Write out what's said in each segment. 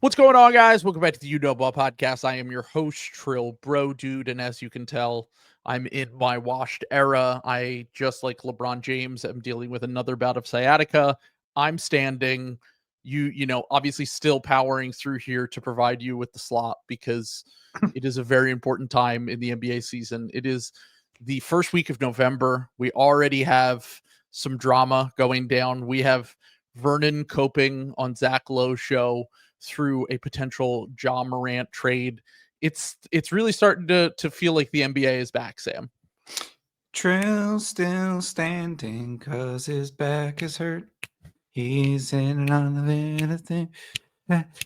What's going on, guys? Welcome back to the Ball podcast. I am your host, Trill Bro Dude, and as you can tell, I'm in my washed era. I, just like LeBron James, am dealing with another bout of sciatica. I'm standing. Obviously still powering through here to provide you with the slot because it is a very important time in the NBA season. It is the first week of November. We already have some drama going down. We have Vernon coping on Zach Lowe's show through a potential Ja Morant trade. It's really starting to feel like the NBA is back, Sam. Trill still standing cause his back is hurt. He's in on the little thing.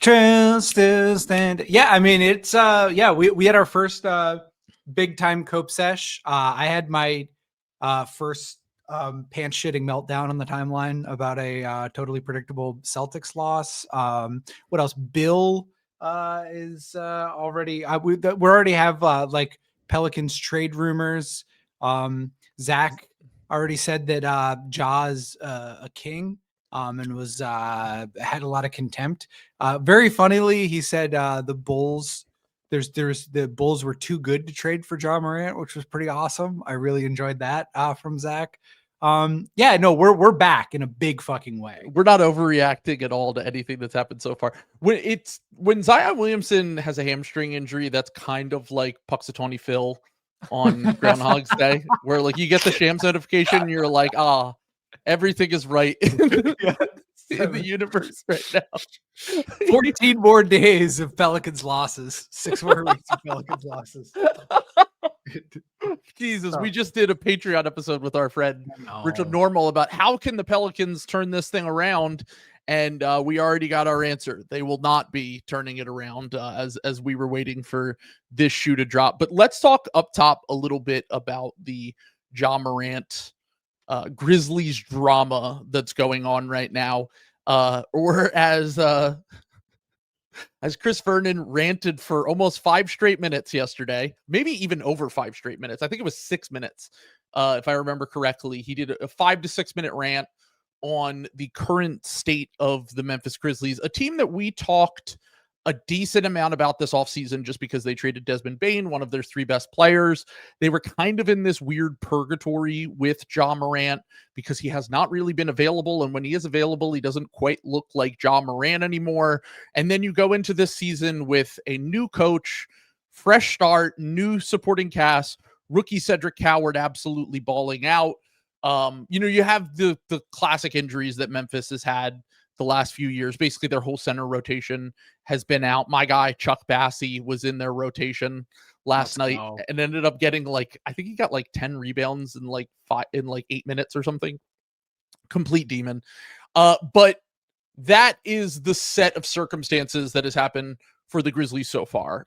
Trill still standing. Yeah, I mean it's we had our first big time cope sesh. I had my first pants shitting meltdown on the timeline about a totally predictable Celtics loss. What else? Bill is already we already have like Pelicans trade rumors. Zach already said that Ja's a king and was had a lot of contempt. Very funnily, he said the Bulls the Bulls were too good to trade for Ja Morant, which was pretty awesome. I really enjoyed that from Zach. We're back in a big fucking way. We're not overreacting at all to anything that's happened so far. When Zion Williamson has a hamstring injury, that's kind of like Puxatawny Phil on Groundhog's Day, where like you get the Shams notification and you're like, everything is right in the universe right now. 14 more days of Pelicans losses. 6 more weeks of Pelicans losses. Jesus, we just did a Patreon episode with our friend Richard Normal about how can the Pelicans turn this thing around, and we already got our answer. They will not be turning it around as we were waiting for this shoe to drop. But let's talk up top a little bit about the Ja Morant Grizzlies drama that's going on right now, or as Chris Vernon ranted for almost 5 straight minutes yesterday, maybe even over 5 straight minutes. I think it was 6 minutes, if I remember correctly. He did a 5 to 6 minute rant on the current state of the Memphis Grizzlies, a team that we talked a decent amount about this offseason just because they traded Desmond Bane, one of their 3 best players. They were kind of in this weird purgatory with Ja Morant because he has not really been available. And when he is available, he doesn't quite look like Ja Morant anymore. And then you go into this season with a new coach, fresh start, new supporting cast, rookie Cedric Coward absolutely balling out. You have the classic injuries that Memphis has had the last few years. Basically, their whole center rotation has been out. My guy, Chuck Bassey, was in their rotation last night and ended up getting I think he got 10 rebounds in 8 minutes or something. Complete demon. But that is the set of circumstances that has happened for the Grizzlies so far.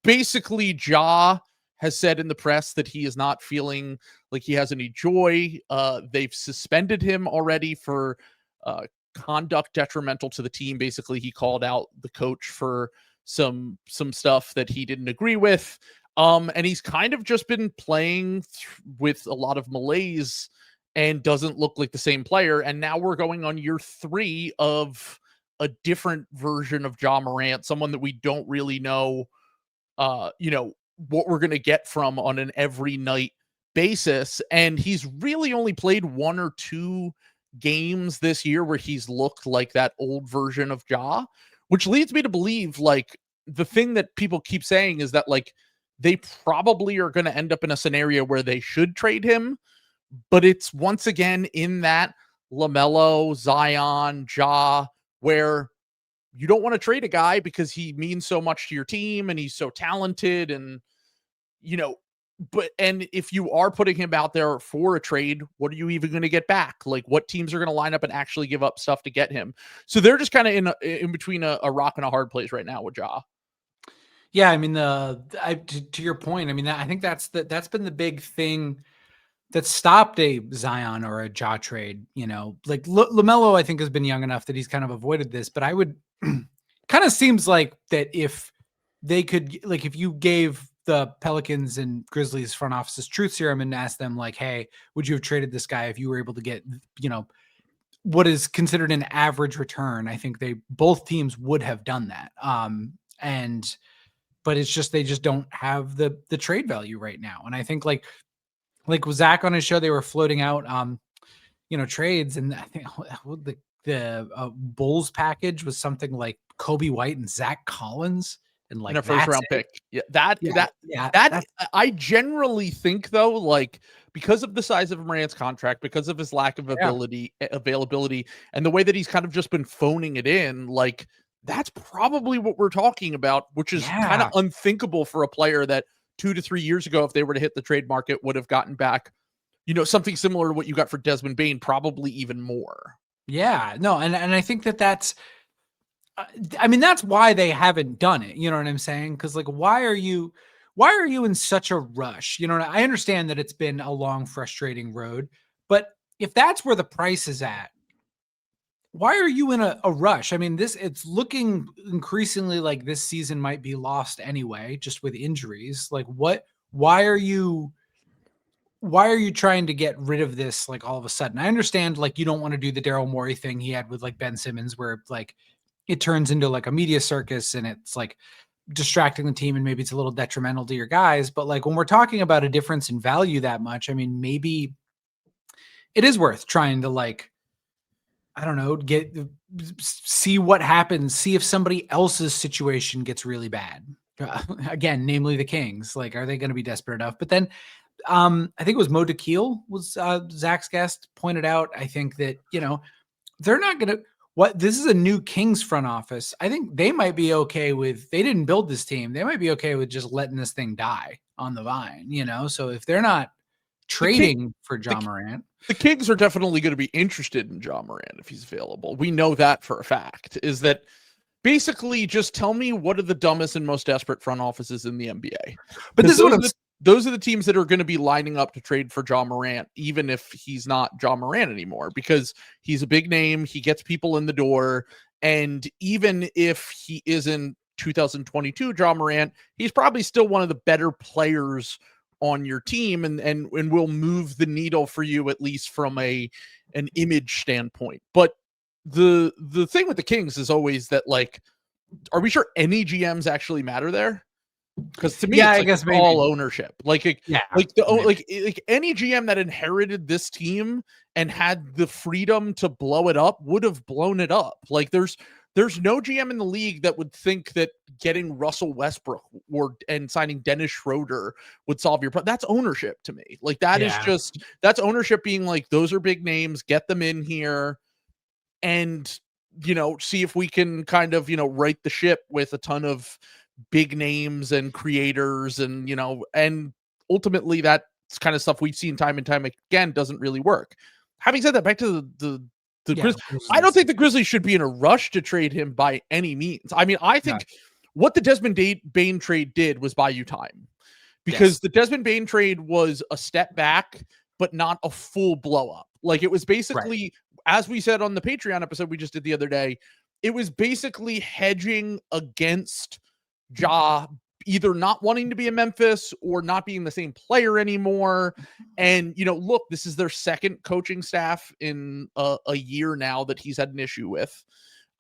Basically, Ja has said in the press that he is not feeling like he has any joy. They've suspended him already for conduct detrimental to the team. Basically, he called out the coach for some stuff that he didn't agree with. And he's kind of just been playing with a lot of malaise and doesn't look like the same player. And now we're going on year 3 of a different version of Ja Morant, someone that we don't really know, what we're going to get from on an every night basis. And he's really only played 1 or 2 games this year where he's looked like that old version of Ja, which leads me to believe the thing that people keep saying is that they probably are going to end up in a scenario where they should trade him, but it's once again in that LaMelo, Zion, Ja, where you don't want to trade a guy because he means so much to your team and he's so talented and and if you are putting him out there for a trade, what are you even going to get back? What teams are going to line up and actually give up stuff to get him? So they're just kind of in between a rock and a hard place right now with Ja. Yeah, I mean, to your point, I mean, I think that's been the big thing that stopped a Zion or a Ja trade. LaMelo, I think, has been young enough that he's kind of avoided this. But I would kind of seems like that if they could, if you gave the Pelicans and Grizzlies front office's truth serum and asked them hey, would you have traded this guy if you were able to get, what is considered an average return. I think both teams would have done that. But it's just, they just don't have the trade value right now. And I think like with Zach on his show, they were floating out, trades. And I think the Bulls package was something like Kobe White and Zach Collins. And like in a first round pick. Yeah. That I generally think though, like because of the size of Morant's contract, because of his lack of availability, and the way that he's kind of just been phoning it in, like that's probably what we're talking about, which is kind of unthinkable for a player that 2 to 3 years ago, if they were to hit the trade market, would have gotten back, something similar to what you got for Desmond Bane, probably even more. Yeah, no. And I think that's why they haven't done it. You know what I'm saying? Cause like, why are you in such a rush? I understand that it's been a long, frustrating road, but if that's where the price is at, why are you in a rush? I mean, it's looking increasingly like this season might be lost anyway, just with injuries. Like why are you trying to get rid of this like all of a sudden? I understand like you don't want to do the Daryl Morey thing he had with like Ben Simmons, where like it turns into like a media circus and it's like distracting the team and maybe it's a little detrimental to your guys. But like when we're talking about a difference in value that much, I mean, maybe it is worth trying to like, I don't know, see what happens, see if somebody else's situation gets really bad. Again, namely the Kings. Like, are they going to be desperate enough? But then I think it was Mo DeKeel was Zach's guest, pointed out, I think that, they're not going to, this is a new Kings front office. I think they might be okay with, they didn't build this team. They might be okay with just letting this thing die on the vine, So if they're not trading for Ja Morant, the Kings are definitely going to be interested in Ja Morant if he's available. We know that for a fact. Is that basically just tell me what are the dumbest and most desperate front offices in the NBA? But those are the teams that are going to be lining up to trade for Ja Morant, even if he's not Ja Morant anymore, because he's a big name. He gets people in the door. And even if he isn't 2022 Ja Morant, he's probably still one of the better players on your team and will move the needle for you, at least from an image standpoint. But the thing with the Kings is always that, like, are we sure any GMs actually matter there? Because to me, it's I like guess maybe all ownership. Like any GM that inherited this team and had the freedom to blow it up would have blown it up. Like there's no GM in the league that would think that getting Russell Westbrook and signing Dennis Schroeder would solve your problem. That's ownership to me. Like that is just, that's ownership being like, those are big names, get them in here and, see if we can kind of, right the ship with a ton of big names and creators and, and ultimately that's kind of stuff we've seen time and time again doesn't really work. Having said that, back to the Grizzlies, I don't think the Grizzlies should be in a rush to trade him by any means. I mean, I think what the Desmond Bane trade did was buy you time, because the Desmond Bane trade was a step back, but not a full blow up. Like it was basically, as we said on the Patreon episode we just did the other day, it was basically hedging against Ja either not wanting to be in Memphis or not being the same player anymore. And, look, this is their second coaching staff in a year now that he's had an issue with.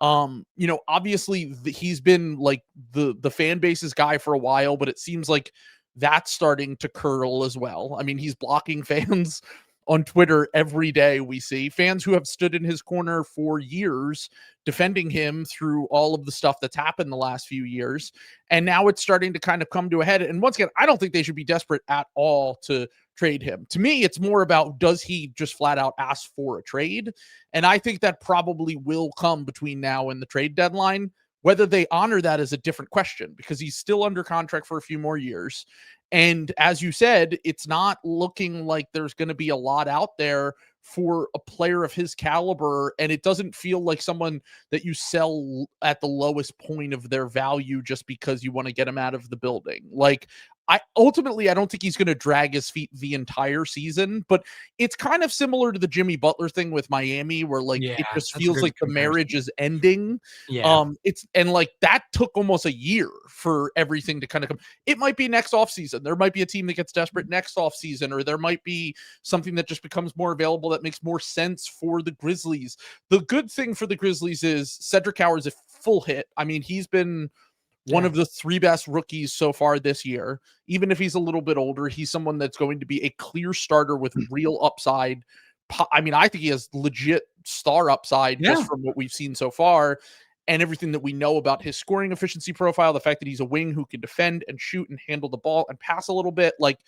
Obviously he's been like the fan base's guy for a while, but it seems like that's starting to curl as well. I mean, he's blocking fans on Twitter every day. We see fans who have stood in his corner for years, defending him through all of the stuff that's happened the last few years. And now it's starting to kind of come to a head. And once again, I don't think they should be desperate at all to trade him. To me, it's more about, does he just flat out ask for a trade? And I think that probably will come between now and the trade deadline. Whether they honor that is a different question, because he's still under contract for a few more years. And as you said, it's not looking like there's going to be a lot out there for a player of his caliber. And it doesn't feel like someone that you sell at the lowest point of their value just because you want to get him out of the building. Like, I don't think he's going to drag his feet the entire season, but it's kind of similar to the Jimmy Butler thing with Miami, where like Yeah, it just that's a feels good like the marriage comparison. is ending. Yeah. It's and like that took almost a year for everything to kind of come. It might be next offseason. There might be a team that gets desperate next offseason, or there might be something that just becomes more available that makes more sense for the Grizzlies. The good thing for the Grizzlies is Cedric Howard's a full hit. I mean, he's been one Yeah. of the 3 best rookies so far this year. Even if he's a little bit older, he's someone that's going to be a clear starter with real upside. I mean, I think he has legit star upside just Yeah. from what we've seen so far and everything that we know about his scoring efficiency profile, the fact that he's a wing who can defend and shoot and handle the ball and pass a little bit. Like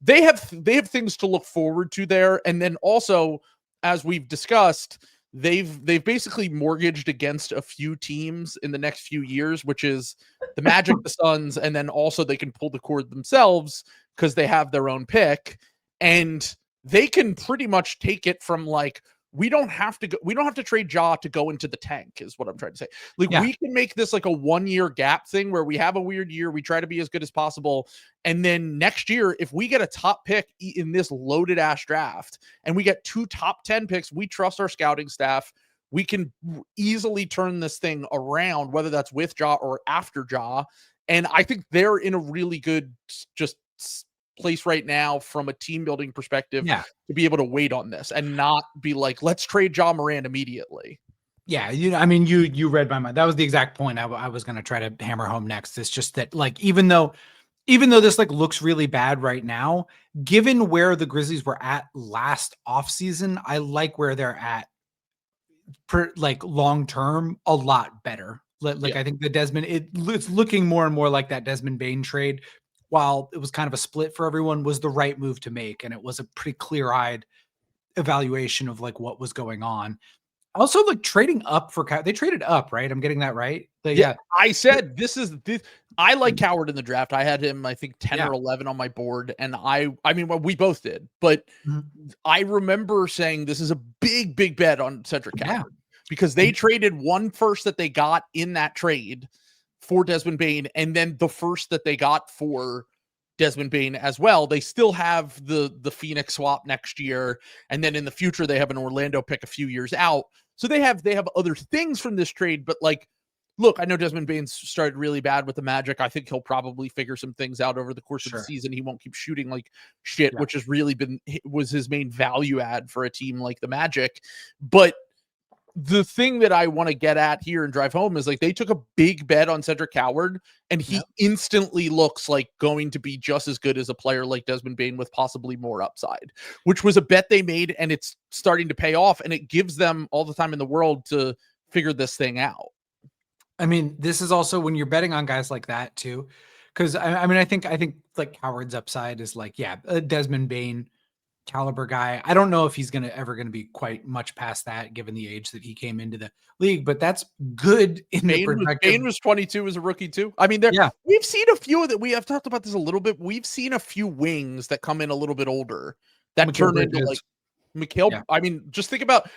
they have things to look forward to there. And then also, as we've discussed, they've basically mortgaged against a few teams in the next few years, which is the Magic, the Suns, and then also they can pull the cord themselves because they have their own pick, and they can pretty much take it from like we don't have to trade Ja to go into the tank is what I'm trying to say. Like Yeah. we can make this like a 1-year gap thing where we have a weird year, we try to be as good as possible, and then next year if we get a top pick in this loaded ass draft and we get 2 top 10 picks, we trust our scouting staff. We can easily turn this thing around, whether that's with Ja or after Ja. And I think they're in a really good just place right now from a team building perspective to be able to wait on this and not be like, let's trade Ja Morant immediately. Yeah, I mean, you read my mind. That was the exact point I was going to try to hammer home next. It's just that, like, even though this like looks really bad right now, given where the Grizzlies were at last offseason, I like where they're at like long term a lot better. Like I think the Desmond, it's looking more and more like that Desmond Bane trade, while it was kind of a split for everyone, was the right move to make, and it was a pretty clear-eyed evaluation of like what was going on. Also, like trading up for they traded up, right? I'm getting that right. Yeah, I said this. I like Coward in the draft. I had him, I think 10 or 11 on my board, and I mean, well, we both did, but I remember saying this is a big bet on Cedric Coward because they traded 1 first that they got in that trade for Desmond Bane, and then the first that they got for Desmond Bane as well. They still have the Phoenix swap next year, and then in the future they have an Orlando pick a few years out. So they have other things from this trade, but like, look, I know Desmond Bane's started really bad with the Magic. I think he'll probably figure some things out over the course of the season. He won't keep shooting like shit, which has really was his main value add for a team like the Magic. But the thing that I want to get at here and drive home is like they took a big bet on Cedric Coward, and he instantly looks like going to be just as good as a player like Desmond Bane with possibly more upside, which was a bet they made, and it's starting to pay off, and it gives them all the time in the world to figure this thing out. I mean, this is also when you're betting on guys like that too, because I mean, I think like Howard's upside is like, a Desmond Bane caliber guy. I don't know if he's ever gonna be quite much past that, given the age that he came into the league. But that's good in the perspective. Bane was 22 as a rookie too. I mean, we've seen a few that we have talked about this a little bit. We've seen a few wings that come in a little bit older that turn into like Mikal. I mean, just think about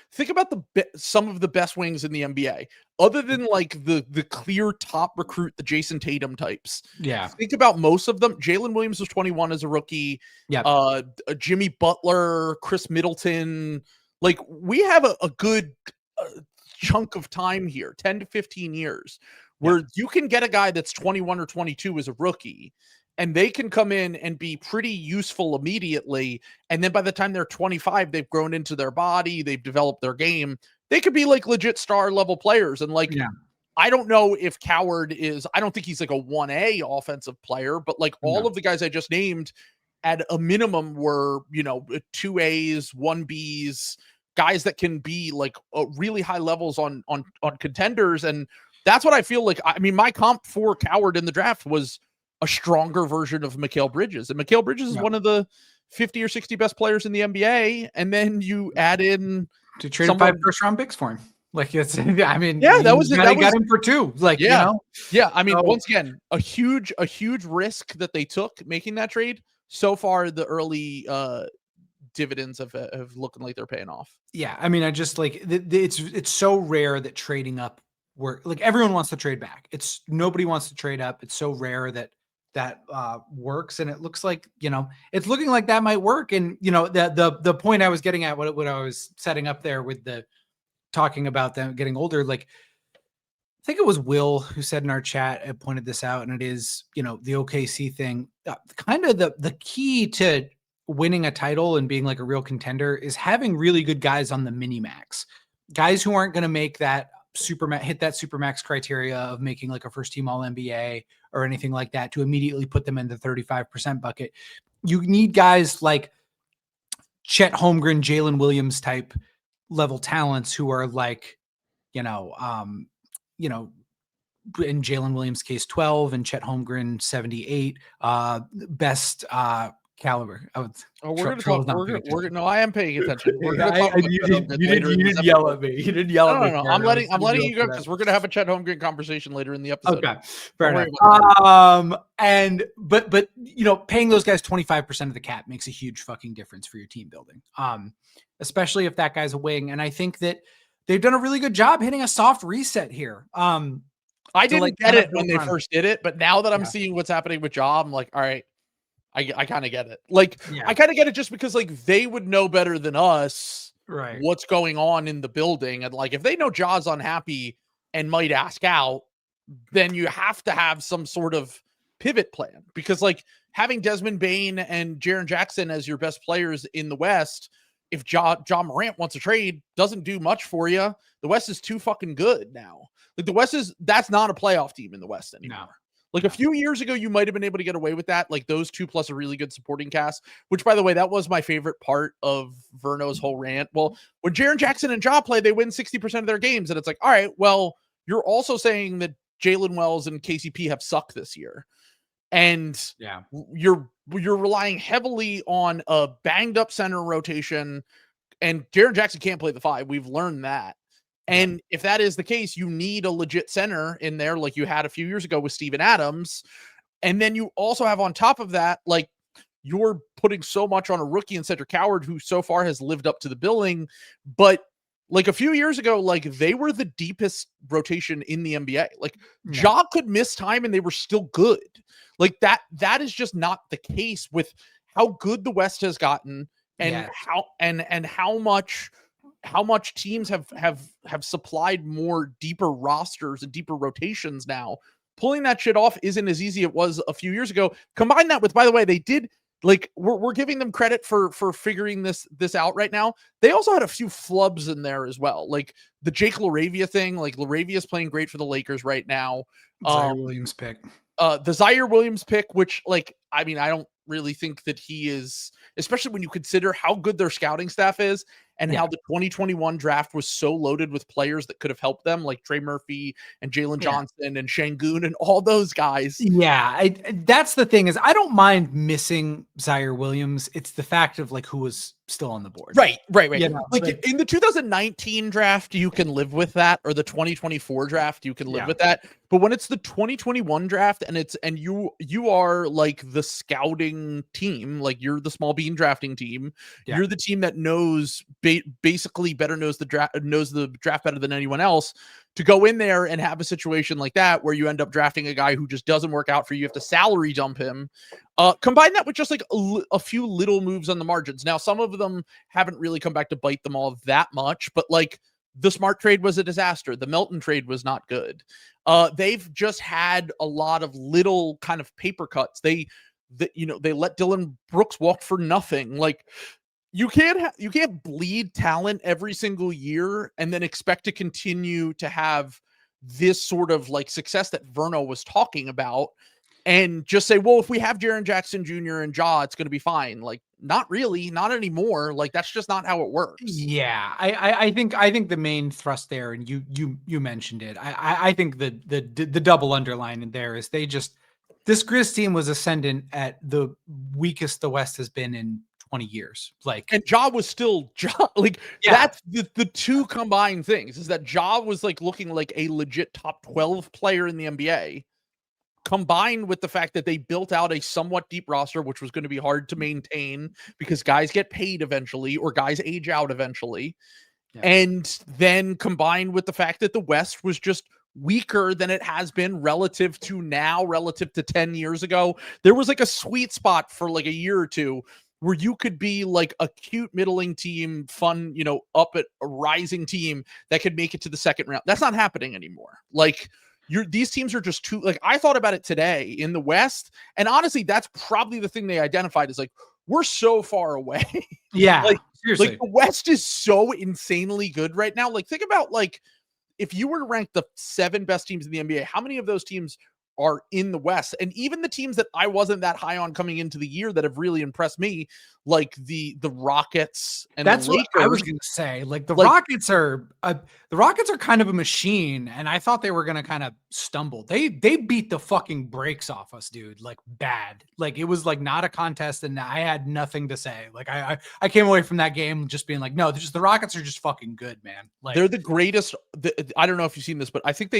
some of the best wings in the NBA, other than like the clear top recruit, the Jason Tatum types. Yeah. Think about most of them. Jalen Williams was 21 as a rookie. Yeah. Jimmy Butler, Chris Middleton. Like we have a good chunk of time here, 10 to 15 years, where you can get a guy that's 21 or 22 as a rookie, and they can come in and be pretty useful immediately. And then by the time they're 25, they've grown into their body, they've developed their game. They could be like legit star level players. And like, I don't know if Coward I don't think he's like a 1A offensive player, but like all of the guys I just named at a minimum were, 2As, 1Bs, guys that can be like really high levels on contenders. And that's what I feel like. I mean, my comp for Coward in the draft was a stronger version of Mikal Bridges. And Mikal Bridges is one of the 50 or 60 best players in the NBA. And then you add in to trade 5 first-round picks for him. Like it's, I mean, that was got him for 2. Like, I mean, once again, a huge risk that they took making that trade. So far, the early dividends have looking like they're paying off. Yeah, I mean, I just like it's so rare that trading up like everyone wants to trade back. Nobody wants to trade up. It's so rare that that works. And it looks like, it's looking like that might work. And, the point I was getting at, what I was setting up there with the talking about them getting older, like, I think it was Will who said in our chat, pointed this out, and it is, the OKC thing. Kind of the key to winning a title and being like a real contender is having really good guys on the mini max, guys who aren't going to make that hit that super max criteria of making like a first team all NBA or anything like that to immediately put them in the 35% bucket. You need guys like Chet Holmgren, Jalen Williams type level talents who are like, in Jalen Williams' case, 12, and Chet Holmgren, 78, best caliber. We're gonna no, I am paying attention. We're gonna talk about you didn't yell at me. You didn't yell at me. No. I'm letting you go because we're gonna have a Chet Holmgren conversation later in the episode. Okay, fair enough. But paying those guys 25% of the cap makes a huge fucking difference for your team building. Especially if that guy's a wing. And I think that they've done a really good job hitting a soft reset here. I didn't get it when they first did it, but now that I'm seeing what's happening with Ja, I'm like, all right, I kind of get it. Like, I kind of get it just because like they would know better than us, right, what's going on in the building. And like, if they know Ja's unhappy and might ask out, then you have to have some sort of pivot plan, because like having Desmond Bane and Jaren Jackson as your best players in the West, if Ja Morant wants a trade, doesn't do much for you. The West is too fucking good now. Like the West that's not a playoff team in the West anymore. No. Like a few years ago, you might have been able to get away with that. Like those two plus a really good supporting cast, which by the way, that was my favorite part of Verno's whole rant. Well, when Jaren Jackson and Ja play, they win 60% of their games. And it's like, all right, well, you're also saying that Jalen Wells and KCP have sucked this year. And you're relying heavily on a banged up center rotation, and Jaren Jackson can't play the 5. We've learned that. And if that is the case, you need a legit center in there like you had a few years ago with Steven Adams. And then you also have on top of that, like you're putting so much on a rookie in Cedric Howard, who so far has lived up to the billing. But like a few years ago, like they were the deepest rotation in the NBA. Like Ja could miss time and they were still good. Like that is just not the case with how good the West has gotten and how much teams have supplied more deeper rosters and deeper rotations now. Pulling that shit off isn't as easy as it was a few years ago. Combine that with, by the way, they did like we're giving them credit for figuring this out right now. They also had a few flubs in there as well, like the Jake LaRavia thing. Like LaRavia is playing great for the Lakers right now. Zaire Williams pick. The Zaire Williams pick, which like I mean I don't really think that he is, especially when you consider how good their scouting staff is and how the 2021 draft was so loaded with players that could have helped them, like Trey Murphy and Jalen Johnson and Sengun and all those guys. Yeah, that's the thing is I don't mind missing Zaire Williams. It's the fact of like who was still on the board. Right. You know, like in the 2019 draft, you can live with that, or the 2024 draft, you can live with that. But when it's the 2021 draft and you are like the scouting team, like you're the small bean drafting team, you're the team that knows basically better knows the draft better than anyone else, to go in there and have a situation like that where you end up drafting a guy who just doesn't work out for you, you have to salary dump him. Combine that with just like a few little moves on the margins. Now, some of them haven't really come back to bite them all that much, but like the Smart trade was a disaster. The Melton trade was not good. They've just had a lot of little kind of paper cuts. They let Dylan Brooks walk for nothing. Like you can't bleed talent every single year and then expect to continue to have this sort of like success that Verno was talking about and just say, well, if we have Jaren Jackson Jr. and Ja, it's going to be fine. Like, not really, not anymore. Like, that's just not how it works. Yeah, I think the main thrust there, and you mentioned it. I think the double underline in there is this Grizz team was ascendant at the weakest the West has been in 20 years. Like, and Ja was still Ja. Like, that's the two combined things is that Ja was like looking like a legit top 12 player in the NBA, combined with the fact that they built out a somewhat deep roster, which was going to be hard to maintain because guys get paid eventually or guys age out eventually. And then combined with the fact that the West was just weaker than it has been relative to now, relative to 10 years ago. There was like a sweet spot for like a year or two where you could be like a cute middling team, fun, up at a rising team that could make it to the second round. That's not happening anymore. Like these teams are just too, like, I thought about it today in the West, and honestly, that's probably the thing they identified is like, we're so far away. Yeah. Seriously. Like the West is so insanely good right now. Like, think about like, if you were to rank the 7 best teams in the NBA, how many of those teams are in the West? And even the teams that I wasn't that high on coming into the year that have really impressed me, like the Rockets and that's the Lakers. what I was going to say. Like the Rockets are kind of a machine, and I thought they were going to kind of stumble. They beat the fucking brakes off us, dude. Like bad. Like it was like not a contest, and I had nothing to say. Like I came away from that game just being like, no, the Rockets are just fucking good, man. Like they're the greatest. I don't know if you've seen this, but I think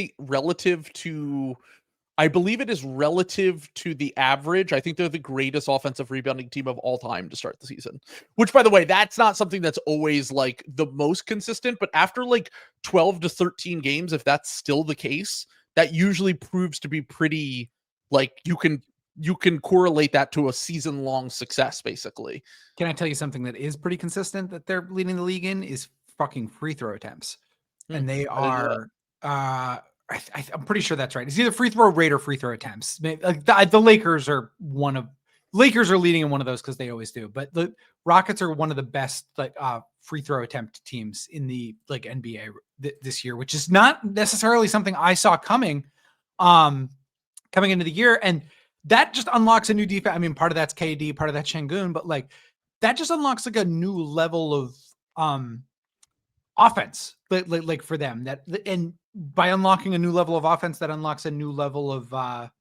I believe it is relative to the average. I think they're the greatest offensive rebounding team of all time to start the season, which, by the way, that's not something that's always like the most consistent, but after like 12 to 13 games, if that's still the case, that usually proves to be pretty, like, you can correlate that to a season-long success, basically. Can I tell you something that is pretty consistent that they're leading the league in is fucking free throw attempts. And they are, I'm pretty sure that's right. It's either free throw rate or free throw attempts. Like the Lakers are leading in one of those because they always do. But the Rockets are one of the best like free throw attempt teams in the like NBA this year, which is not necessarily something I saw coming into the year. And that just unlocks a new defense. I mean, part of that's KD, part of that's Sengun, but like that just unlocks like a new level of offense, like for them. And by unlocking a new level of offense, that unlocks a new level of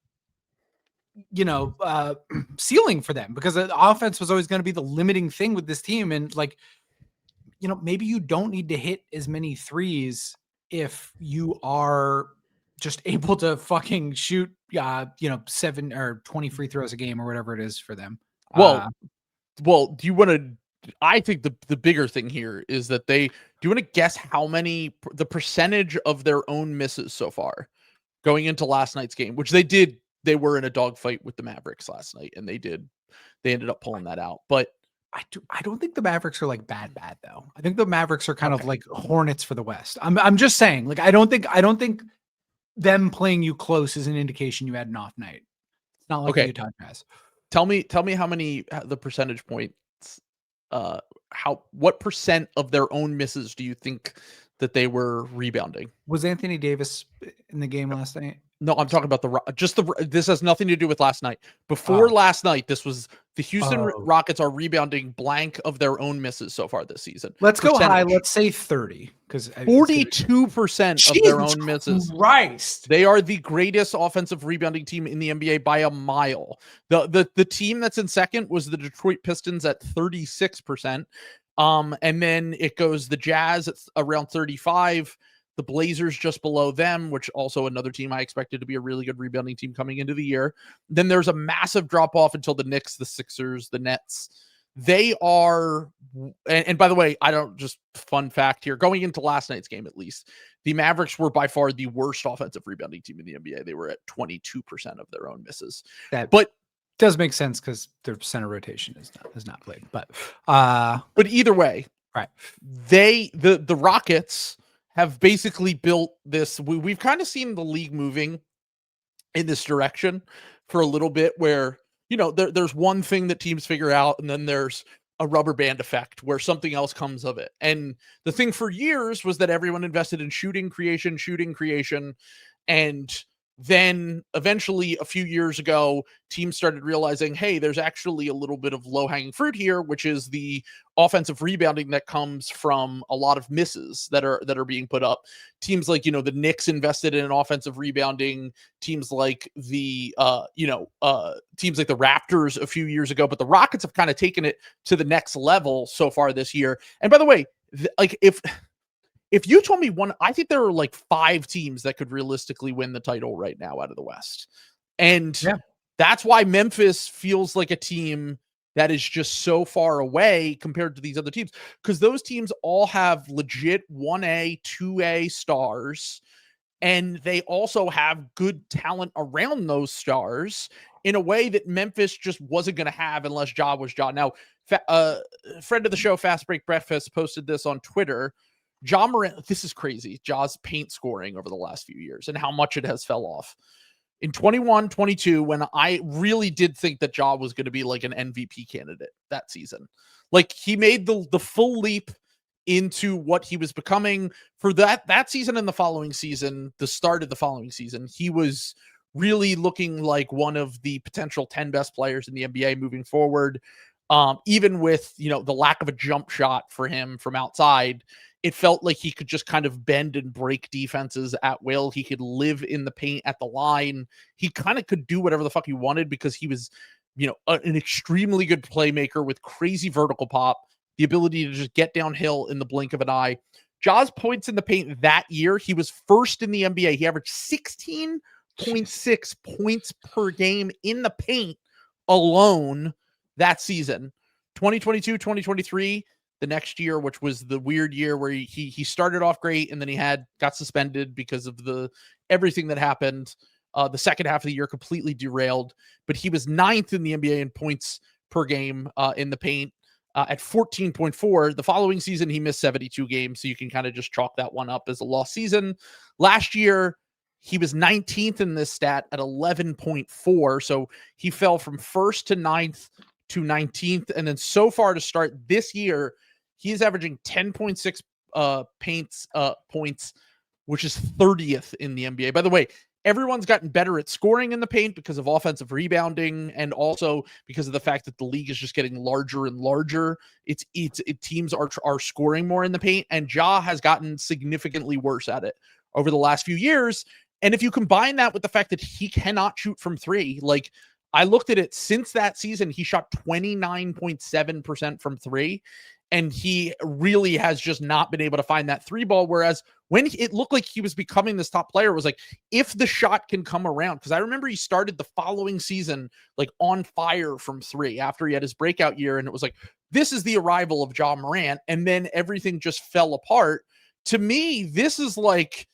ceiling for them, because the offense was always going to be the limiting thing with this team. And like, maybe you don't need to hit as many threes if you are just able to fucking shoot 7 or 20 free throws a game or whatever it is for them. Well, do you want to, I think the bigger thing here is that do you want to guess the percentage of their own misses so far going into last night's game, which they were in a dogfight with the Mavericks last night, and they ended up pulling that out. But I don't think the Mavericks are like bad though. I think the Mavericks are kind of like Hornets for the West. I'm just saying, like, I don't think them playing you close is an indication you had an off night. It's not like Utah Jazz. Tell me how many the percentage points, what percent of their own misses do you think that they were rebounding? Was Anthony Davis in the game last night? No, I'm talking about this has nothing to do with last night. Before last night, this was the Houston Rockets are rebounding blank of their own misses so far this season. Let's go high. Let's say 30, because 42% of their own misses. Christ. They are the greatest offensive rebounding team in the NBA by a mile. The team that's in second was the Detroit Pistons at 36%. And then it goes the Jazz at around 35. The Blazers just below them, which also another team I expected to be a really good rebounding team coming into the year. Then there's a massive drop off until the Knicks, the Sixers, the Nets. They are, and by the way, just fun fact here, going into last night's game at least, the Mavericks were by far the worst offensive rebounding team in the NBA. They were at 22% of their own misses. But does make sense because their center rotation is not played. But either way, right? The Rockets have basically built this. We've kind of seen the league moving in this direction for a little bit, where there's one thing that teams figure out, and then there's a rubber band effect where something else comes of it. And the thing for years was that everyone invested in shooting creation, and then eventually a few years ago, teams started realizing, hey, there's actually a little bit of low-hanging fruit here, which is the offensive rebounding that comes from a lot of misses that are being put up. Teams like, the Knicks invested in offensive rebounding, teams like the teams like the Raptors a few years ago, but the Rockets have kind of taken it to the next level so far this year. And by the way, if you told me I think there are like 5 teams that could realistically win the title right now out of the West. And that's why Memphis feels like a team that is just so far away compared to these other teams, because those teams all have legit 1A, 2A stars. And they also have good talent around those stars in a way that Memphis just wasn't going to have unless Ja was Ja. Now, friend of the show, Fast Break Breakfast, posted this on Twitter. Ja Morant, this is crazy. Ja's paint scoring over the last few years and how much it has fell off. In 21, 22, when I really did think that Ja was going to be like an MVP candidate that season. Like he made the full leap into what he was becoming for that season and the following season, the start of the following season. He was really looking like one of the potential 10 best players in the NBA moving forward. Even with, the lack of a jump shot for him from outside, it felt like he could just kind of bend and break defenses at will. He could live in the paint at the line. He kind of could do whatever the fuck he wanted because he was, an extremely good playmaker with crazy vertical pop, the ability to just get downhill in the blink of an eye. Ja's points in the paint that year, he was first in the NBA. He averaged 16.6 points per game in the paint alone that season. 2022, 2023, the next year, which was the weird year where he started off great and then he got suspended because of everything that happened. The second half of the year completely derailed, but he was 9th in the NBA in points per game in the paint. At 14.4. The following season, he missed 72 games, so you can kind of just chalk that one up as a lost season. Last year, he was 19th in this stat at 11.4, so he fell from 1st to 9th to 19th, and then so far to start this year, he is averaging 10.6 points, which is 30th in the NBA. By the way, everyone's gotten better at scoring in the paint because of offensive rebounding and also because of the fact that the league is just getting larger and larger. Teams are scoring more in the paint, and Ja has gotten significantly worse at it over the last few years. And if you combine that with the fact that he cannot shoot from three, like I looked at it since that season, he shot 29.7% from three. And he really has just not been able to find that three ball. Whereas when it looked like he was becoming this top player, it was like, if the shot can come around, because I remember he started the following season like on fire from three after he had his breakout year. And it was like, this is the arrival of Ja Morant. And then everything just fell apart. To me, this is like,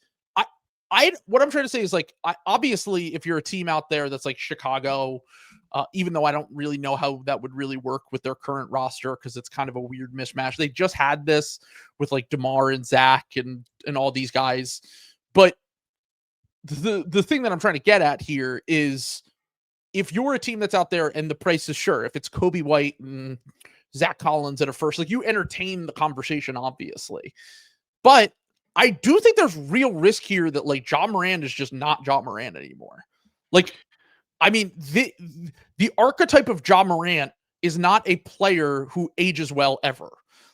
what I'm trying to say is like, obviously, if you're a team out there that's like Chicago, even though I don't really know how that would really work with their current roster because it's kind of a weird mismatch. They just had this with like DeMar and Zach and all these guys. But the thing that I'm trying to get at here is if you're a team that's out there and the price is sure, if it's Kobe White and Zach Collins at a first, like you entertain the conversation, obviously. But I do think there's real risk here that like Ja Morant is just not Ja Morant anymore. Like, I mean, the archetype of Ja Morant is not a player who ages well ever.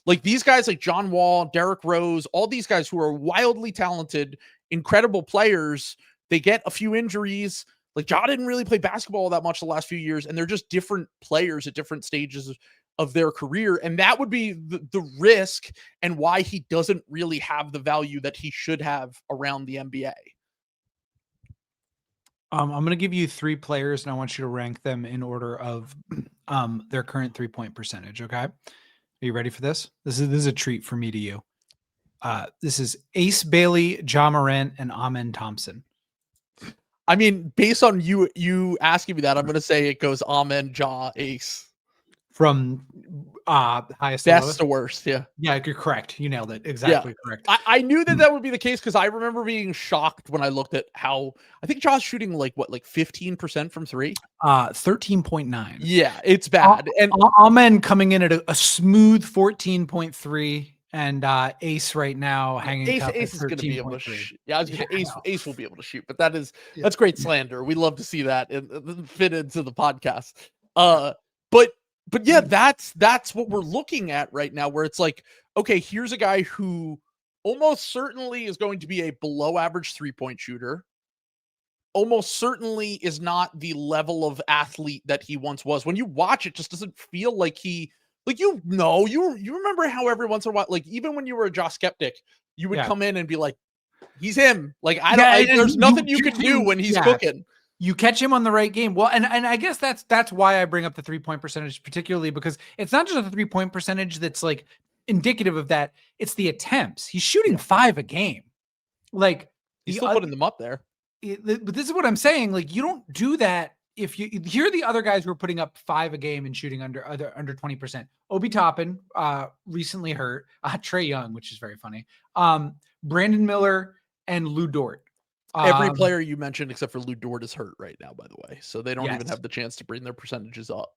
Like these guys like John Wall, Derrick Rose, all these guys who are wildly talented, incredible players, they get a few injuries. Like Ja didn't really play basketball that much the last few years, and they're just different players at different stages of their career. And that would be the risk and why he doesn't really have the value that he should have around the NBA. I'm going to give you 3 players, and I want you to rank them in order of their current 3-point percentage. Okay, are you ready for this? This is a treat for me to you. This is Ace Bailey, Ja Morant, and Amen Thompson. I mean, based on you asking me that, I'm going to say it goes Amen, Ja, Ace. From highest best to worst. Yeah. Yeah, you're correct. You nailed it. Exactly correct. I knew that would be the case because I remember being shocked when I looked at how I think Ja's shooting like 15% from three. 13.9. Yeah, it's bad. And Amen coming in at a smooth 14.3. And Ace right now hanging tough Ace at is going to be able to shoot. Yeah, I was going to Ace will be able to shoot, but that's great slander. We love to see that and fit into the podcast. But yeah, that's what we're looking at right now, where it's like, okay, here's a guy who almost certainly is going to be a below average 3-point shooter. Almost certainly is not the level of athlete that he once was. When you watch it, just doesn't feel like he, like, you remember how every once in a while, like even when you were a Ja skeptic, you would come in and be like, he's him. Like, there's nothing you can do when he's cooking. You catch him on the right game. Well, and I guess that's why I bring up the 3-point percentage, particularly because it's not just a 3-point percentage that's like indicative of that. It's the attempts. He's shooting 5 a game. Like, He's still putting them up there. But this is what I'm saying. Like, you don't do that if you here are the other guys who are putting up 5 a game and shooting under 20%. Obi Toppin, recently hurt. Trae Young, which is very funny. Brandon Miller and Lou Dort. Every player you mentioned except for Lou Dort is hurt right now, by the way. So they don't even Yes. have the chance to bring their percentages up.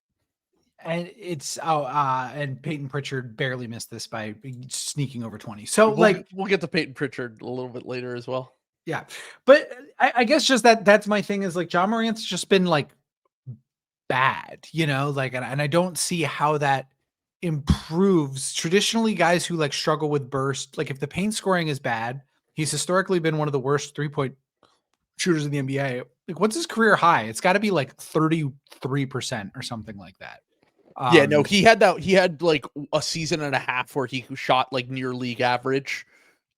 And it's and Peyton Pritchard barely missed this by sneaking over 20. So we'll get to Peyton Pritchard a little bit later as well. Yeah. But I guess just that's my thing is like Ja Morant's just been like bad, you know, like, and I don't see how that improves. Traditionally, guys who like struggle with burst, like if the paint scoring is bad, he's historically been one of the worst 3-point shooters in the NBA. Like, what's his career high? It's got to be like 33% or something like that. Yeah, no, he had like a season and a half where he shot like near league average.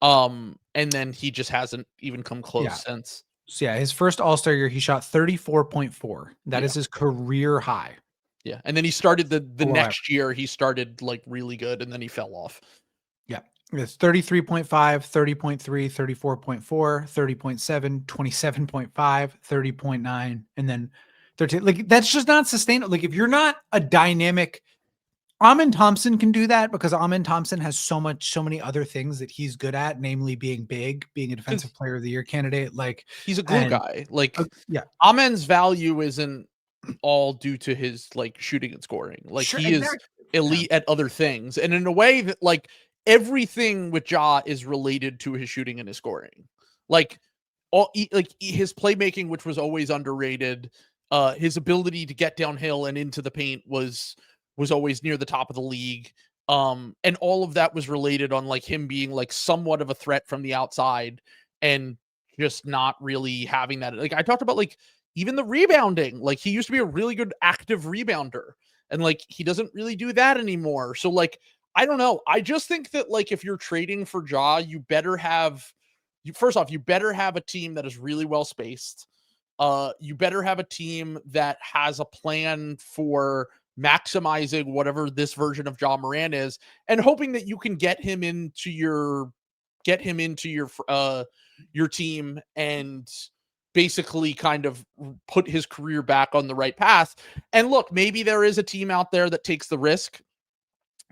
And then he just hasn't even come close since. So yeah, his first All-Star year, he shot 34.4. That is his career high. Yeah. And then he started the next year, he started like really good and then he fell off. Yeah. It's 33.5, 30.3, 34.4, 30.7, 27.5, 30.9, and then 13. Like, that's just not sustainable. Like, if you're not a dynamic, Amen Thompson can do that because Amen Thompson has so many other things that he's good at, namely being big, being a defensive player of the year candidate. Like, he's a glue guy. Like, yeah, Amen's value isn't all due to his like shooting and scoring. Like, he is elite at other things. And in a way that like everything with Ja is related to his shooting and his scoring. Like, his playmaking, which was always underrated, his ability to get downhill and into the paint was always near the top of the league. And all of that was related on like him being like somewhat of a threat from the outside and just not really having that. Like, I talked about like even the rebounding, like he used to be a really good active rebounder and like he doesn't really do that anymore. So like, I don't know. I just think that like if you're trading for Ja, you better have first off, you better have a team that is really well spaced. You better have a team that has a plan for maximizing whatever this version of Ja Morant is and hoping that you can get him into your team and basically kind of put his career back on the right path. And look, maybe there is a team out there that takes the risk.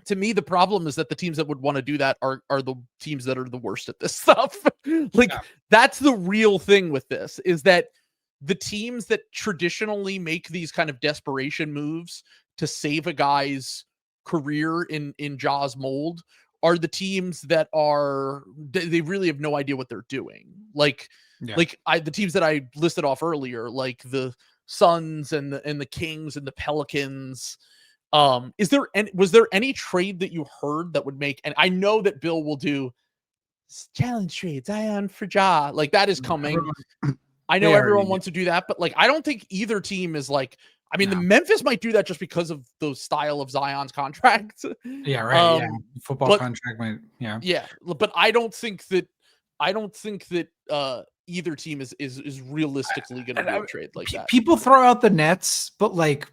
To me, the problem is that the teams that would want to do that are the teams that are the worst at this stuff. Like, that's the real thing with this, is that the teams that traditionally make these kind of desperation moves to save a guy's career in Ja's mold are the teams that they really have no idea what they're doing. Like, the teams that I listed off earlier, like the Suns and the Kings and the Pelicans. Was there any trade that you heard that would make, and I know that Bill will do challenge trade, Zion for Ja, like that is coming. I know everyone wants to do that, but like, I don't think either team is like, I mean, the Memphis might do that just because of the style of Zion's contract. Yeah, right. Football contract might, yeah. But I don't think that either team is realistically going to do a trade like that. People throw out the Nets, but like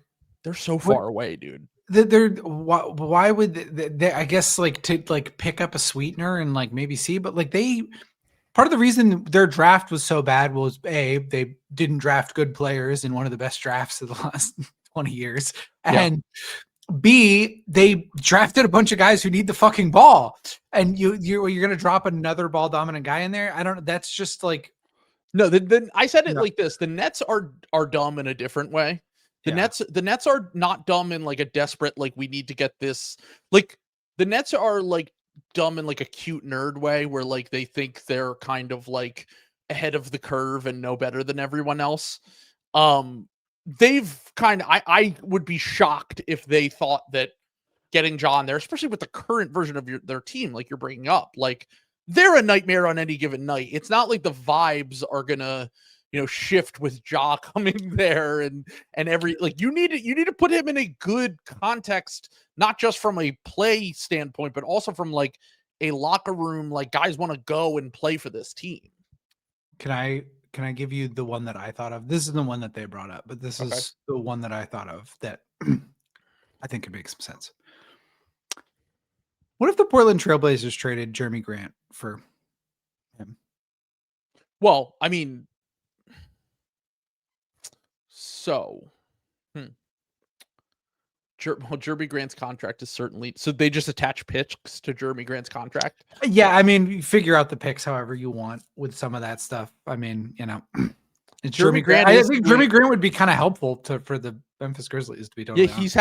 they're so far away, dude. Why would they, I guess, like to like pick up a sweetener and like maybe see, but like part of the reason their draft was so bad was they didn't draft good players in one of the best drafts of the last 20 years. And B, they drafted a bunch of guys who need the fucking ball. And you're going to drop another ball dominant guy in there. I don't know. That's just like, no, then I said it like this. The Nets are dumb in a different way. The Nets are not dumb in like a desperate, like we need to get this, like the Nets are like dumb in like a cute nerd way where like they think they're kind of like ahead of the curve and know better than everyone else. They've kind of, I would be shocked if they thought that getting John there, especially with the current version of their team, like you're bringing up, like they're a nightmare on any given night. It's not like the vibes are gonna, shift with Ja coming there and every, like you need to put him in a good context, not just from a play standpoint, but also from like a locker room, like guys want to go and play for this team. Can I give you the one that I thought of? This is the one that they brought up, but this is the one that I thought of that I think could make some sense. What if the Portland Trailblazers traded Jeremy Grant for him? Well, I mean, so, Jeremy Grant's contract is certainly so they just attach picks to Jeremy Grant's contract. Yeah, I mean, you figure out the picks however you want with some of that stuff. I mean, it's Jeremy Jeremy Grant. Grant I is think doing, Jeremy Grant would be kind of helpful for the Memphis Grizzlies, to be totally honest. he's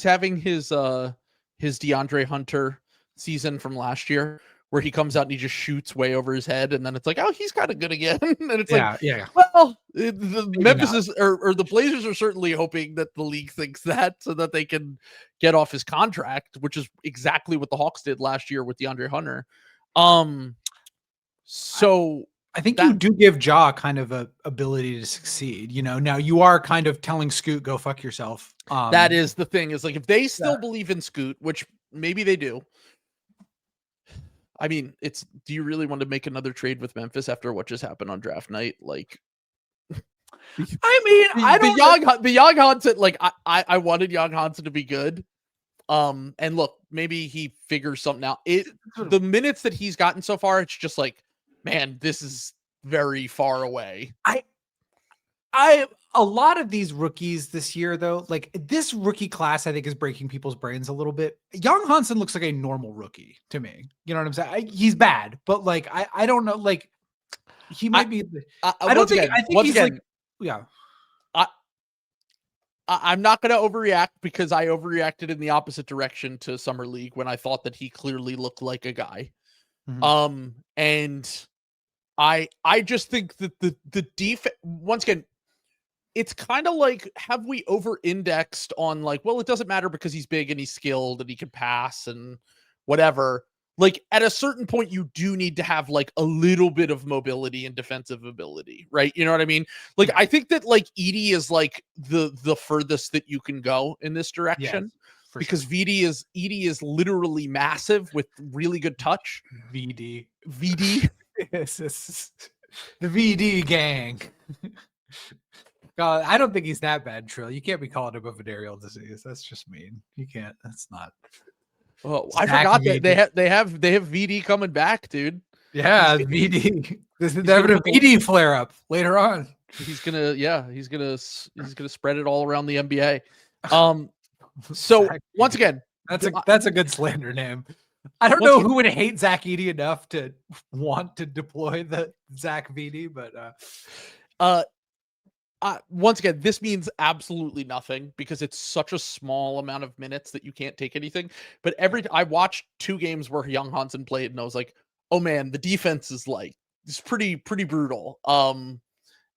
having his DeAndre Hunter season from last year where he comes out and he just shoots way over his head, and then it's like, oh, he's kind of good again. And it's yeah. well, the Memphis is, or the Blazers are certainly hoping that the league thinks that so that they can get off his contract, which is exactly what the Hawks did last year with DeAndre Hunter. So I think you do give Ja kind of a ability to succeed. Now you are kind of telling Scoot, go fuck yourself. That is the thing, is like, if they still believe in Scoot, which maybe they do. I mean, do you really want to make another trade with Memphis after what just happened on draft night? Like, I mean, the Young Hansen, like, I wanted Young Hansen to be good. And look, maybe he figures something out. The minutes that he's gotten so far, it's just like, man, this is very far away. A lot of these rookies this year, though, like this rookie class, I think is breaking people's brains a little bit. Young Hansen looks like a normal rookie to me. You know what I'm saying? He's bad, but like, I don't know. Like he might be, I don't think, I think he's like, yeah. I'm not going to overreact because I overreacted in the opposite direction to Summer League when I thought that he clearly looked like a guy. Mm-hmm. And I just think that the defense, once again, it's kind of like, have we over-indexed on like, well, it doesn't matter because he's big and he's skilled and he can pass and whatever. Like at a certain point, you do need to have like a little bit of mobility and defensive ability, right? You know what I mean? Like, I think that like Edey is like the furthest that you can go in this direction, because sure. Edey is literally massive with really good touch. VD. Yes, the VD gang. God, I don't think he's that bad, Trill. You can't be calling him a venereal disease. That's just mean. You can't. That's not. Oh, I forgot VD. that they have VD coming back, dude. Yeah, VD. There's a VD flare up later on. He's gonna spread it all around the NBA. So once again, that's a good slander name. I don't know who would hate Zach Edey enough to want to deploy the Zach VD, but once again, this means absolutely nothing because it's such a small amount of minutes that you can't take anything. But I watched 2 games where Young Hansen played, and I was like, oh man, the defense is like, it's pretty brutal.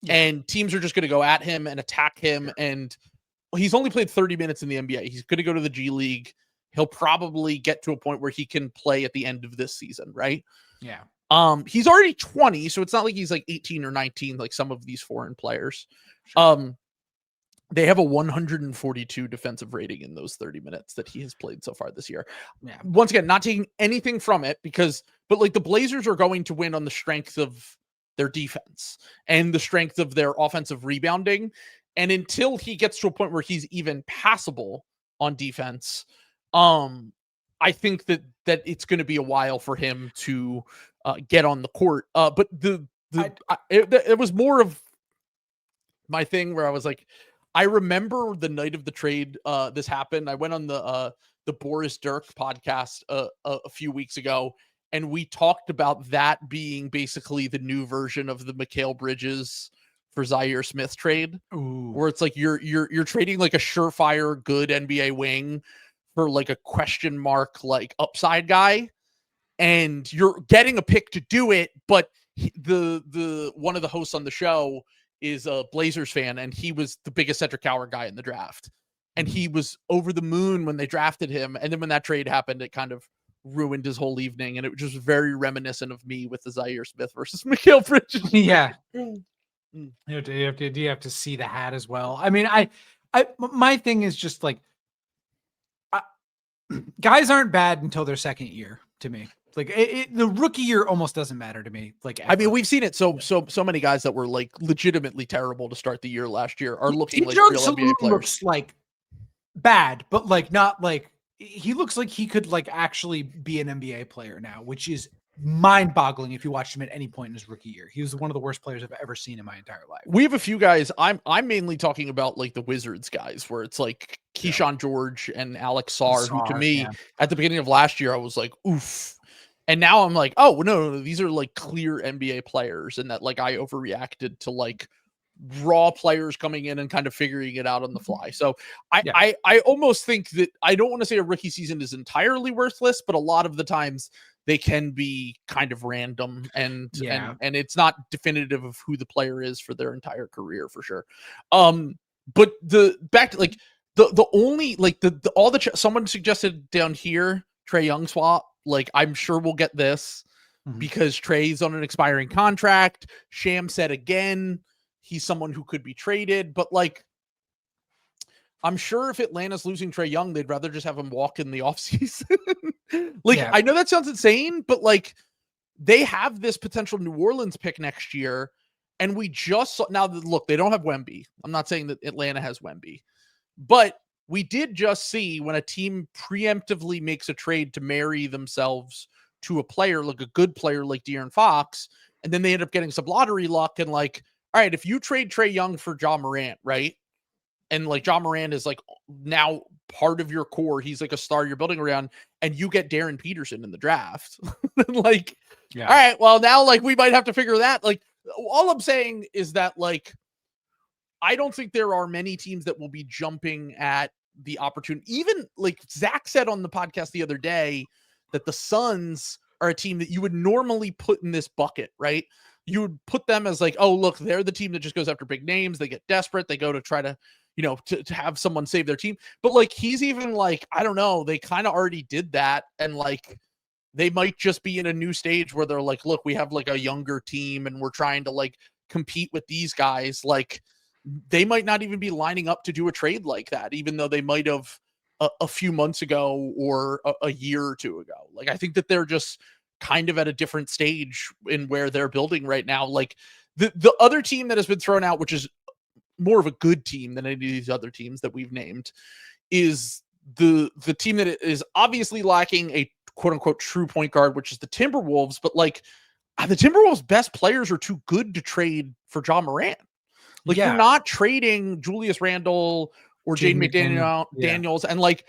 And teams are just going to go at him and attack him. And he's only played 30 minutes in the NBA. He's going to go to the G League. He'll probably get to a point where he can play at the end of this season, right? Yeah. He's already 20, so it's not like he's like 18 or 19 like some of these foreign players. Sure. They have a 142 defensive rating in those 30 minutes that he has played so far this year. Yeah. Once again, not taking anything from it but like the Blazers are going to win on the strength of their defense and the strength of their offensive rebounding. And until he gets to a point where he's even passable on defense, I think that it's going to be a while for him to get on the court. But it was more of my thing where I was like, I remember the night of the trade, this happened. I went on the Boris Dirk podcast a few weeks ago, and we talked about that being basically the new version of the Mikal Bridges for Zaire Smith trade. Ooh. Where it's like you're trading like a surefire good NBA wing for like a question mark like upside guy, and you're getting a pick to do it, but the one of the hosts on the show is a Blazers fan, and he was the biggest Cedric Howard guy in the draft, and he was over the moon when they drafted him. And then when that trade happened, it kind of ruined his whole evening, and it was just very reminiscent of me with the Zaire Smith versus Mikal Bridges. Yeah. You have to see the hat as well. I mean, my thing is just like, guys aren't bad until their second year to me. Like the rookie year almost doesn't matter to me. Like, ever. I mean, we've seen it. So many guys that were like legitimately terrible to start the year last year are looking like real NBA players. Looks like bad, but like not like, he looks like he could like actually be an NBA player now, which is mind-boggling if you watched him at any point in his rookie year. He was one of the worst players I've ever seen in my entire life. We have a few guys. I'm mainly talking about like the Wizards guys, where it's like Keyshawn George and Alex Sarr, who to me at the beginning of last year I was like, oof. And now I'm like, oh no, these are like clear NBA players, and that like I overreacted to like raw players coming in and kind of figuring it out on the fly. So I almost think that I don't want to say a rookie season is entirely worthless, but a lot of the times they can be kind of random and it's not definitive of who the player is for their entire career for sure. But the back to like the only like someone suggested down here Trae Young swap. Like I'm sure we'll get this because Trae's on an expiring contract. Sham said again he's someone who could be traded, but like I'm sure if Atlanta's losing Trae Young, they'd rather just have him walk in the offseason. I know that sounds insane, but like they have this potential New Orleans pick next year. And we just saw now that look, they don't have Wemby. I'm not saying that Atlanta has Wemby, but we did just see when a team preemptively makes a trade to marry themselves to a player, like a good player like De'Aaron Fox, and then they end up getting some lottery luck and like, all right, if you trade Trae Young for Ja Morant, right? And like Ja Morant is like now part of your core. He's like a star you're building around, and you get Darren Peterson in the draft. Like, all right, well now like we might have to figure that. Like all I'm saying is that like I don't think there are many teams that will be jumping at the opportunity. Even like Zach said on the podcast the other day that the Suns are a team that you would normally put in this bucket, right? You would put them as like, oh, look, they're the team that just goes after big names. They get desperate. They go to try to, you know, to have someone save their team. But like, he's even like, I don't know, they kind of already did that. And like, they might just be in a new stage where they're like, look, we have like a younger team and we're trying to like compete with these guys. Like, they might not even be lining up to do a trade like that, even though they might have a few months ago or a year or two ago. Like, I think that they're just kind of at a different stage in where they're building right now. Like the other team that has been thrown out, which is more of a good team than any of these other teams that we've named, is the team that is obviously lacking a quote unquote true point guard, which is the Timberwolves. But like the Timberwolves' best players are too good to trade for Ja Morant. Like you're not trading Julius Randle or Jaden McDaniels. And like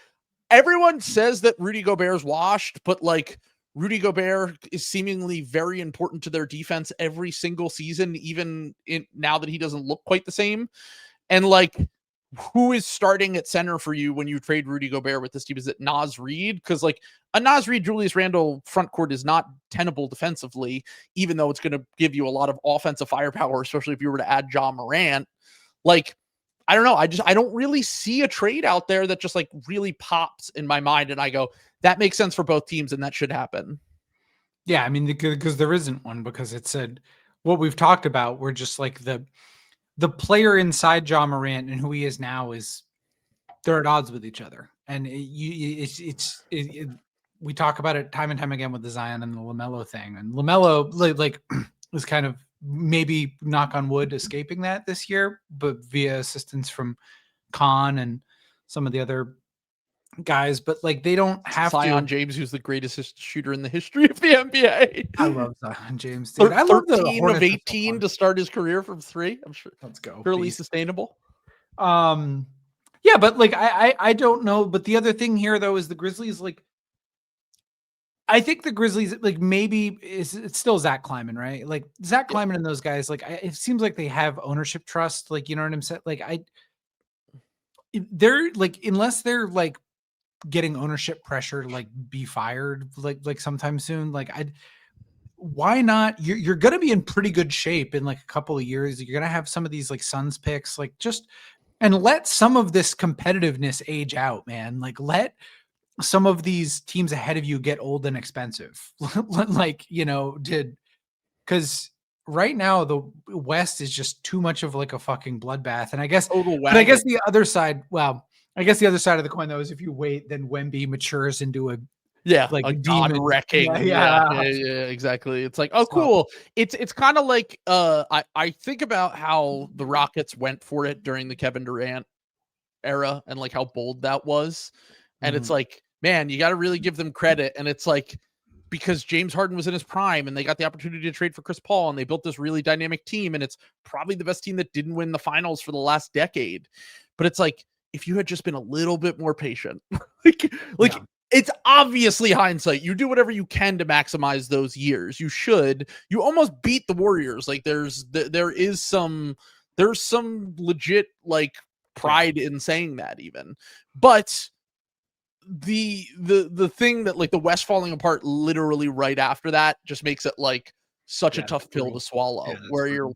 everyone says that Rudy Gobert's washed, but like Rudy Gobert is seemingly very important to their defense every single season, even now that he doesn't look quite the same. And like, who is starting at center for you when you trade Rudy Gobert with this team? Is it Naz Reid? Because like a Naz Reid, Julius Randle front court is not tenable defensively, even though it's going to give you a lot of offensive firepower, especially if you were to add Ja Morant. Like, I don't know. I don't really see a trade out there that just like really pops in my mind. And I go, that makes sense for both teams and that should happen. Yeah. I mean, because there isn't one, because it said what we've talked about. We're just like the player inside Ja Morant and who he is now is they're at odds with each other. And we talk about it time and time again with the Zion and the LaMelo thing. And LaMelo like was kind of maybe knock on wood escaping that this year, but via assistance from Khan and some of the other guys. But like they don't have Zion James, who's the greatest shooter in the history of the NBA. I love Zion James, dude. I love 13 of 18 to start his career from three. I'm sure. Let's go. Fairly sustainable. Yeah, but like I don't know. But the other thing here though is the Grizzlies, like I think the Grizzlies, like maybe it's still Zach Kleiman, right? Like Zach Kleiman and those guys, like it seems like they have ownership trust. Like, you know what I'm saying? Like they're like, unless they're like getting ownership pressure to like be fired like sometime soon, like why not? You're gonna be in pretty good shape in like a couple of years. You're gonna have some of these like Suns picks, like just and let some of this competitiveness age out, man. Like let some of these teams ahead of you get old and expensive. Like, you know, because right now the West is just too much of like a fucking bloodbath. And I guess, but I guess the other side, I guess the other side of the coin though is if you wait, then Wemby matures into a like a demon wrecking. Yeah, exactly. It's like, oh, cool. It's kind of like I think about how the Rockets went for it during the Kevin Durant era and like how bold that was. And it's like, man, you got to really give them credit. And it's like, because James Harden was in his prime and they got the opportunity to trade for Chris Paul and they built this really dynamic team. And it's probably the best team that didn't win the finals for the last decade. But it's like, if you had just been a little bit more patient, like it's obviously hindsight. You do whatever you can to maximize those years. You should. You almost beat the Warriors. Like there's some legit like pride in saying that even. But the thing that like the West falling apart literally right after that just makes it like such a tough pill to swallow. Where you're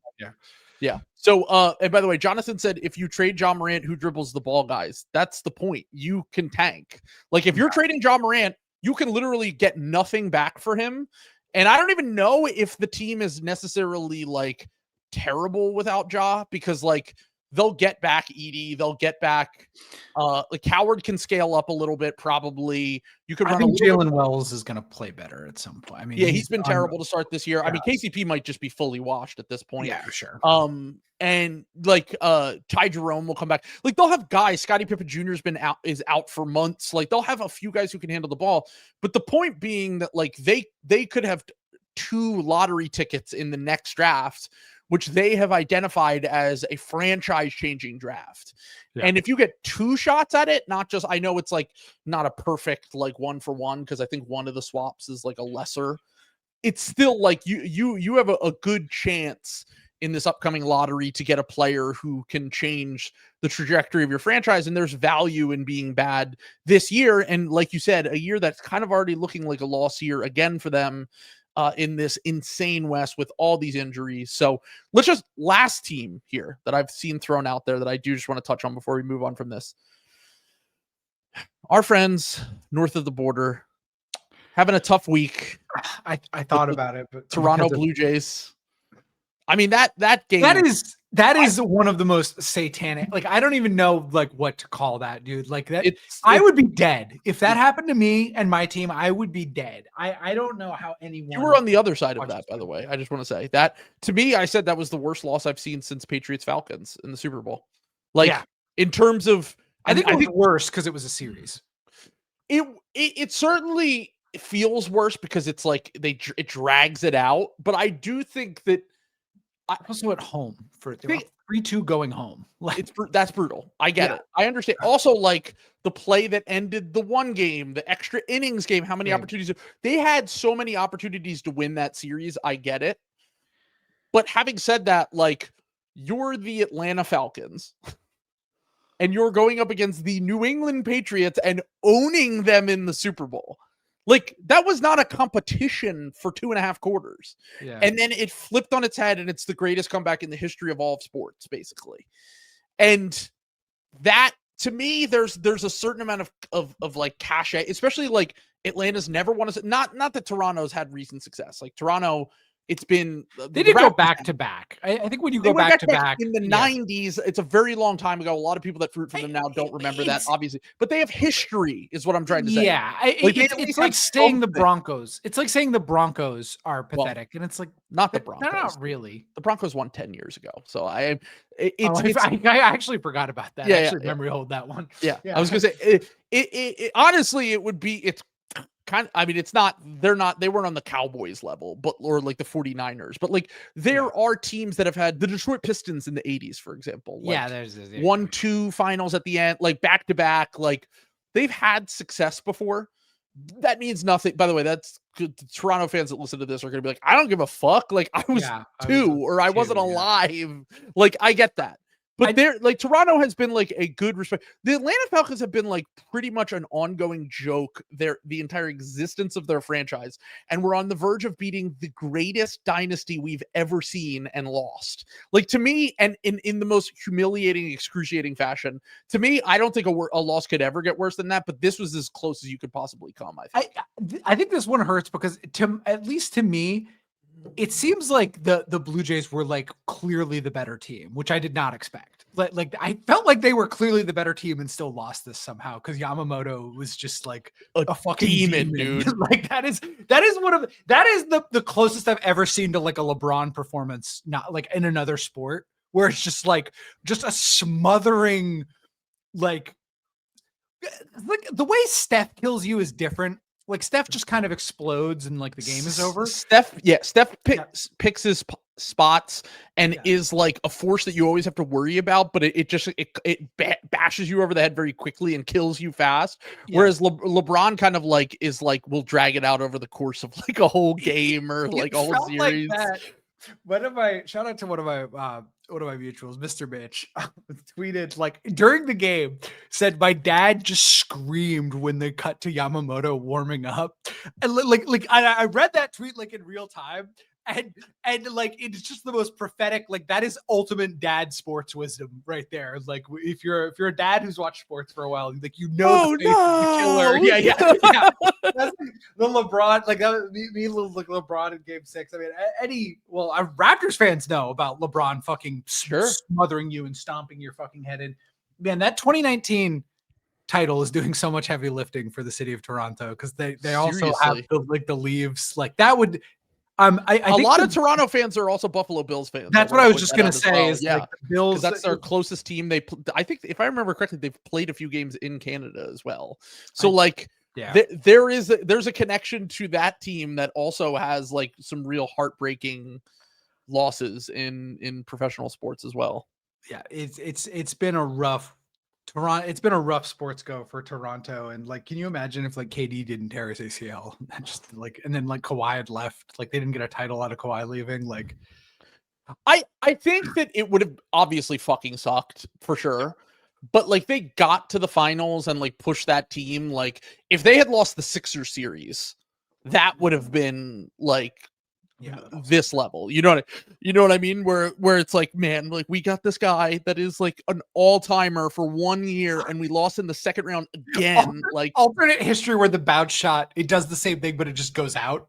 yeah. So, and by the way, Jonathan said, if you trade Ja Morant, who dribbles the ball, guys? That's the point. You can tank. Like, if you're trading Ja Morant, you can literally get nothing back for him. And I don't even know if the team is necessarily, like, terrible without Ja, because, like, they'll get back Edey. They'll get back, like, Howard can scale up a little bit, probably. You could I think Jalen Wells is going to play better at some point. I mean, yeah, he's been terrible to start this year. Yeah. I mean, KCP might just be fully washed at this point. Yeah, sure. And like Ty Jerome will come back. Like they'll have guys. Scottie Pippen Jr. is out for months. Like they'll have a few guys who can handle the ball. But the point being that like they could have 2 lottery tickets in the next draft, which they have identified as a franchise-changing draft. Yeah. And if you get 2 shots at it, not just, I know it's like not a perfect like 1-for-1 because I think one of the swaps is like a lesser. It's still like you have a good chance in this upcoming lottery to get a player who can change the trajectory of your franchise. And there's value in being bad this year. And like you said, a year that's kind of already looking like a loss year again for them. In this insane West with all these injuries. So let's just last team here that I've seen thrown out there that I do just want to touch on before we move on from this. Our friends north of the border having a tough week. I thought about it, but Toronto Blue Jays. I mean, that game. That is one of the most satanic. Like, I don't even know like what to call that, dude. Like that, I would be dead if that happened to me and my team. I would be dead. I don't know how anyone. You were on the other side of that, by the way. I just want to say that to me, I said that was the worst loss I've seen since Patriots Falcons in the Super Bowl. Like in terms of, I think it was worse because it was a series. It certainly feels worse because it's like it drags it out. But I do think that. Also at home for 3-2 going home. Like that's brutal. I get it. I understand. Also, like the play that ended the one game, the extra innings game, how many opportunities they had so many opportunities to win that series. I get it. But having said that, like you're the Atlanta Falcons and you're going up against the New England Patriots and owning them in the Super Bowl. Like that was not a competition for 2.5 quarters. Yeah. And then it flipped on its head and it's the greatest comeback in the history of all of sports, basically. And that to me, there's a certain amount of like cachet, especially like Atlanta's never won not that Toronto's had recent success. Like Toronto, it's been they did go back to back. I think when you go back to back in the 90s, it's a very long time ago. A lot of people that root for them now don't remember that, obviously, but they have history, is what I'm trying to say. Yeah, it's like saying the Broncos. It's like saying the Broncos are pathetic, and it's like not the Broncos. They're not really. The Broncos won 10 years ago, so I actually forgot about that. Memory hold that one. Yeah, I was gonna say it honestly, it would be it's. Kind of, I mean, it's not, they weren't on the Cowboys level, but, or like the 49ers, but like there are teams that have had the Detroit Pistons in the 80s, for example. Like, there's 1-2 finals at the end, like back to back, like they've had success before. That means nothing. By the way, that's the Toronto fans that listen to this are going to be like, I don't give a fuck. Like I was 2 or I wasn't alive. Like I get that. But they're like Toronto has been like a good respect. The Atlanta Falcons have been like pretty much an ongoing joke the entire existence of their franchise. And we're on the verge of beating the greatest dynasty we've ever seen and lost. Like to me, and in the most humiliating, excruciating fashion, to me, I don't think a loss could ever get worse than that. But this was as close as you could possibly come, I think. I think this one hurts because at least to me, it seems like the Blue Jays were like clearly the better team, which I did not expect. Like I felt like they were clearly the better team and still lost this somehow because Yamamoto was just like a fucking demon, dude. Like that is the closest I've ever seen to like a LeBron performance, not like in another sport, where it's just a smothering, like the way Steph kills you is different. like Steph just kind of explodes and like the game is over. Steph picks his spots and is like a force that you always have to worry about, but it bashes you over the head very quickly and kills you fast. Whereas LeBron kind of like is like will drag it out over the course of like a whole game or like a whole series. Like that. Shout out to one of my mutuals, Mr. Mitch, tweeted like during the game, said my dad just screamed when they cut to Yamamoto warming up, and I read that tweet like in real time, and like it's just the most prophetic, like that is ultimate dad sports wisdom right there. Like if you're a dad who's watched sports for a while, like the killer. Yeah. That's like the LeBron, like that me like LeBron in Game 6. I mean, our Raptors fans know about LeBron fucking smothering you and stomping your fucking head in. Man, that 2019 title is doing so much heavy lifting for the city of Toronto because they also have the leaves like that would. I think a lot of Toronto fans are also Buffalo Bills fans. That's what I was just going to say. Is like the Bills, that's their closest team. I think if I remember correctly, they've played a few games in Canada as well. So there's a connection to that team that also has like some real heartbreaking losses in professional sports as well. Yeah, it's been a rough Toronto. It's been a rough sports go for Toronto, and like, can you imagine if like KD didn't tear his ACL and just like, and then like Kawhi had left, like they didn't get a title out of Kawhi leaving. Like, I think that it would have obviously fucking sucked for sure, but like they got to the finals and like pushed that team. Like if they had lost the Sixers series, that would have been like this level. You know what I mean? Where it's like, man, like we got this guy that is like an all-timer for 1 year and we lost in the second round again. Like alternate history where the bounce shot, it does the same thing, but it just goes out.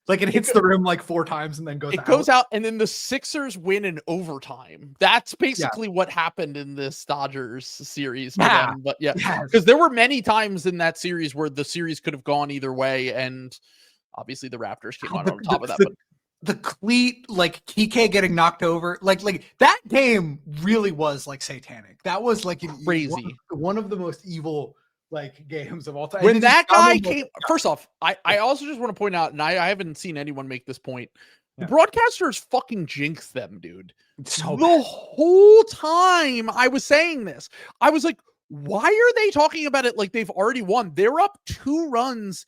Like it hits the rim like 4 times and then goes out. It goes out and then the Sixers win in overtime. That's basically what happened in this Dodgers series for them. But because there were many times in that series where the series could have gone either way, and obviously the Raptors came on top of that. But the cleat, like Kike getting knocked over, like that game really was like satanic. That was like crazy. One of the most evil like games of all time. When that guy came, first off, I also just want to point out, and I haven't seen anyone make this point. The broadcasters fucking jinxed them, dude. The whole time I was saying this, I was like, why are they talking about it like they've already won? They're up 2 runs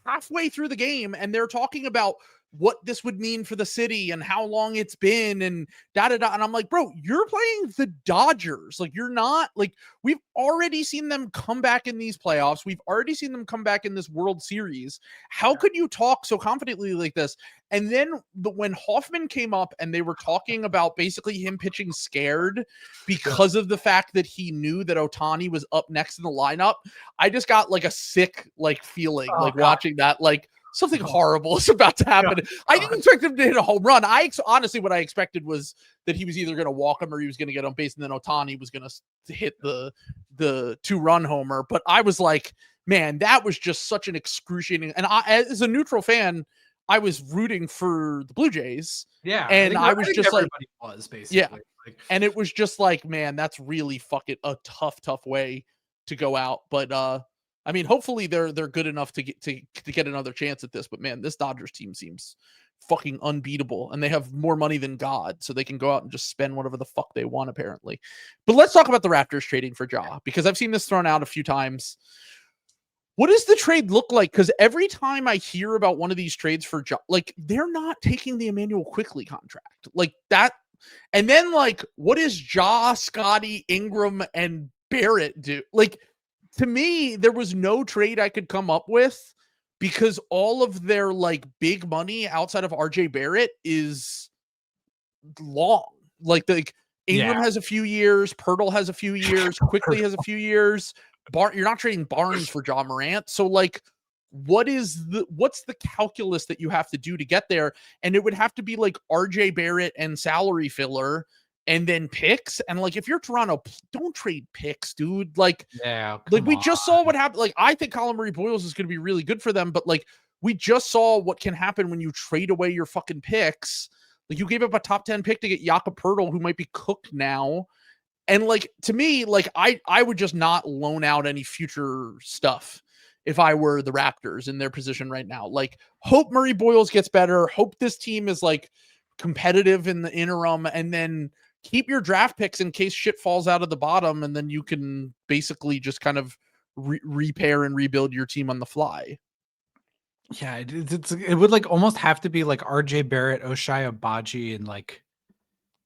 halfway through the game, and they're talking about what this would mean for the city and how long it's been and da-da-da. And I'm like, bro, you're playing the Dodgers. Like, you're not, like, we've already seen them come back in these playoffs. We've already seen them come back in this World Series. How could you talk so confidently like this? And then when Hoffman came up and they were talking about basically him pitching scared because of the fact that he knew that Ohtani was up next in the lineup, I just got like a sick, like, feeling, watching that, like, something horrible is about to happen. I didn't expect him to hit a home run. Honestly, what I expected was that he was either going to walk him or he was going to get on base, and then Ohtani was going to hit the 2-run homer. But I was like, man, that was just such an excruciating. And as a neutral fan, I was rooting for the Blue Jays. Yeah, and I was just like, was basically. Yeah, and it was just like, man, that's really fucking a tough way to go out. But I mean, hopefully they're good enough to get another chance at this. But man, this Dodgers team seems fucking unbeatable, and they have more money than God, so they can go out and just spend whatever the fuck they want, apparently. But let's talk about the Raptors trading for Ja, because I've seen this thrown out a few times. What does the trade look like? Because every time I hear about one of these trades for Ja, like, they're not taking the Emmanuel Quickley contract, like that. And then, like, what does Ja, Scotty, Ingram, and Barrett do? Like, to me, there was no trade I could come up with because all of their like big money outside of RJ Barrett is long. Like Ingram has a few years, Pirtle has a few years, Quickley has a few years. You're not trading Barnes for Ja Morant. So like, what's the calculus that you have to do to get there? And it would have to be like RJ Barrett and salary filler, and then picks. And like, if you're Toronto, don't trade picks, dude. Like, we just saw what happened. Like, I think Colin Murray Boyles is going to be really good for them, but like, we just saw what can happen when you trade away your fucking picks. Like, you gave up a top 10 pick to get Jakob Poeltl, who might be cooked now. And like, to me, like, I would just not loan out any future stuff if I were the Raptors in their position right now. Like, hope Murray Boyles gets better. Hope this team is like competitive in the interim, and then keep your draft picks in case shit falls out of the bottom, and then you can basically just kind of repair and rebuild your team on the fly. Yeah, it would like almost have to be like RJ Barrett, Oshai Abaji, and like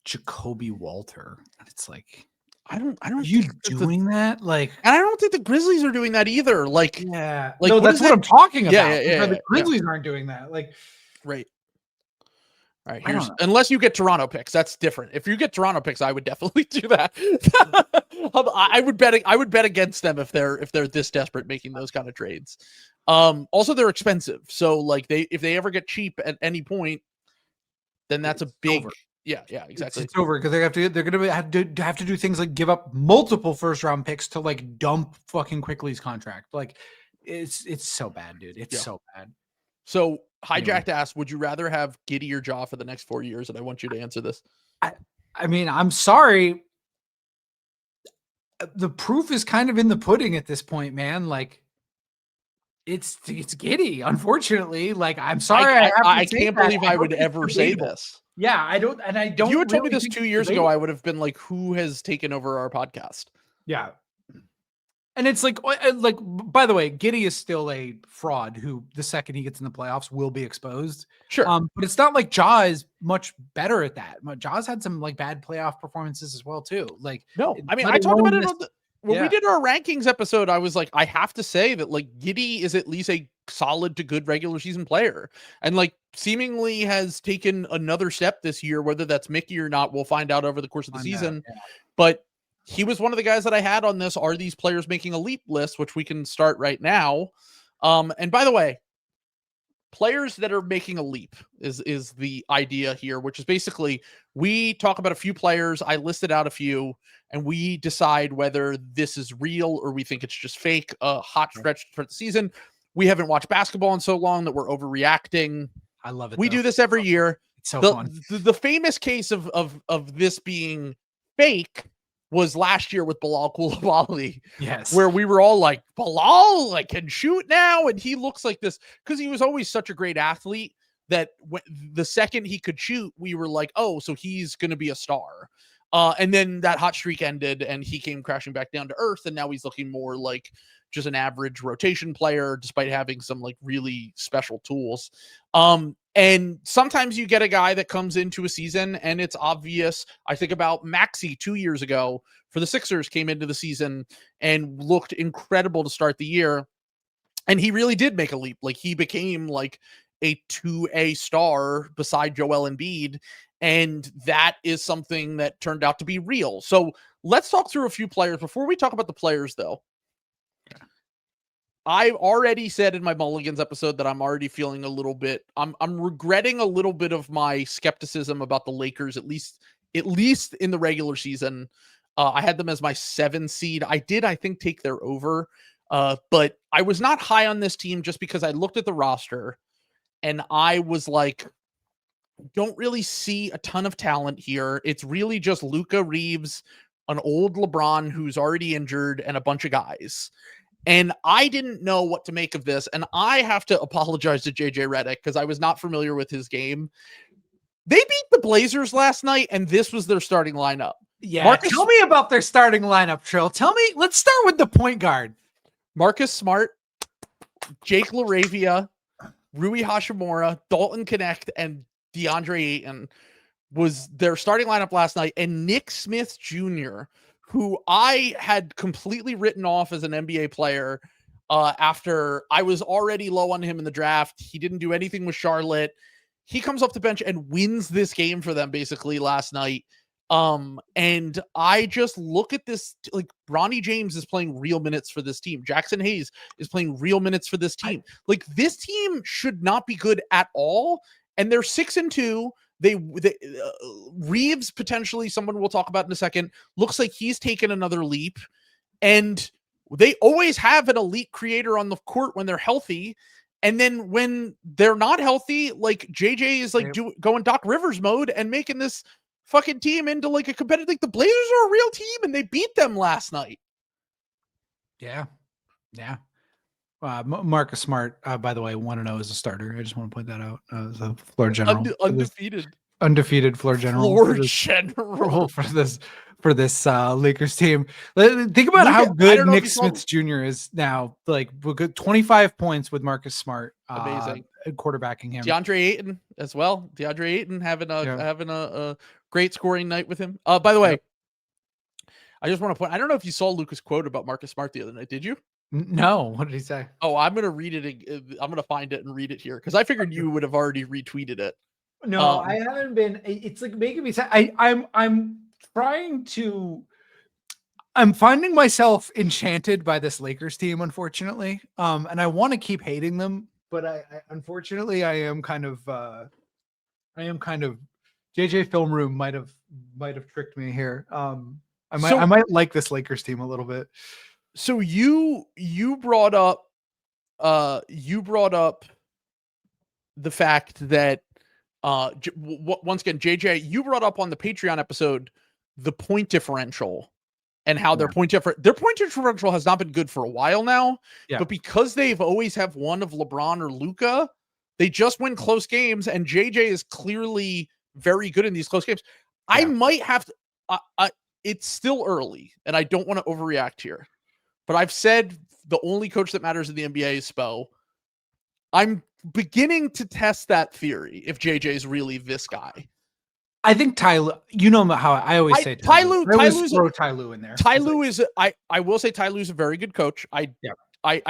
Jacoby Walter. It's like, I don't are you doing that? Like, and I don't think the Grizzlies are doing that either. Like, yeah, like, no, that's what I'm talking about. Yeah, The Grizzlies aren't doing that. Like, right. All right, I don't know. unless you get Toronto picks, that's different. If you get Toronto picks, I would definitely do that. I would bet against them if they're this desperate making those kind of trades. Also they're expensive. So like if they ever get cheap at any point, then that's a big over. Yeah, exactly. It's over because they're going to have to do things like give up multiple first round picks to like dump fucking Quickly's contract. Like it's so bad, dude. It's so bad. So Hijacked asked, would you rather have Giddey or Ja for the next 4 years? And I want you to answer this. I mean, I'm sorry. The proof is kind of in the pudding at this point, man. Like it's Giddey, unfortunately. Like, I'm sorry. I can't believe I would ever say this. Yeah, I don't. If you had told me this 2 years ago, I would have been like, who has taken over our podcast? Yeah. And it's like, by the way, Giddey is still a fraud who the second he gets in the playoffs will be exposed. Sure. But it's not like Ja is much better at that. Ja's had some like bad playoff performances as well, too. Like, no, I mean, I talked about it when we did our rankings episode. I was like, I have to say that like Giddey is at least a solid to good regular season player, and like seemingly has taken another step this year. Whether that's Mickey or not, we'll find out over the course of the season. Yeah. But he was one of the guys that I had on this Are These Players Making a Leap list, which we can start right now. And by the way, players that are making a leap is the idea here, which is basically we talk about a few players. I listed out a few, and we decide whether this is real or we think it's just fake. A hot stretch for the season. We haven't watched basketball in so long that we're overreacting. I love it. We do this every year. It's so fun. The famous case of this being fake was last year with Bilal Coulibaly. Yes. Where we were all like, Bilal like can shoot now. And he looks like this because he was always such a great athlete that the second he could shoot, we were like, oh, so he's going to be a star. And then that hot streak ended and he came crashing back down to earth. And now he's looking more like just an average rotation player, despite having some like really special tools. And sometimes you get a guy that comes into a season and it's obvious. I think about Maxey 2 years ago for the Sixers, came into the season and looked incredible to start the year. And he really did make a leap. Like he became like a 2A star beside Joel Embiid. And that is something that turned out to be real. So let's talk through a few players. Before we talk about the players, though, I already said in my Mulligans episode that I'm already feeling a little bit, I'm regretting a little bit of my skepticism about the Lakers, at least in the regular season. I had them as my 7 seed. I think, take their over. But I was not high on this team just because I looked at the roster and I was like, don't really see a ton of talent here. It's really just Luka, Reaves, an old LeBron who's already injured, and a bunch of guys. And I didn't know what to make of this. And I have to apologize to JJ Redick because I was not familiar with his game. They beat the Blazers last night, and this was their starting lineup. Yeah, tell me about their starting lineup, Trill. Let's start with the point guard. Marcus Smart, Jake LaRavia, Rui Hashimura, Dalton Connect, and DeAndre Ayton was their starting lineup last night. And Nick Smith Jr., who I had completely written off as an NBA player after I was already low on him in the draft. He didn't do anything with Charlotte. He comes off the bench and wins this game for them basically last night. And I just look at this, like Bronny James is playing real minutes for this team. Jackson Hayes is playing real minutes for this team. Like this team should not be good at all. And they're 6-2. They Reaves, potentially someone we'll talk about in a second, looks like he's taken another leap, and they always have an elite creator on the court when they're healthy. And then when they're not healthy, like JJ is like going Doc Rivers mode and making this fucking team into like a competitive, like the Blazers are a real team and they beat them last night. Yeah. Marcus Smart, by the way, 1-0 as a starter. I just want to point that out. As a floor general, undefeated floor general for this Lakers team. Think about how good Nick Smith Jr. is now. Like, we're good 25 points with Marcus Smart. Amazing. Quarterbacking him. DeAndre Ayton as well. DeAndre Ayton having a great scoring night with him. By the way, I just want to point. I don't know if you saw Luca's quote about Marcus Smart the other night. Did you? No. What did he say? Oh, I'm gonna read it. I'm gonna find it and read it here because I figured you would have already retweeted it. No, I haven't been. It's like making me sad. I'm trying to. I'm finding myself enchanted by this Lakers team, unfortunately. And I want to keep hating them, but I unfortunately I am kind of JJ Film Room might have tricked me here. I might like this Lakers team a little bit. So you brought up the fact that once again, JJ, you brought up on the Patreon episode the point differential and how their point differential has not been good for a while now. Yeah. But because they've always have one of LeBron or Luka, they just win close games, and JJ is clearly very good in these close games. Yeah. I might have to. It's still early, and I don't want to overreact here. But I've said the only coach that matters in the NBA is Spo. I'm beginning to test that theory if JJ is really this guy. I think Ty Lue, you know how I always say Ty Lue. I always throw Ty Lue in there. Ty Lue is I will say Ty Lue is a very good coach. I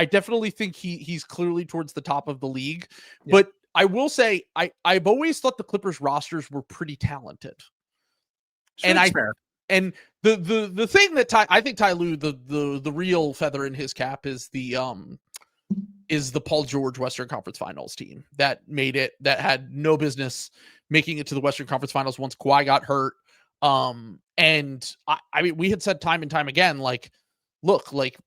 definitely think he's clearly towards the top of the league. Yeah. But I will say I've always thought the Clippers rosters were pretty talented. Sure, and fair. And the thing that I think Ty Lue, the real feather in his cap is the Paul George Western Conference Finals team that had no business making it to the Western Conference Finals once Kawhi got hurt. And I mean, we had said time and time again, like, look, like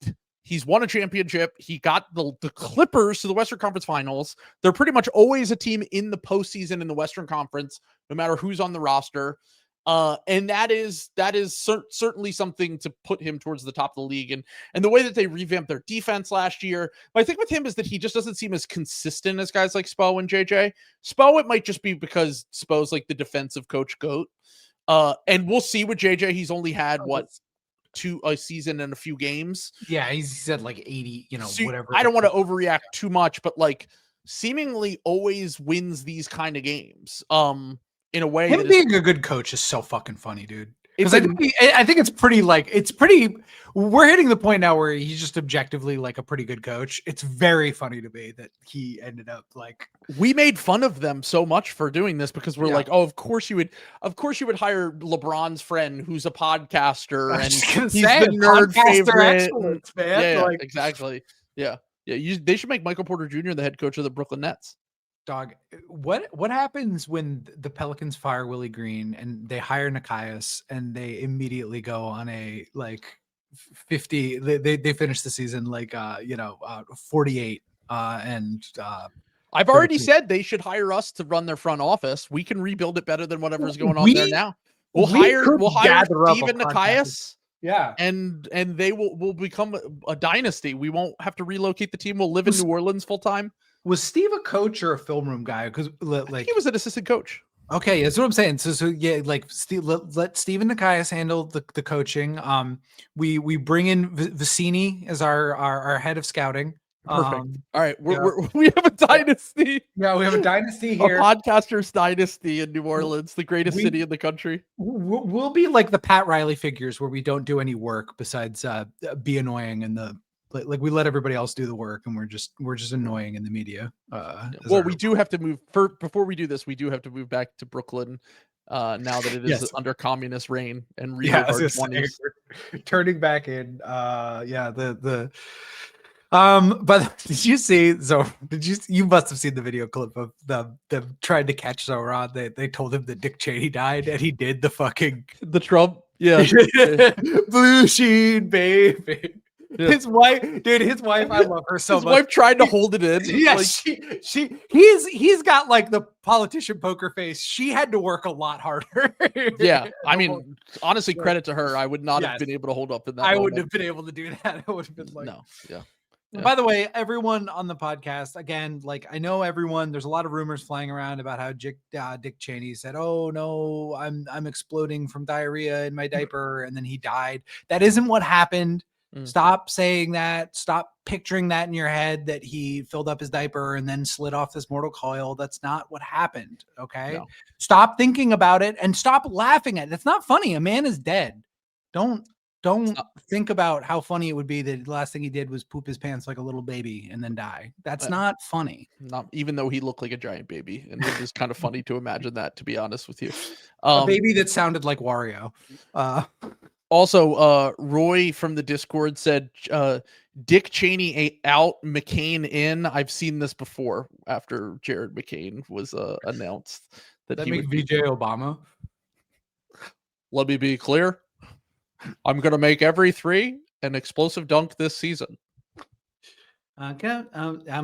he's won a championship. He got the Clippers to the Western Conference Finals. They're pretty much always a team in the postseason in the Western Conference, no matter who's on the roster. And that is certainly something to put him towards the top of the league. And the way that they revamped their defense last year, but I think with him is that he just doesn't seem as consistent as guys like Spo and JJ. Spo, it might just be because Spo's like the defensive coach GOAT. And we'll see with JJ. He's only had a season and a few games. Yeah, he's said like 80, whatever. I don't want to overreact too much, but like seemingly always wins these kind of games. In a way, him being a good coach is so fucking funny, dude. Because I think it's pretty. We're hitting the point now where he's just objectively like a pretty good coach. It's very funny to me that he ended up like. We made fun of them so much for doing this because we're like, oh, of course you would hire LeBron's friend who's a podcaster and he's the nerd favorite. Man. Yeah, exactly. Yeah. They should make Michael Porter Jr. the head coach of the Brooklyn Nets. Dog, what happens when the Pelicans fire Willie Green and they hire Jaquez and they immediately go on a like 50? They finish the season like 48 and I've already said they should hire us to run their front office. We can rebuild it better than whatever's going on there now. We'll hire Steven Jaquez. Yeah, and they will become a dynasty. We won't have to relocate the team. We'll live in New Orleans full time. Was Steve a coach or a film room guy? Because like he was an assistant coach. Okay, that's what I'm saying. So yeah, like let Steven Jaquez handle the coaching. We bring in Vicini as our head of scouting. Perfect. All right, we have a dynasty. Yeah, we have a dynasty here. A podcaster's dynasty in New Orleans, the greatest city in the country. We'll be like the Pat Riley figures, where we don't do any work besides be annoying and like we let everybody else do the work, and we're just annoying in the media. We do have to move before we do this. We do have to move back to Brooklyn now that it is under communist reign and turning back in. But did you see? So you must have seen the video clip of them trying to catch Zoran. They told him that Dick Cheney died, and he did the Trump. Yeah, blue sheen, baby. Yeah. His wife, I love her so much. His wife tried to hold it in. Yeah, he's got like the politician poker face. She had to work a lot harder. Yeah, I mean, honestly, credit to her. I would not have been able to hold up in that. I wouldn't have been able to do that. I would have been like, no, yeah. By the way, everyone on the podcast, again, like I know everyone, there's a lot of rumors flying around about how Dick Cheney said, "Oh no, I'm exploding from diarrhea in my diaper," and then he died. That isn't what happened. Stop saying that. Stop picturing that in your head that he filled up his diaper and then slid off this mortal coil. That's not what happened. Okay. No. Stop thinking about it and stop laughing at it. It's not funny. A man is dead. Don't think about how funny it would be that the last thing he did was poop his pants like a little baby and then die. That's not funny. Not even though he looked like a giant baby, and it is kind of funny to imagine that, to be honest with you. A baby that sounded like Wario. Also, Roy from the Discord said, Dick Cheney out, McCain in. I've seen this before after Jared McCain was announced. That he make VJ Obama? Let me be clear. I'm going to make every three an explosive dunk this season. I'm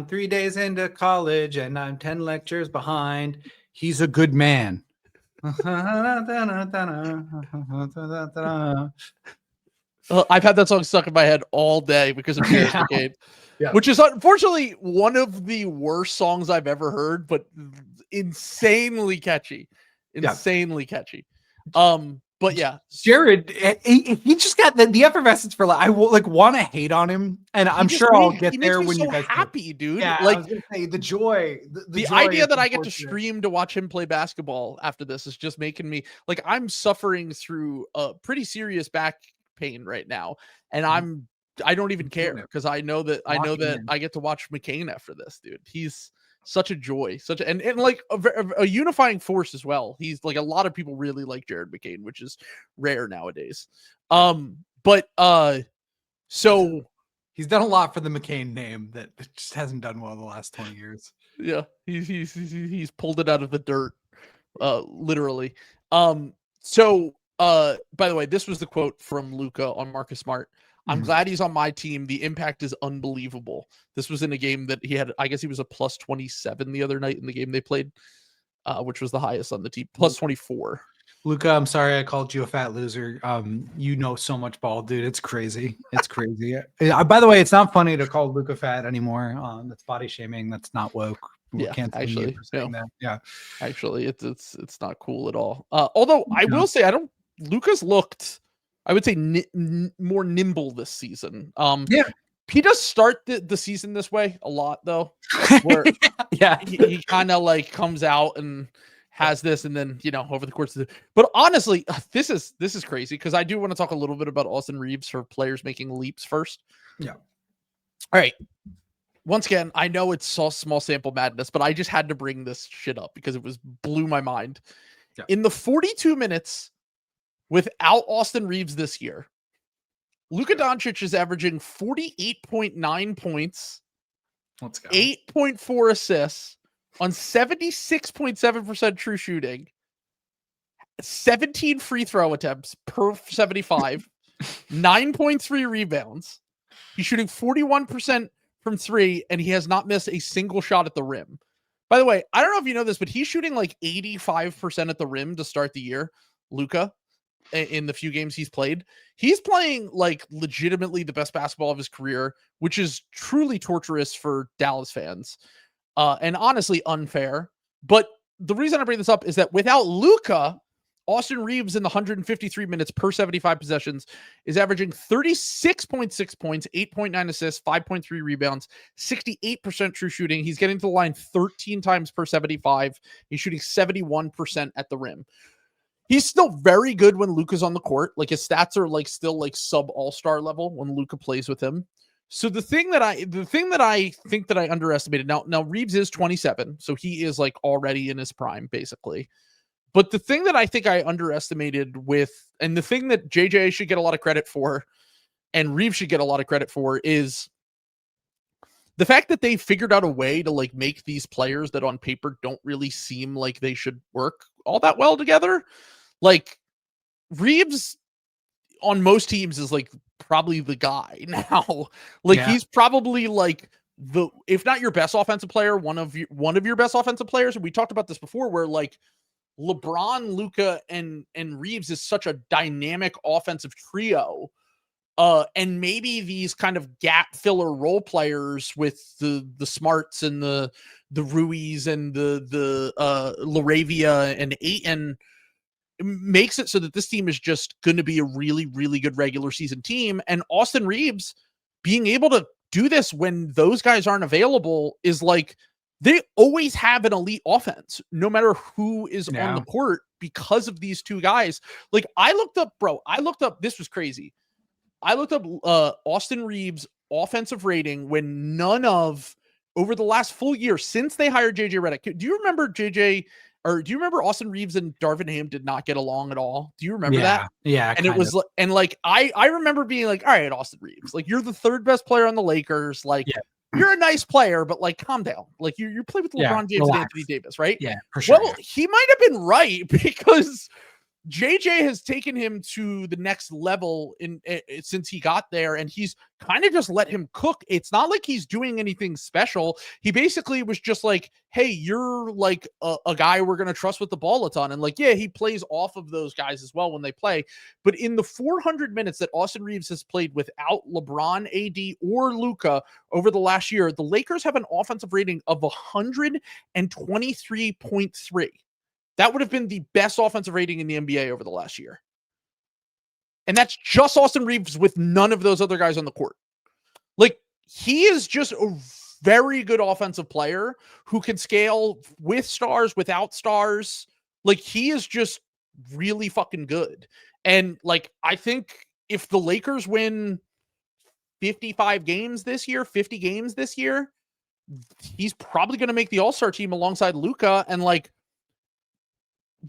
3 days into college and I'm 10 lectures behind. He's a good man. I've had that song stuck in my head all day because of Jared McCain, which is unfortunately one of the worst songs I've ever heard, but insanely catchy. Catchy. But yeah, Jared, he just got the effervescence for I will want to hate on him, and I'm sure I'll get there when you guys happy, dude. Yeah, like I was gonna say the joy, the joy idea that I get to stream to watch him play basketball after this is just making me like I'm suffering through a pretty serious back pain right now, and I don't even care because I know that I get to watch McCain after this, dude. He's such a joy, and like a unifying force as well. He's like a lot of people really like Jared McCain, which is rare nowadays. So he's done a lot for the McCain name that just hasn't done well the last 20 years. Yeah, he's pulled it out of the dirt, literally. So by the way, this was the quote from Luka on Marcus Smart. I'm glad he's on my team. The impact is unbelievable. This was in a game that he had, I guess he was a plus 27 the other night in the game they played, which was the highest on the team, plus 24. Luka, I'm sorry I called you a fat loser. You know so much ball, dude. It's crazy. It's crazy. By the way, it's not funny to call Luka fat anymore. That's body shaming. That's not woke. Actually, that. Yeah. Actually, it's not cool at all. Although I will say, Luka's looked, I would say, more nimble this season. He does start the season this way a lot, though. Where he kind of like comes out and has this, and then over the course of the. But honestly, this is crazy because I do want to talk a little bit about Austin Reaves for players making leaps first. Yeah. All right. Once again, I know it's small sample madness, but I just had to bring this shit up because it blew my mind. Yeah. In the 42 minutes without Austin Reaves this year, Luka Doncic is averaging 48.9 points, 8.4 assists on 76.7% true shooting, 17 free throw attempts per 75, 9.3 rebounds. He's shooting 41% from three, and he has not missed a single shot at the rim. By the way, I don't know if you know this, but he's shooting like 85% at the rim to start the year, Luka. In the few games he's played, he's playing like legitimately the best basketball of his career, which is truly torturous for Dallas fans, and honestly unfair. But the reason I bring this up is that without Luka, Austin Reaves in the 153 minutes per 75 possessions is averaging 36.6 points, 8.9 assists, 5.3 rebounds, 68% true shooting. He's getting to the line 13 times per 75. He's shooting 71% at the rim. He's still very good when Luka's on the court. Like his stats are like still like sub all-star level when Luka plays with him. So the thing that I think that I underestimated, now Reaves is 27, so he is like already in his prime basically. But the thing that I think I underestimated and the thing that JJ should get a lot of credit for and Reaves should get a lot of credit for is the fact that they figured out a way to like make these players that on paper don't really seem like they should work all that well together. Like Reaves on most teams is like probably the guy now. Like he's probably like if not your best offensive player, one of your best offensive players. And we talked about this before where like LeBron, Luka, and Reaves is such a dynamic offensive trio. And maybe these kind of gap filler role players with the Smarts and the Ruiz and the Laravia and Ayton makes it so that this team is just going to be a really, really good regular season team. And Austin Reaves being able to do this when those guys aren't available is like, they always have an elite offense, no matter who is on the court because of these two guys. Like I looked up, this was crazy. I looked up Austin Reaves' offensive rating when over the last full year since they hired JJ Redick. Do you remember Austin Reaves and Darvin Ham did not get along at all? Do you remember that? Yeah. And it was I remember being like, all right, Austin Reaves, like you're the third best player on the Lakers. Like you're a nice player, but like calm down. Like you play with LeBron James and Anthony Davis, right? Yeah, for sure. Well, he might have been right because JJ has taken him to the next level since he got there, and he's kind of just let him cook. It's not like he's doing anything special. He basically was just like, hey, you're like a guy we're going to trust with the ball a ton. And like, yeah, he plays off of those guys as well when they play. But in the 400 minutes that Austin Reaves has played without LeBron, AD, or Luka over the last year, the Lakers have an offensive rating of 123.3. That would have been the best offensive rating in the NBA over the last year. And that's just Austin Reaves with none of those other guys on the court. Like, he is just a very good offensive player who can scale with stars, without stars. Like, he is just really fucking good. And, like, I think if the Lakers win 50 games this year, he's probably going to make the All-Star team alongside Luka. And, like,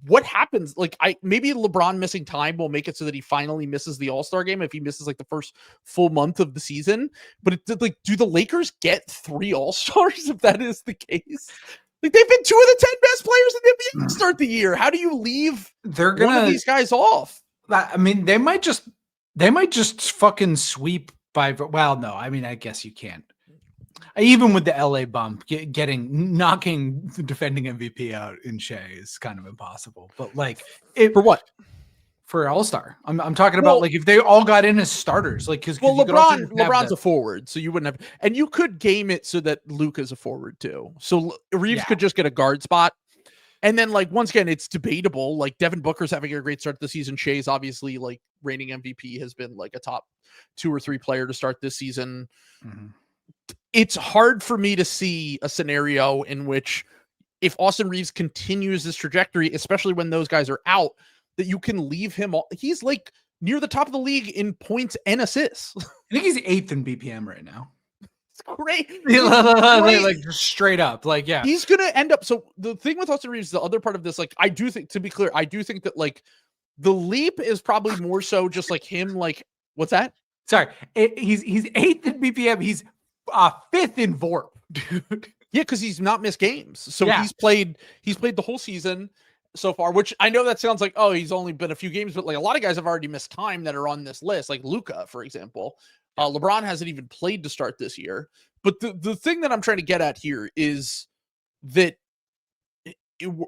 what happens? Like, maybe LeBron missing time will make it so that he finally misses the All-Star game if he misses like the first full month of the season. But do the Lakers get 3 All-Stars if that is the case? Like, they've been 2 of the 10 best players in the NBA to start the year. How do you leave one of these guys off? I mean, they might just fucking sweep by. Well, no, I mean, I guess you can't. Even with the LA bump, knocking the defending MVP out in Shea is kind of impossible. But like, for what? For All-Star, I'm talking about like if they all got in as starters, like because LeBron's a forward, so you wouldn't have, and you could game it so that Luka's a forward too. So Reaves could just get a guard spot, and then like once again, it's debatable. Like Devin Booker's having a great start to the season. Shea's obviously like reigning MVP, has been like a top 2 or 3 player to start this season. Mm-hmm. It's hard for me to see a scenario in which if Austin Reaves continues this trajectory, especially when those guys are out, that you can leave him. He's like near the top of the league in points and assists. I think he's 8th in BPM right now. It's great. Like just straight up. Like, yeah, he's going to end up. So the thing with Austin Reaves, the other part of this, like, I do think, to be clear, I do think that like the leap is probably more so just like him. Like, what's that? Sorry. He's 8th in BPM. He's 5th in VORP, dude. Yeah, because he's not missed games. So he's played the whole season so far, which I know that sounds like, oh, he's only been a few games, but like a lot of guys have already missed time that are on this list, like Luka, for example. LeBron hasn't even played to start this year. But the thing that I'm trying to get at here is that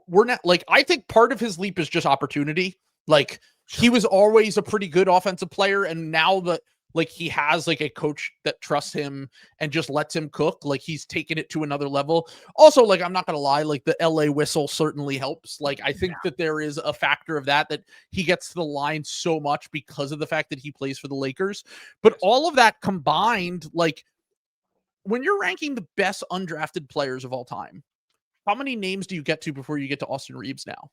we're not, like, I think part of his leap is just opportunity. Like, he was always a pretty good offensive player, and now that like he has like a coach that trusts him and just lets him cook, like he's taken it to another level. Also, like, I'm not going to lie, like the LA whistle certainly helps. Like, I think that there is a factor of that he gets to the line so much because of the fact that he plays for the Lakers. But all of that combined, like when you're ranking the best undrafted players of all time, how many names do you get to before you get to Austin Reaves now?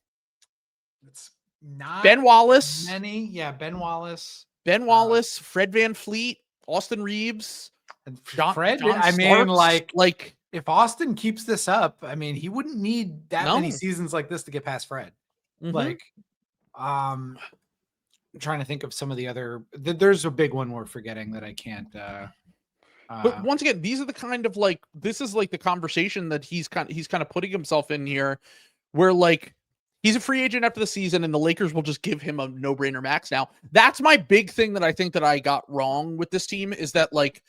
It's not Ben Wallace. Many. Yeah. Ben Wallace, Fred VanVleet, Austin Reaves, John I mean, Starks, like if Austin keeps this up, I mean, he wouldn't need that many seasons like this to get past Fred. Mm-hmm. Like, I'm trying to think of some of the other. There's a big one we're forgetting that I can't. But once again, these are the kind of like, this is like the conversation that he's kind of putting himself in here, where like he's a free agent after the season and the Lakers will just give him a no-brainer max now. That's my big thing that I think that I got wrong with this team, is that like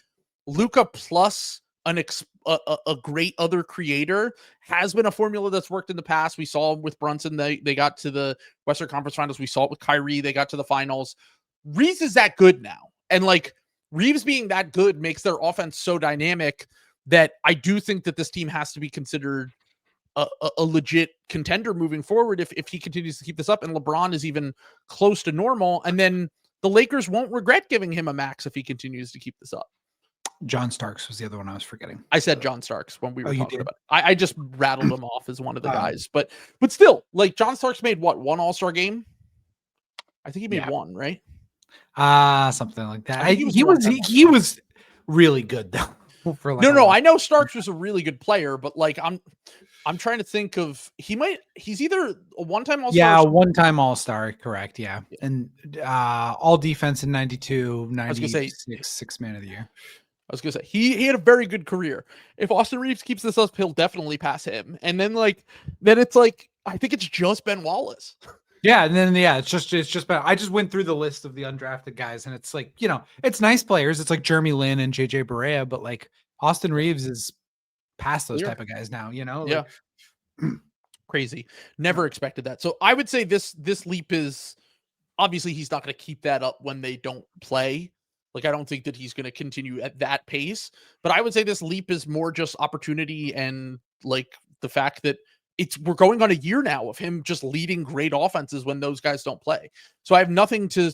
Luka plus a great other creator has been a formula that's worked in the past. We saw with Brunson, they got to the Western Conference Finals. We saw it with Kyrie, they got to the finals. Reaves is that good now. And like Reaves being that good makes their offense so dynamic that I do think that this team has to be considered a legit contender moving forward if he continues to keep this up and LeBron is even close to normal. And then the Lakers won't regret giving him a max if he continues to keep this up. John Starks was the other one I was forgetting. I said John Starks when we were talking did? about it. I just rattled him off as one of the guys, but still, like John Starks made what, one All-Star game? I think he made one, right? Something like that. He was really good though. For like no, I know Starks was a really good player, but like I'm trying to think of he's either a one-time All-Star. Yeah, one-time All-Star, correct. Yeah. And all defense in 92, 96, sixth man of the year. I was gonna say he had a very good career. If Austin Reaves keeps this up, he'll definitely pass him. And then it's like I think it's just Ben Wallace. Yeah, and then it's just Ben. I just went through the list of the undrafted guys, and it's like, it's nice players. It's like Jeremy Lin and JJ Barea, but like Austin Reaves is past those type of guys now, Yeah. Crazy. Never expected that. So I would say this leap is obviously he's not going to keep that up when they don't play. Like, I don't think that he's going to continue at that pace, but I would say this leap is more just opportunity and like the fact that we're going on a year now of him just leading great offenses when those guys don't play. So I have nothing to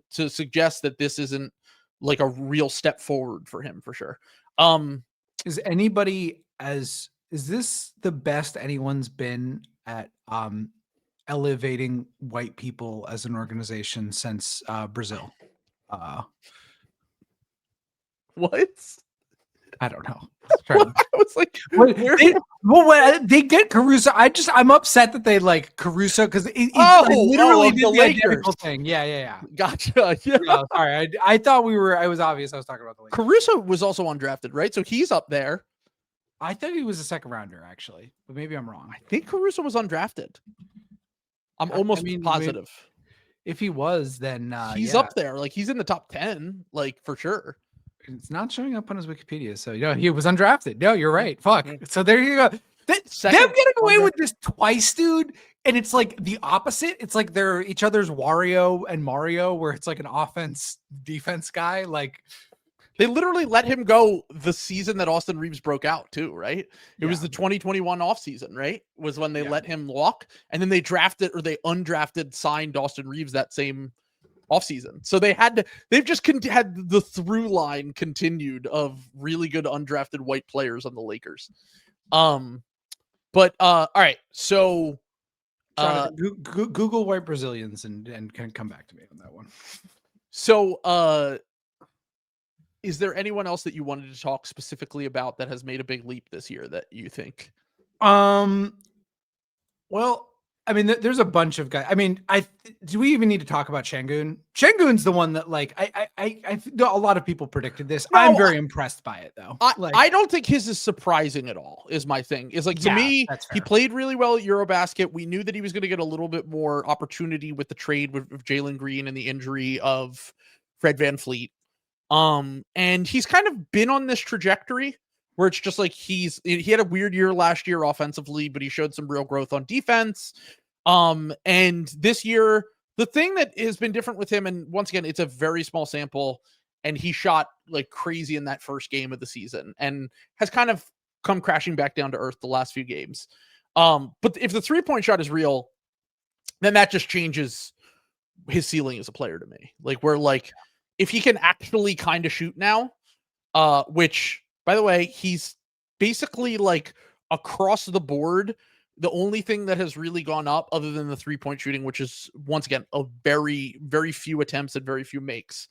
suggest that this isn't like a real step forward for him for sure. Is this the best anyone's been at elevating white people as an organization since Brazil? What? I don't know. I was like, they did Caruso. I'm upset that they like Caruso because literally did the identical thing. Yeah. Gotcha. Yeah. No, sorry. I thought it was obvious I was talking about the Lakers. Caruso was also undrafted, right? So he's up there. I thought he was a second rounder actually, but maybe I'm wrong. I think Caruso was undrafted. I'm almost positive. If he was, then he's up there. Like he's in the top 10, like for sure. It's not showing up on his Wikipedia. So, he was undrafted. No, you're right. Fuck. So there you go. Them getting away with this twice, dude. And it's like the opposite. It's like they're each other's Wario and Mario, where it's like an offense defense guy. Like they literally let him go the season that Austin Reaves broke out too, right? It was the 2021 offseason, right? Was when they let him walk. And then they undrafted signed Austin Reaves that same offseason. So they've just had the through line continued of really good undrafted white players on the Lakers. But all right, so Google white Brazilians and can come back to me on that one. So is there anyone else that you wanted to talk specifically about that has made a big leap this year that you think? Well, I mean, there's a bunch of guys. I mean, do we even need to talk about Sengun? Sengun's the one that, like, I a lot of people predicted this. No, I'm very impressed by it, though. I don't think his is surprising at all. Is my thing. Is like to me, he played really well at Eurobasket. We knew that he was going to get a little bit more opportunity with the trade with Jalen Green and the injury of Fred VanVleet. And he's kind of been on this trajectory where it's just like he had a weird year last year offensively, but he showed some real growth on defense. And this year, the thing that has been different with him, and once again, it's a very small sample, and he shot like crazy in that first game of the season and has kind of come crashing back down to earth the last few games. But if the 3-point shot is real, then that just changes his ceiling as a player to me. Like if he can actually kind of shoot now, which, by the way, he's basically like across the board. The only thing that has really gone up other than the 3-point shooting, which is once again, a very, very few attempts and very few makes.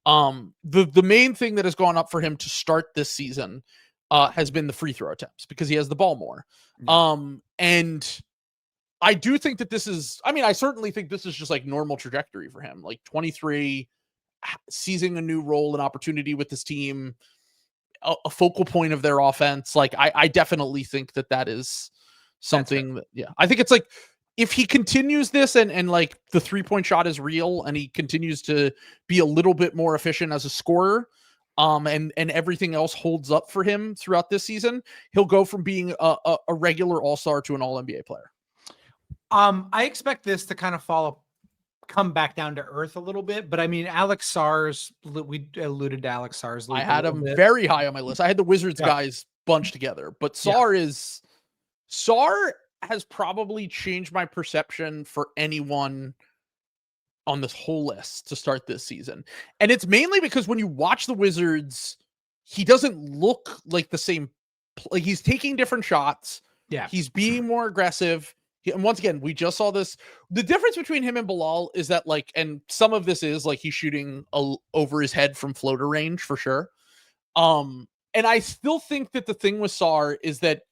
The main thing that has gone up for him to start this season has been the free throw attempts because he has the ball more. And I do think that I certainly think this is just like normal trajectory for him. Like 23, seizing a new role and opportunity with this team, a focal point of their offense. Like I definitely think that is something that, I think it's like if he continues this and like the 3-point shot is real and he continues to be a little bit more efficient as a scorer, and everything else holds up for him throughout this season, he'll go from being a regular all-star to an all-NBA player. I expect this to kind of fall come back down to earth a little bit. But I mean, Alex Sarr's, we alluded to Alex Sarr's. I had him very high on my list. I had the Wizards guys bunched together, but Sarr has probably changed my perception for anyone on this whole list to start this season. And it's mainly because when you watch the Wizards, he doesn't look like the same. Like, he's taking different shots. Yeah. He's being more aggressive. And once again, we just saw this. The difference between him and Bilal is that, like, and some of this is like he's shooting over his head from floater range for sure. And I still think that the thing with Sarr is that,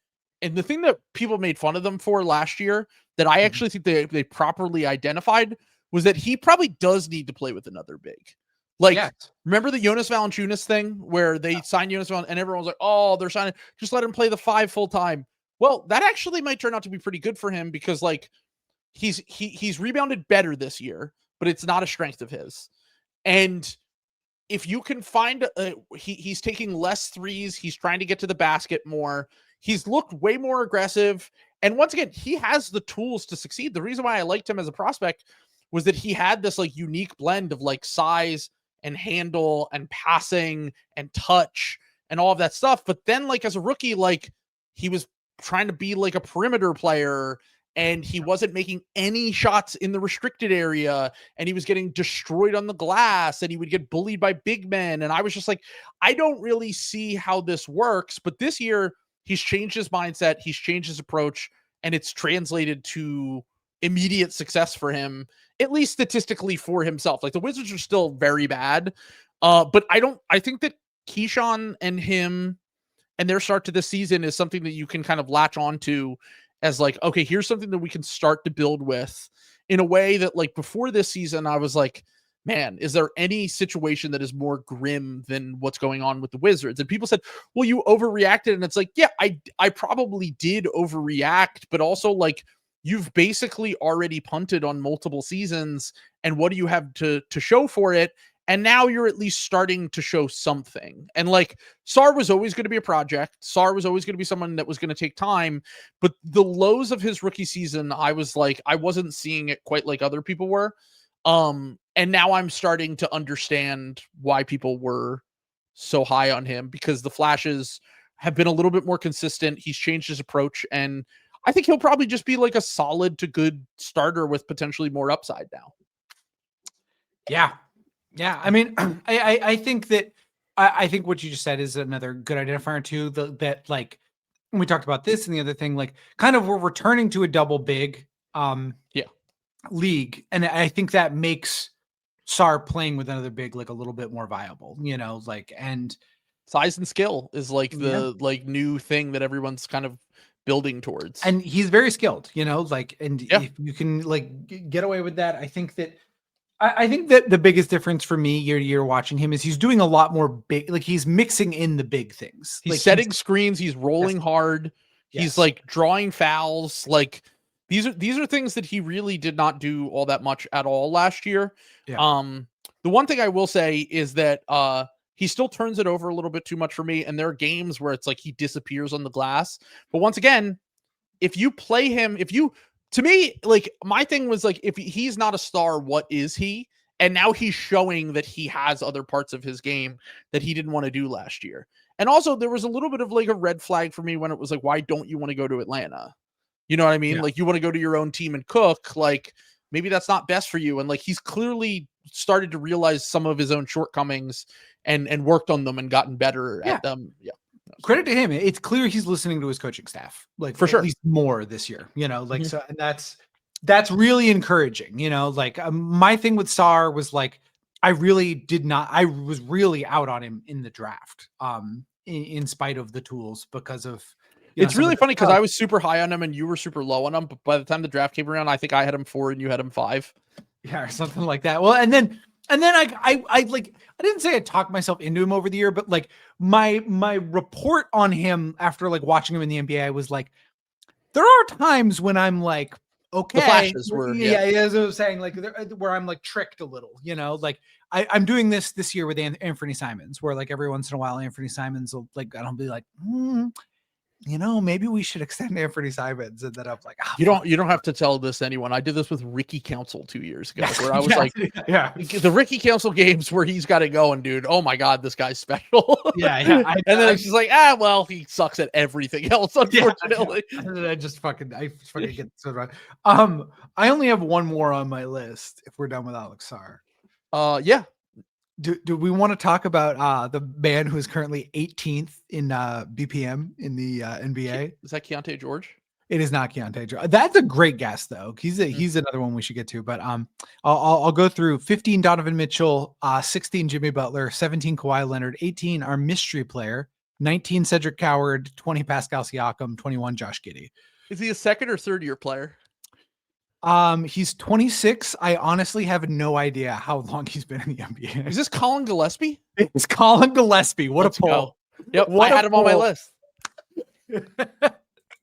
and the thing that people made fun of them for last year that I actually think they properly identified was that he probably does need to play with another big. Like, remember the Jonas Valanciunas thing where they signed Jonas Valanciunas and everyone was like, oh, they're signing, just let him play the 5 full time. Well, that actually might turn out to be pretty good for him because, like, he's rebounded better this year, but it's not a strength of his. And if you can find he's taking less threes, he's trying to get to the basket more. He's looked way more aggressive. And once again, he has the tools to succeed. The reason why I liked him as a prospect was that he had this like unique blend of like size and handle and passing and touch and all of that stuff. But then, like, as a rookie, like, he was trying to be like a perimeter player and he wasn't making any shots in the restricted area and he was getting destroyed on the glass and he would get bullied by big men. And I was just like, I don't really see how this works. But this year he's changed his mindset. He's changed his approach, and it's translated to immediate success for him, at least statistically for himself. Like, the Wizards are still very bad. But I think that Keyshawn and him and their start to this season is something that you can kind of latch onto as like, okay, here's something that we can start to build with in a way that, like, before this season, I was like, man, is there any situation that is more grim than what's going on with the Wizards? And people said, well, you overreacted. And it's like, yeah, I probably did overreact, but also, like, you've basically already punted on multiple seasons. And what do you have to show for it? And now you're at least starting to show something. And, like, Sarr was always going to be a project. Sarr was always going to be someone that was going to take time. But the lows of his rookie season, I was like, I wasn't seeing it quite like other people were. And now I'm starting to understand why people were so high on him, because the flashes have been a little bit more consistent. He's changed his approach, and I think he'll probably just be like a solid to good starter with potentially more upside now. Yeah. Yeah. I mean, I think that I think what you just said is another good identifier too, that like, when we talked about this and the other thing, like, kind of we're returning to a double big league. And I think that makes Sarr playing with another big, like, a little bit more viable, you know, like, and size and skill is like the like new thing that everyone's kind of building towards. And he's very skilled, you know, like, and if you can like get away with that, I think that the biggest difference for me year to year watching him is he's doing a lot more big, like, he's mixing in the big things. He's like, setting screens, he's rolling hard, he's like drawing fouls. Like, these are things that he really did not do all that much at all last year. The one thing I will say is that he still turns it over a little bit too much for me. And there are games where it's like he disappears on the glass. But once again, if you play him, to me, like, my thing was like, if he's not a star, what is he? And now he's showing that he has other parts of his game that he didn't want to do last year. And also, there was a little bit of like a red flag for me when it was like, why don't you want to go to Atlanta? You know what I mean? Like, you want to go to your own team and cook. Like, maybe that's not best for you. And like, he's clearly started to realize some of his own shortcomings and worked on them and gotten better at them. Yeah. Credit to him. It's clear he's listening to his coaching staff, like, for sure, at least more this year, you know, like, so, and that's really encouraging, you know, like, my thing with Sarr was like, I was really out on him in the draft, in spite of the tools, because of, it's really funny because I was super high on him and you were super low on him, but by the time the draft came around, I think I had him 4 and you had him 5. Yeah, or something like that. Well, and then I like, I didn't say I talked myself into him over the year, but like my report on him after like watching him in the NBA was like, there are times when I'm like, okay, the flashes were, as I was saying, like, where I'm like tricked a little, you know, like I'm doing this year with Anthony Simons, where like every once in a while Anthony Simons will like, I don't be like, maybe we should extend Anthony Simons. And then I'm like, you don't have to tell this to anyone. I did this with Ricky Council 2 years ago, where I was the Ricky Council games where he's got it going, dude. Oh my God, this guy's special. And then it's just like, well, he sucks at everything else, unfortunately. And then I fucking get so wrong. I only have one more on my list if we're done with Alex Sarr. Yeah. Do we want to talk about the man who is currently 18th in BPM in the NBA? Is that Keontae George? It is not Keontae George. That's a great guess, though. He's another one we should get to. But I'll go through 15 Donovan Mitchell, 16 Jimmy Butler, 17 Kawhi Leonard, 18 our mystery player, 19 Cedric Coward, 20 Pascal Siakam, 21 Josh Giddey. Is he a second or third year player? He's 26. I honestly have no idea how long he's been in the NBA. Is this Colin Gillespie? It's Colin Gillespie. Let's a pull. Yep, I had him on my list.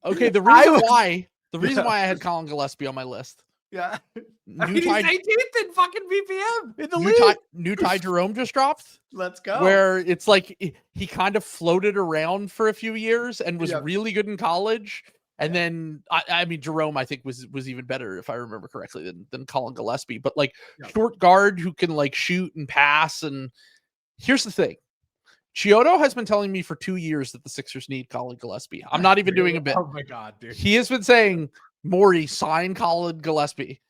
Okay, the reason why I had Colin Gillespie on my list. Yeah. He's 18th in fucking BPM in the league. New Ty Jerome just dropped. Let's go. Where it's like he kind of floated around for a few years and was really good in college. And then, I mean, Jerome, I think, was even better, if I remember correctly, than Colin Gillespie. But, short guard who can, shoot and pass. And here's the thing. Chiodo has been telling me for 2 years that the Sixers need Colin Gillespie. I'm not even doing a bit. Oh, my God, dude. He has been saying, Morey, sign Colin Gillespie.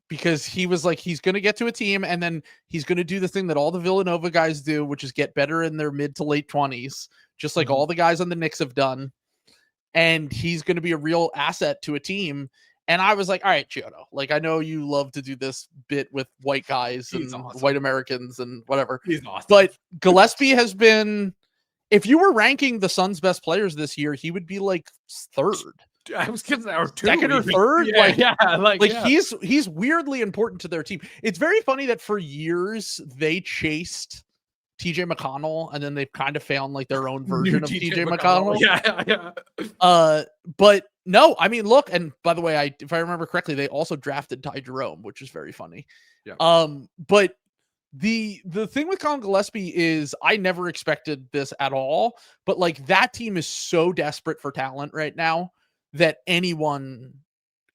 Because he was like, he's going to get to a team, and then he's going to do the thing that all the Villanova guys do, which is get better in their mid to late 20s, just like all the guys on the Knicks have done. And he's going to be a real asset to a team. And I was like, all right, Chiodo, I know you love to do this bit with white guys and white Americans and whatever. He's awesome. But Gillespie has been, if you were ranking the Suns' best players this year, he would be third. I was kidding. Or second or third. Yeah, he's weirdly important to their team. It's very funny that for years they chased TJ McConnell, and then they've kind of found their own version of TJ McConnell. Yeah. But no, I mean, look, and by the way, if I remember correctly, they also drafted Ty Jerome, which is very funny. Yeah. But the thing with Colin Gillespie is I never expected this at all, but that team is so desperate for talent right now that anyone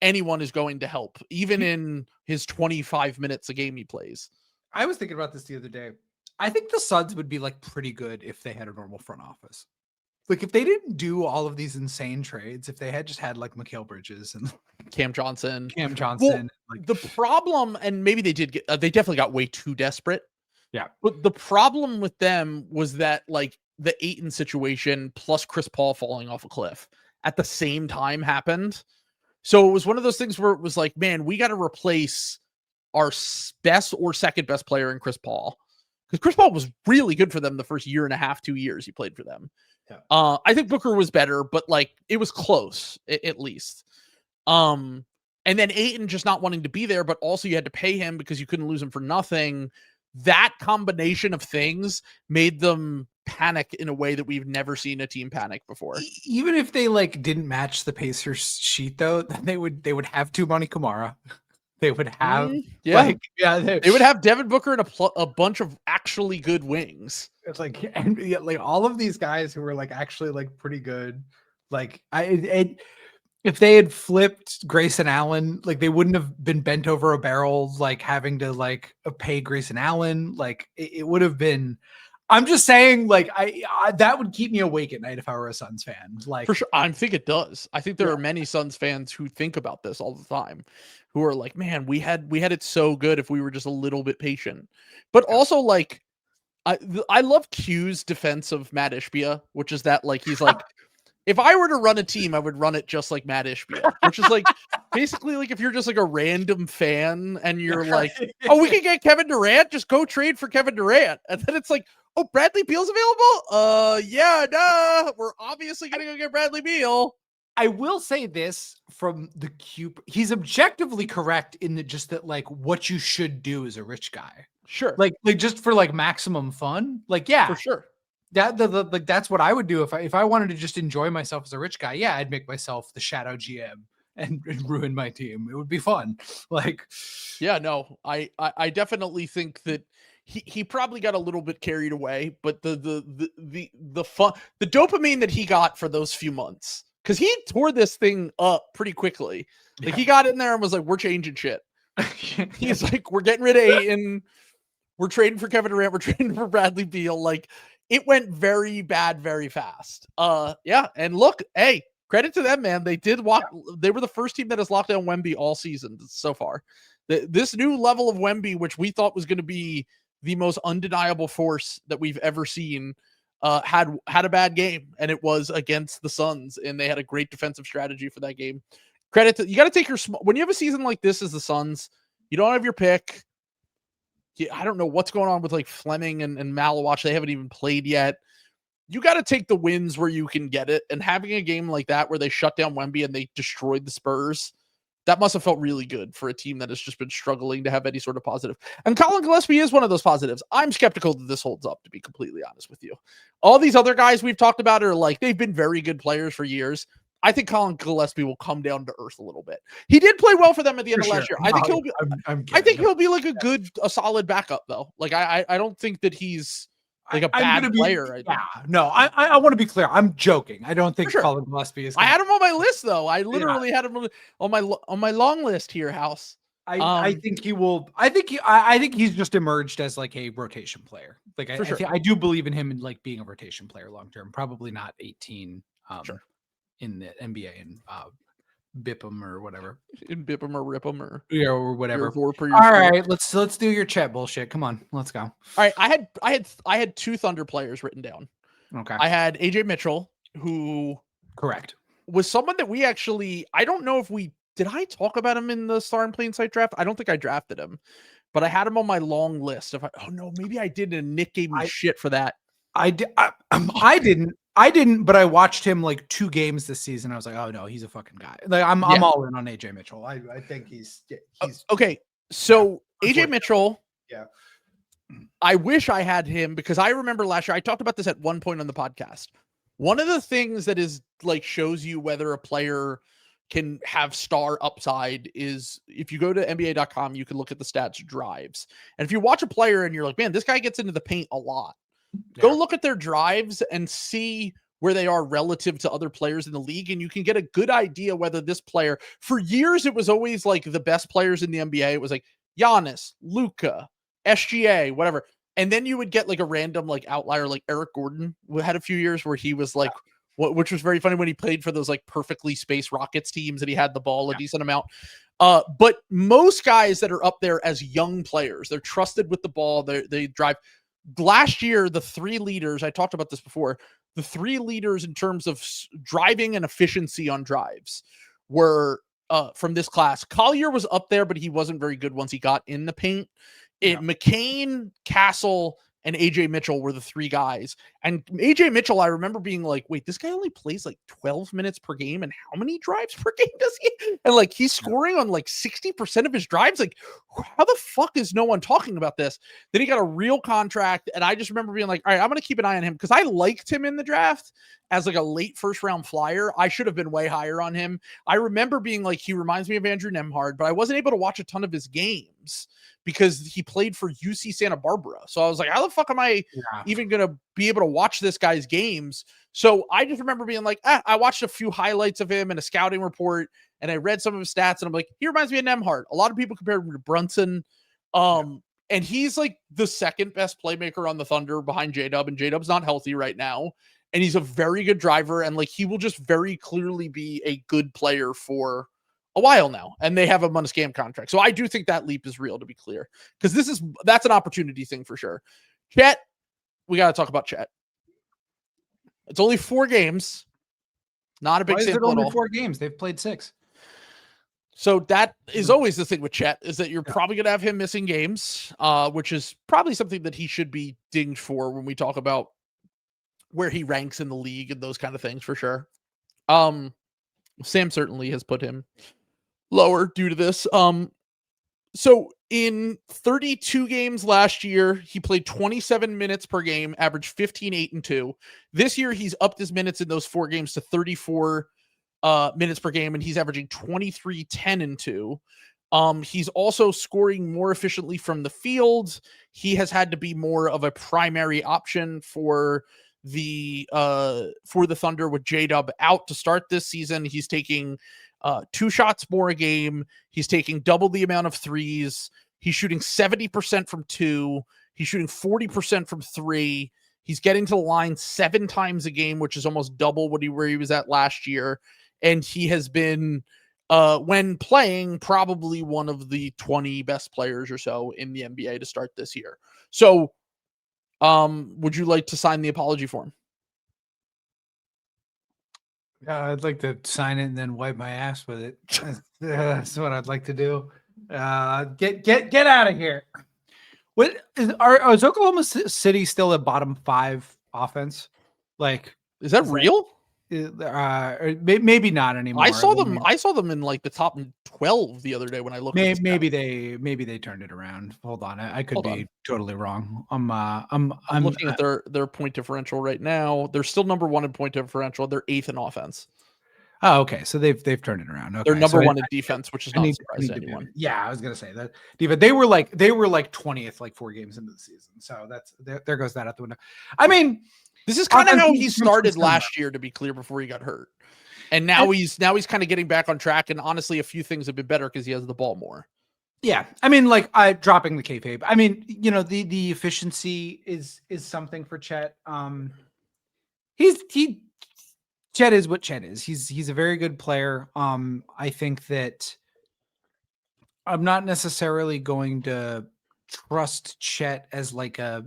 is going to help, even in his 25 minutes a game he plays. I was thinking about this the other day. I think the Suns would be pretty good if they had a normal front office. If they didn't do all of these insane trades, if they had just had Mikal Bridges and Cam Johnson. Well, the problem, and maybe they did they definitely got way too desperate. Yeah. But the problem with them was that the Ayton situation plus Chris Paul falling off a cliff at the same time happened. So it was one of those things where it was man, we got to replace our best or second best player in Chris Paul. Because Chris Paul was really good for them the first year and a half, 2 years he played for them. Yeah. I think Booker was better, but it was close at least. And then Ayton just not wanting to be there, but also you had to pay him because you couldn't lose him for nothing. That combination of things made them panic in a way that we've never seen a team panic before. Even if they didn't match the Pacers sheet, though, they would have Toumani Camara. They would have, they would have Devin Booker and a bunch of actually good wings. It's all of these guys who were actually pretty good. If they had flipped Grayson Allen, they wouldn't have been bent over a barrel, having to pay Grayson Allen. It would have been. I'm just saying, that would keep me awake at night if I were a Suns fan. For sure, I think it does. I think there are many Suns fans who think about this all the time, who are man, we had it so good if we were just a little bit patient. But also, I love Q's defense of Matt Ishbia, which is that he's if I were to run a team, I would run it just like Matt Ishbia, which is basically if you're just a random fan and you're oh, we can get Kevin Durant, just go trade for Kevin Durant. And then it's oh, Bradley Beal's available? Yeah, duh. We're obviously going to go get Bradley Beal. I will say this from the Q. He's objectively correct in that what you should do as a rich guy. Sure. Just for maximum fun. Yeah. For sure. That's what I would do if I wanted to just enjoy myself as a rich guy. Yeah, I'd make myself the shadow GM and ruin my team. It would be fun. Yeah, no, I definitely think that he probably got a little bit carried away, but the fun, the dopamine that he got for those few months because he tore this thing up pretty quickly. Like he got in there and was like, "We're changing shit." He's like, "We're getting rid of Ayton. We're trading for Kevin Durant. We're trading for Bradley Beal." Like it went very bad, very fast. Yeah. And look, hey, credit to them, man. They did walk. They were the first team that has locked down Wemby all season so far. This new level of Wemby, which we thought was going to be the most undeniable force that we've ever seen, had a bad game, and it was against the Suns, and they had a great defensive strategy for that game. Credit to you. Got to take your when you have a season like this as the Suns. You don't have your pick. I don't know what's going on with like Fleming and Malawach. They haven't even played yet. You got to take the wins where you can get it. And having a game like that where they shut down Wemby and they destroyed the Spurs, that must have felt really good for a team that has just been struggling to have any sort of positive. And Colin Gillespie is one of those positives. I'm skeptical that this holds up, to be completely honest with you. All these other guys we've talked about are like, they've been very good players for years. I think Colin Gillespie will come down to earth a little bit. He did play well for them at the end of last year. I think he'll be. I think he'll be like a solid backup though. Like I don't think that he's like a bad player. I want to be clear. I'm joking. I don't think Colin Gillespie is. I had him on my list though. I literally had him on my long list here, House. I think he will. I think he's just emerged as like a rotation player. Like I do believe in him in like being a rotation player long term. Probably not 18. In the NBA and Bipham or whatever. In Bipham or Ripham or whatever. All right, let's do your chat bullshit. Come on, let's go. All right, I had 2 Thunder players written down. Okay. I had AJ Mitchell, who was someone that we actually, I don't know if did I talk about him in the Star and Plain Sight draft? I don't think I drafted him, but I had him on my long list. Maybe I did, and Nick gave me shit for that. I didn't, but I watched him like 2 games this season. I was like, oh no, he's a fucking guy. Like I'm all in on AJ Mitchell. I think he's okay. So AJ Mitchell, yeah. I wish I had him because I remember last year I talked about this at one point on the podcast. One of the things that is like shows you whether a player can have star upside is if you go to NBA.com, you can look at the stats drives. And if you watch a player and you're like, man, this guy gets into the paint a lot. Go look at their drives and see where they are relative to other players in the league. And you can get a good idea whether this player, for years, it was always like the best players in the NBA. It was like Giannis, Luka, SGA, whatever. And then you would get like a random like outlier, like Eric Gordon had a few years where he was like, which was very funny when he played for those like perfectly spaced Rockets teams and he had the ball a decent amount. But most guys that are up there as young players, they're trusted with the ball. They drive. Last year, the 3 leaders, I talked about this before, the 3 leaders in terms of driving and efficiency on drives were from this class. Collier was up there, but he wasn't very good once he got in the paint. McCain, Castle, and AJ Mitchell were the 3 guys. And AJ Mitchell, I remember being like, wait, this guy only plays like 12 minutes per game. And how many drives per game does he? And like, he's scoring on like 60% of his drives. Like, how the fuck is no one talking about this? Then he got a real contract. And I just remember being like, all right, I'm going to keep an eye on him because I liked him in the draft as like a late first round flyer. I should have been way higher on him. I remember being like, he reminds me of Andrew Nembhard, but I wasn't able to watch a ton of his games because he played for UC Santa Barbara. So I was like, how the fuck am I even going to be able to watch this guy's games? So I just remember being like, I watched a few highlights of him and a scouting report, and I read some of his stats, and I'm like, he reminds me of Nembhard. A lot of people compare him to Brunson. And he's like the second best playmaker on the Thunder behind J-Dub, and J-Dub's not healthy right now. And he's a very good driver, and like he will just very clearly be a good player for a while now, and they have him on a scam contract. So I do think that leap is real, to be clear, because that's an opportunity thing for sure. Chet, we got to talk about Chet. It's only 4 games, not a big sample at all. Only 4 games? They've played 6. So that is always the thing with Chet, is that you're probably going to have him missing games, which is probably something that he should be dinged for when we talk about where he ranks in the league and those kind of things, for sure. Sam certainly has put him lower due to this. So in 32 games last year, he played 27 minutes per game, averaged 15, 8, and 2. This year, he's upped his minutes in those 4 games to 34 minutes per game, and he's averaging 23, 10, and 2. He's also scoring more efficiently from the field. He has had to be more of a primary option for for the Thunder with J-Dub out to start this season. He's taking 2 shots more a game. He's taking double the amount of threes. He's shooting 70% from 2. He's shooting 40% from 3. He's getting to the line 7 times a game, which is almost double where he was at last year. And he has been, when playing, probably one of the 20 best players or so in the NBA to start this year. So, would you like to sign the apology form? I'd like to sign it and then wipe my ass with it. That's what I'd like to do. Get out of here. What is Oklahoma City still a bottom 5 offense? Like, is that real? Or maybe not anymore. I saw them in like the top 12 the other day when I looked. Maybe they turned it around. Hold on, I could be totally wrong. I'm looking at their point differential right now. They're still number 1 in point differential. They're 8th in offense. Oh, okay. So they've turned it around. Okay. They're number 1 in defense, which is not surprising to anyone. Yeah, I was gonna say that. They were like 20th, like 4 games into the season. So that's there goes that out the window. I mean, this is kind of how he started last year, to be clear, before he got hurt. And now he's kind of getting back on track. And honestly, a few things have been better because he has the ball more. Yeah. I mean, like dropping the kayfabe. I mean, the efficiency is something for Chet. Chet is what Chet is. He's a very good player. I think that I'm not necessarily going to trust Chet as like a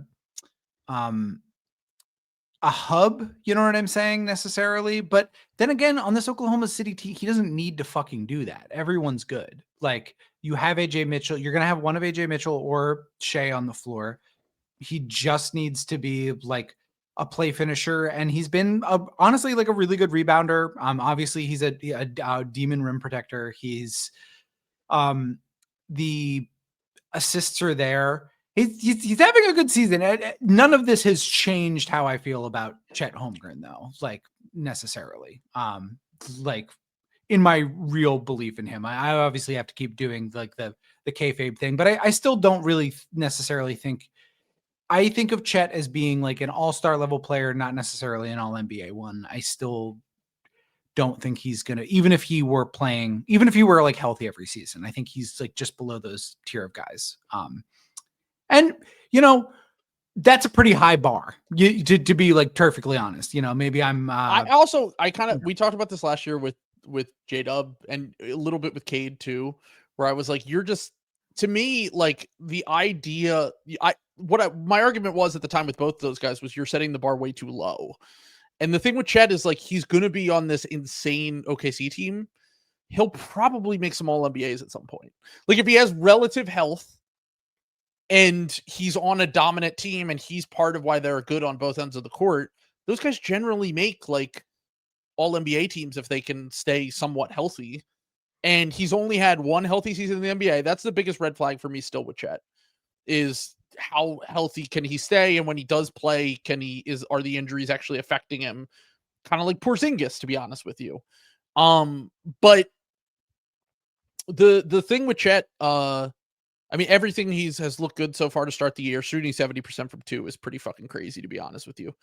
hub, you know what I'm saying, necessarily. But then again, on this Oklahoma City team, he doesn't need to fucking do that. Everyone's good. Like, you have AJ Mitchell. You're going to have one of AJ Mitchell or Shea on the floor. He just needs to be like a play finisher. And he's been honestly like a really good rebounder. Obviously he's a demon rim protector. He's the assists are there. He's having a good season. None of this has changed how I feel about Chet Holmgren, though, like necessarily. Like in my real belief in him, I obviously have to keep doing like the kayfabe thing, but I still don't really necessarily think. I think of Chet as being like an all-star level player, not necessarily an all NBA one. I still don't think he's gonna, even if he were like healthy every season, I think he's like just below those tier of guys. And, that's a pretty high bar to be like perfectly honest. Maybe I'm. We talked about this last year with J-Dub and a little bit with Cade too, where I was like, to me, like the idea, my argument was at the time with both those guys was you're setting the bar way too low. And the thing with Chet is like, he's going to be on this insane OKC team. He'll probably make some all NBAs at some point. Like if he has relative health, and he's on a dominant team and he's part of why they're good on both ends of the court, those guys generally make like all NBA teams if they can stay somewhat healthy. And he's only had one healthy season in the NBA. That's the biggest red flag for me still with Chet, is how healthy can he stay? And when he does play, are the injuries actually affecting him? Kind of like Porzingis, to be honest with you. But the thing with Chet, I mean, everything has looked good so far to start the year. Shooting 70% from 2 is pretty fucking crazy, to be honest with you.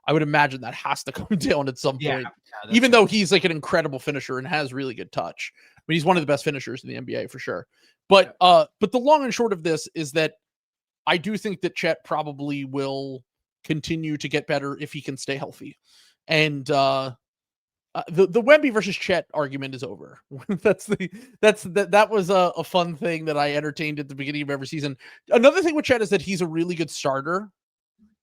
I would imagine that has to come down at some point, even though he's like an incredible finisher and has really good touch. I mean, he's one of the best finishers in the NBA for sure. But the long and short of this is that I do think that Chet probably will continue to get better if he can stay healthy. And the Wemby versus Chet argument is over. that was a fun thing that I entertained at the beginning of every season. Another thing with Chet is that he's a really good starter.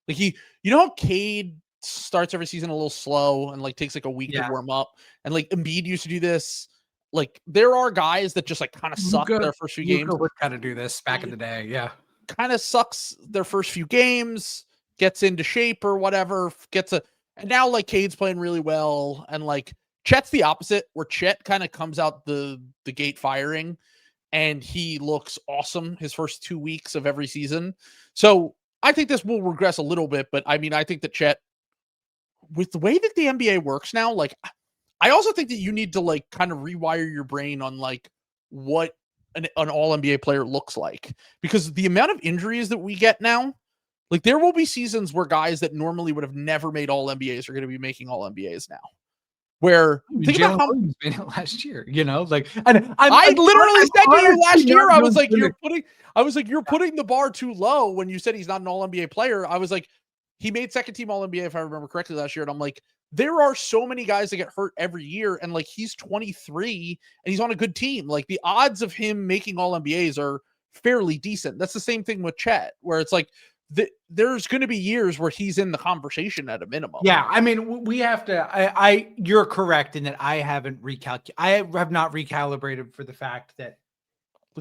Like how Cade starts every season a little slow and like takes like a week to warm up, and like Embiid used to do this. Like there are guys that just like kind of suck their first few games. Would kind of do this back in the day, yeah. Kind of sucks their first few games, gets into shape or whatever, and now like Cade's playing really well, and like Chet's the opposite, where Chet kind of comes out the gate firing, and he looks awesome his first 2 weeks of every season. So I think this will regress a little bit, but I mean, I think that Chet, with the way that the NBA works now, like I also think that you need to like kind of rewire your brain on like what an all NBA player looks like, because the amount of injuries that we get now, Like there will be seasons where guys that normally would have never made all NBAs are going to be making all NBAs now. Where think about how Williams made it last year, like I literally said to you last year, I was like, you're putting the bar too low when you said he's not an all NBA player. I was like, he made second team all NBA, if I remember correctly, last year. And I'm like, there are so many guys that get hurt every year. And like, he's 23 and he's on a good team. Like the odds of him making all NBAs are fairly decent. That's the same thing with Chet, where it's like, there's going to be years where he's in the conversation at a minimum. Yeah, I mean, we have to. You're correct in that I have not recalibrated for the fact that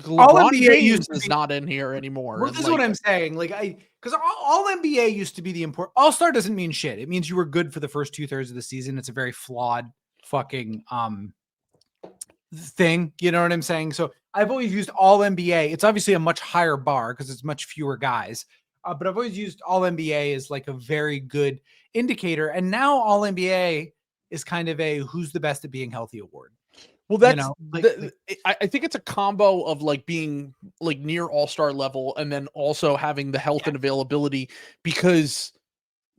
all NBA James is not in here anymore. Well, this is what I'm saying. Like because all NBA used to be the important. All Star doesn't mean shit. It means you were good for the first 2/3 of the season. It's a very flawed fucking thing. You know what I'm saying? So I've always used all NBA. It's obviously a much higher bar because it's much fewer guys. But I've always used all NBA as like a very good indicator. And now all NBA is kind of a who's the best at being healthy award. Well, that's, I think it's a combo of like being like near all-star level and then also having the health and availability, because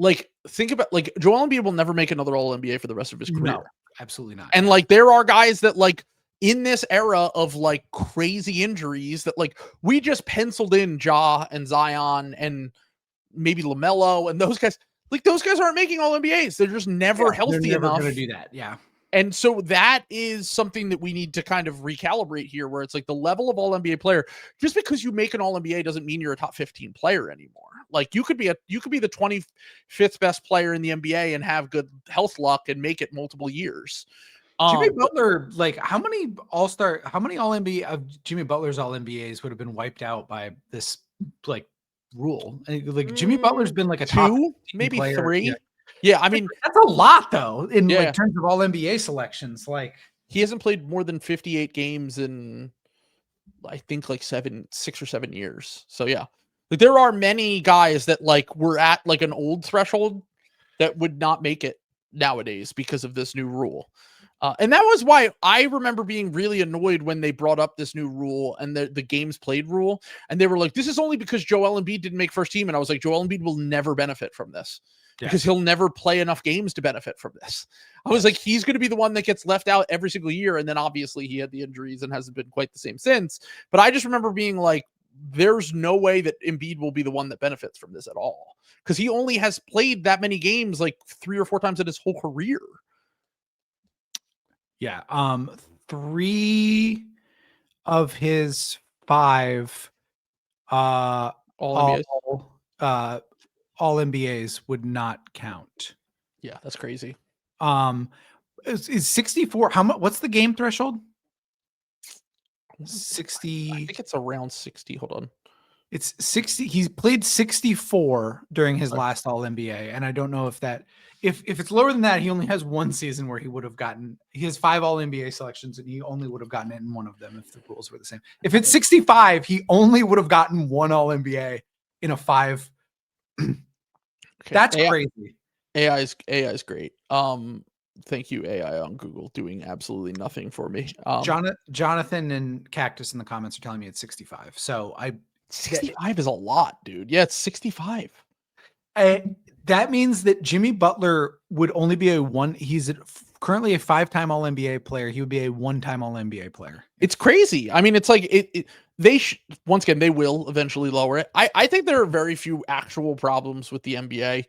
like, think about like Joel Embiid will never make another all NBA for the rest of his career. No, absolutely not. And like, there are guys that like, in this era of like crazy injuries that like we just penciled in Ja and Zion and maybe LaMelo and those guys, like those guys aren't making all NBAs. They're just never healthy enough to do that. Yeah. And so that is something that we need to kind of recalibrate here, where it's like the level of all NBA player, just because you make an all NBA doesn't mean you're a top 15 player anymore. Like you could be the 25th best player in the NBA and have good health luck and make it multiple years. Jimmy Butler, like how many all NBA of Jimmy Butler's all NBAs would have been wiped out by this like rule? Like Jimmy Butler's been like a top 2, maybe player. 3. Yeah, I mean that's a lot though in like terms of all NBA selections. Like he hasn't played more than 58 games in I think like 6 or 7 years. So yeah, like there are many guys that like were at like an old threshold that would not make it nowadays because of this new rule. And that was why I remember being really annoyed when they brought up this new rule and the games played rule. And they were like, this is only because Joel Embiid didn't make first team. And I was like, Joel Embiid will never benefit from this because he'll never play enough games to benefit from this. I was like, he's going to be the one that gets left out every single year. And then obviously he had the injuries and hasn't been quite the same since. But I just remember being like, there's no way that Embiid will be the one that benefits from this at all, because he only has played that many games like 3 or 4 times in his whole career. Yeah. 3 of his 5 all NBAs would not count. Yeah, that's crazy. Is 64 how much? What's the game threshold? 60. I think it's around 60. Hold on. It's 60. He's played 64 during his last all NBA, and I don't know if it's lower than that, he only has 1 season where he has 5 all NBA selections and he only would have gotten it in one of them if the rules were the same. If it's 65, he only would have gotten 1 all NBA in a 5. Okay. That's crazy. AI is great. Thank you, AI on Google, doing absolutely nothing for me. Jonathan and Cactus in the comments are telling me it's 65. So 65 is a lot, dude. Yeah, it's 65. That means that Jimmy Butler would only be he's currently a 5-time all NBA player. He would be a 1-time all NBA player. It's crazy. I mean, it's like once again, they will eventually lower it. I think there are very few actual problems with the NBA.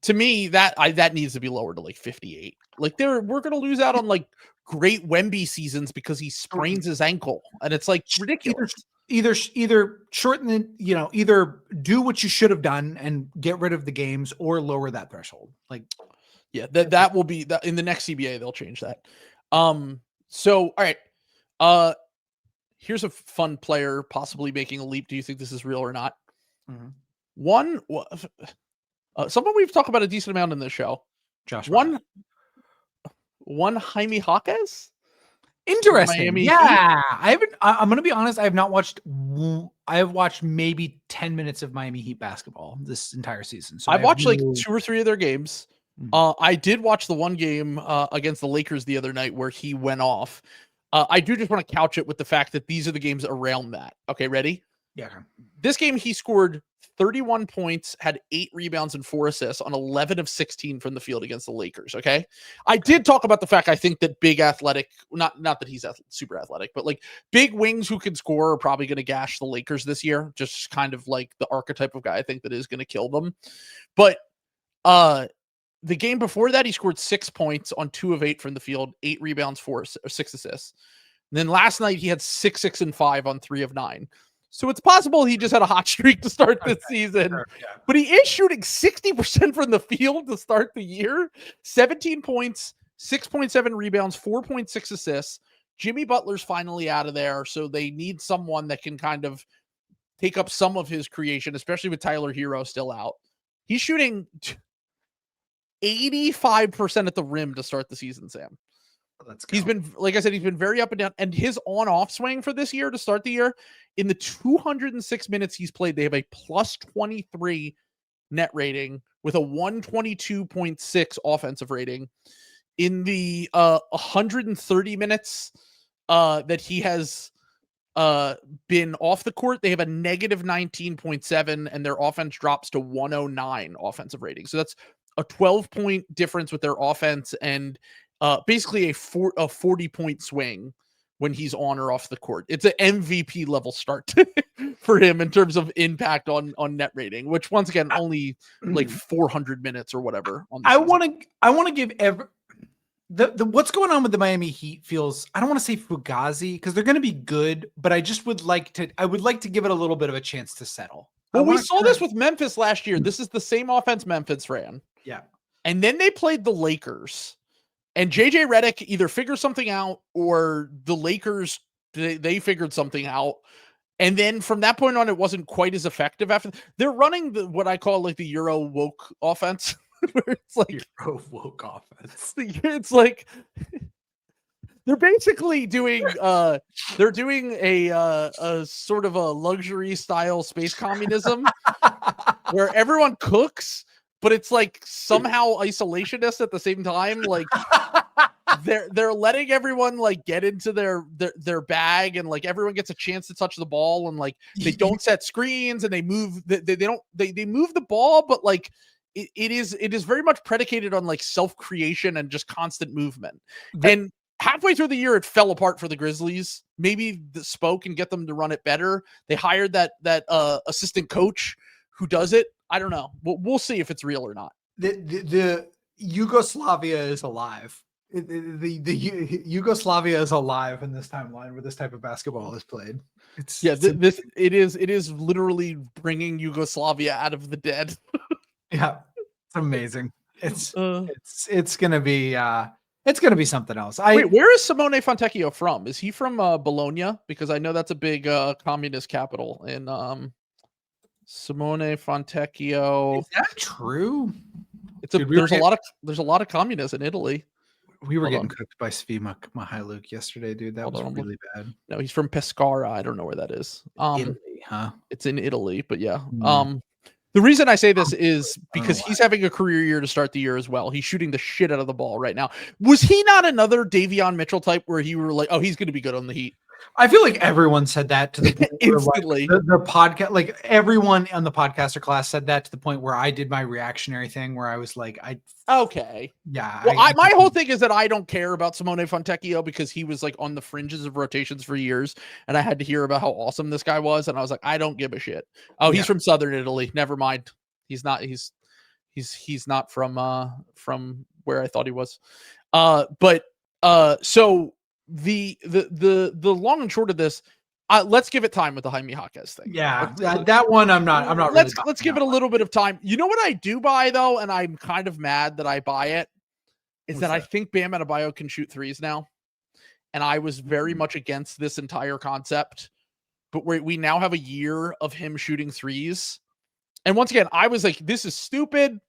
To me, that needs to be lowered to like 58. Like we're going to lose out on like great Wemby seasons because he sprains his ankle, and it's like ridiculous. Either shorten it, either do what you should have done and get rid of the games, or lower that threshold. Like, yeah, that will be that in the next CBA, they'll change that. So all right. Here's a fun player possibly making a leap. Do you think this is real or not? Mm-hmm. Someone we've talked about a decent amount in this show. Josh. One Jaime Jaquez. Interesting. Miami yeah. I'm going to be honest. I have watched maybe 10 minutes of Miami Heat basketball this entire season. So I've watched like 2 or 3 of their games. I did watch the one game against the Lakers the other night where he went off. I do just want to couch it with the fact that these are the games around that. Okay, ready? Yeah. This game, he scored 31 points, had 8 rebounds and 4 assists on 11 of 16 from the field against the Lakers. Okay. I did talk about the fact I think that big athletic, not that he's super athletic, but like big wings who can score are probably going to gash the Lakers this year. Just kind of like the archetype of guy I think that is going to kill them. But the game before that, he scored 6 points on 2 of 8 from the field, 8 rebounds, 6 assists. And then last night he had 6, 6, and 5 on 3 of 9. So it's possible he just had a hot streak to start this season, sure, yeah. But he is shooting 60% from the field to start the year. 17 points, 6.7 rebounds, 4.6 assists. Jimmy Butler's finally out of there, so they need someone that can kind of take up some of his creation, especially with Tyler Hero still out. He's shooting 85% at the rim to start the season, Sam. He's been, like I said, he's been very up and down. And his on-off swing for this year to start the year, in the 206 minutes he's played, they have a plus 23 net rating with a 122.6 offensive rating. In the 130 minutes that he has been off the court, they have a negative 19.7, and their offense drops to 109 offensive rating. So that's a 12-point difference with their offense, and basically a 40-point swing when he's on or off the court. It's an MVP level start for him in terms of impact on net rating, which once again, only like 400 minutes or whatever. I want to give the what's going on with the Miami Heat feels, I don't want to say fugazi because they're going to be good, but I would like to give it a little bit of a chance to settle. Well, we saw this with Memphis last year. This is the same offense Memphis ran. Yeah. And then they played the Lakers. And JJ Redick either figured something out, or the Lakers, they figured something out. And then from that point on, it wasn't quite as effective after. They're running what I call like the Euro woke offense, where it's like Euro woke offense. It's like they're basically doing they're doing a sort of a luxury style space communism where everyone cooks, but it's like somehow isolationist at the same time. Like they're letting everyone like get into their bag, and like everyone gets a chance to touch the ball, and like they don't set screens, and they move they move the ball, but like it is very much predicated on like self-creation and just constant movement. And halfway through the year, it fell apart for the Grizzlies. Maybe the spoke and get them to run it better. They hired that assistant coach who does it. I don't know. We'll see if it's real or not. The Yugoslavia is alive. The Yugoslavia is alive in this timeline where this type of basketball is played. It is literally bringing Yugoslavia out of the dead. Yeah, it's amazing. It's gonna be something else. Wait, where is Simone Fontecchio from? Is he from Bologna? Because I know that's a big communist capital. In Simone Fontecchio, is that true? There's a lot of communists in Italy. We were getting cooked by Svi Mihailuk yesterday, dude. That was really bad. No, he's from Pescara. I don't know where that is. Italy, huh? It's in Italy, but yeah. The reason I say this is because he's having a career year to start the year as well. He's shooting the shit out of the ball right now. Was he not another Davion Mitchell type where you were like, oh, he's going to be good on the Heat? I feel like everyone said that to the point instantly. Where, like, the podcast, like everyone on the podcaster class said that to the point where I did my reactionary thing where I was like, yeah. Well, my whole thing is that I don't care about Simone Fontecchio because he was like on the fringes of rotations for years, and I had to hear about how awesome this guy was, and I was like, I don't give a shit. Oh, he's from Southern Italy. Never mind. He's not. He's not from where I thought he was. So. The long and short of this, let's give it time with the Jaime Jaquez thing. Yeah, that one I'm not. Let's give it a little bit of time. You know what I do buy though, and I'm kind of mad that I buy it, is that I think Bam Adebayo can shoot threes now, and I was very much against this entire concept, but we now have a year of him shooting threes, and once again, I was like, this is stupid.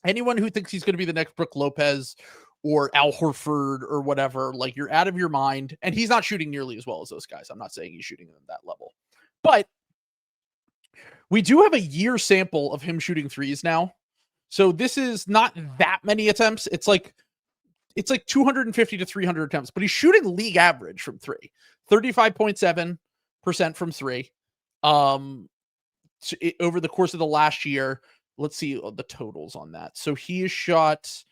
Anyone who thinks he's going to be the next Brook Lopez or Al Horford or whatever, like, you're out of your mind. And he's not shooting nearly as well as those guys. I'm not saying he's shooting at that level, but we do have a year sample of him shooting threes now. So this is not that many attempts. It's like 250 to 300 attempts, but he's shooting league average from three, 35.7% from three. Over the course of the last year. Let's see the totals on that. So he has shot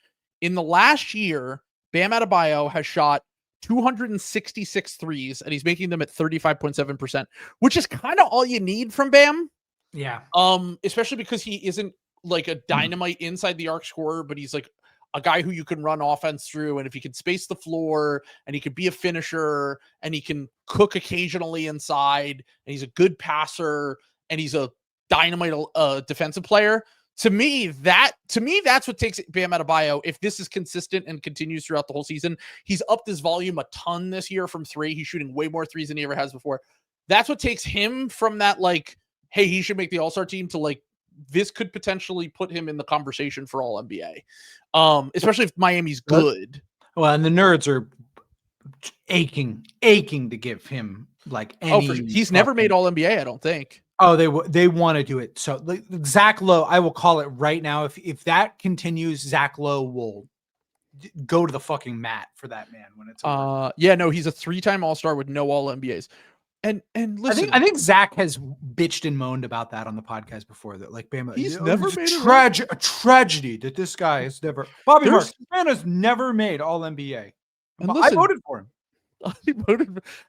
in the last year, Bam Adebayo has shot 266 threes, and he's making them at 35.7%, which is kind of all you need from Bam. Yeah. Especially because he isn't like a dynamite inside the arc scorer, but he's like a guy who you can run offense through. And if he can space the floor and he can be a finisher and he can cook occasionally inside and he's a good passer and he's a dynamite defensive player. To me, that's what takes Bam Adebayo. If this is consistent and continues throughout the whole season, he's upped his volume a ton this year from three. He's shooting way more threes than he ever has before. That's what takes him from that, like, hey, he should make the All-Star team, to like, this could potentially put him in the conversation for All NBA. Especially if Miami's good. Well, and the nerds are aching to give him like any. For sure. He's never made All NBA, I don't think. Oh, they want to do it. So like, Zach Lowe, I will call it right now. If that continues, Zach Lowe will go to the fucking mat for that man when it's over. Yeah, no, he's a 3-time All-Star with no All NBAs. And listen, I think Zach has bitched and moaned about that on the podcast before. That like Bama, he's never made a tragedy that this guy has never. Bobby Marks, this man has never made All NBA. And listen, I voted for him.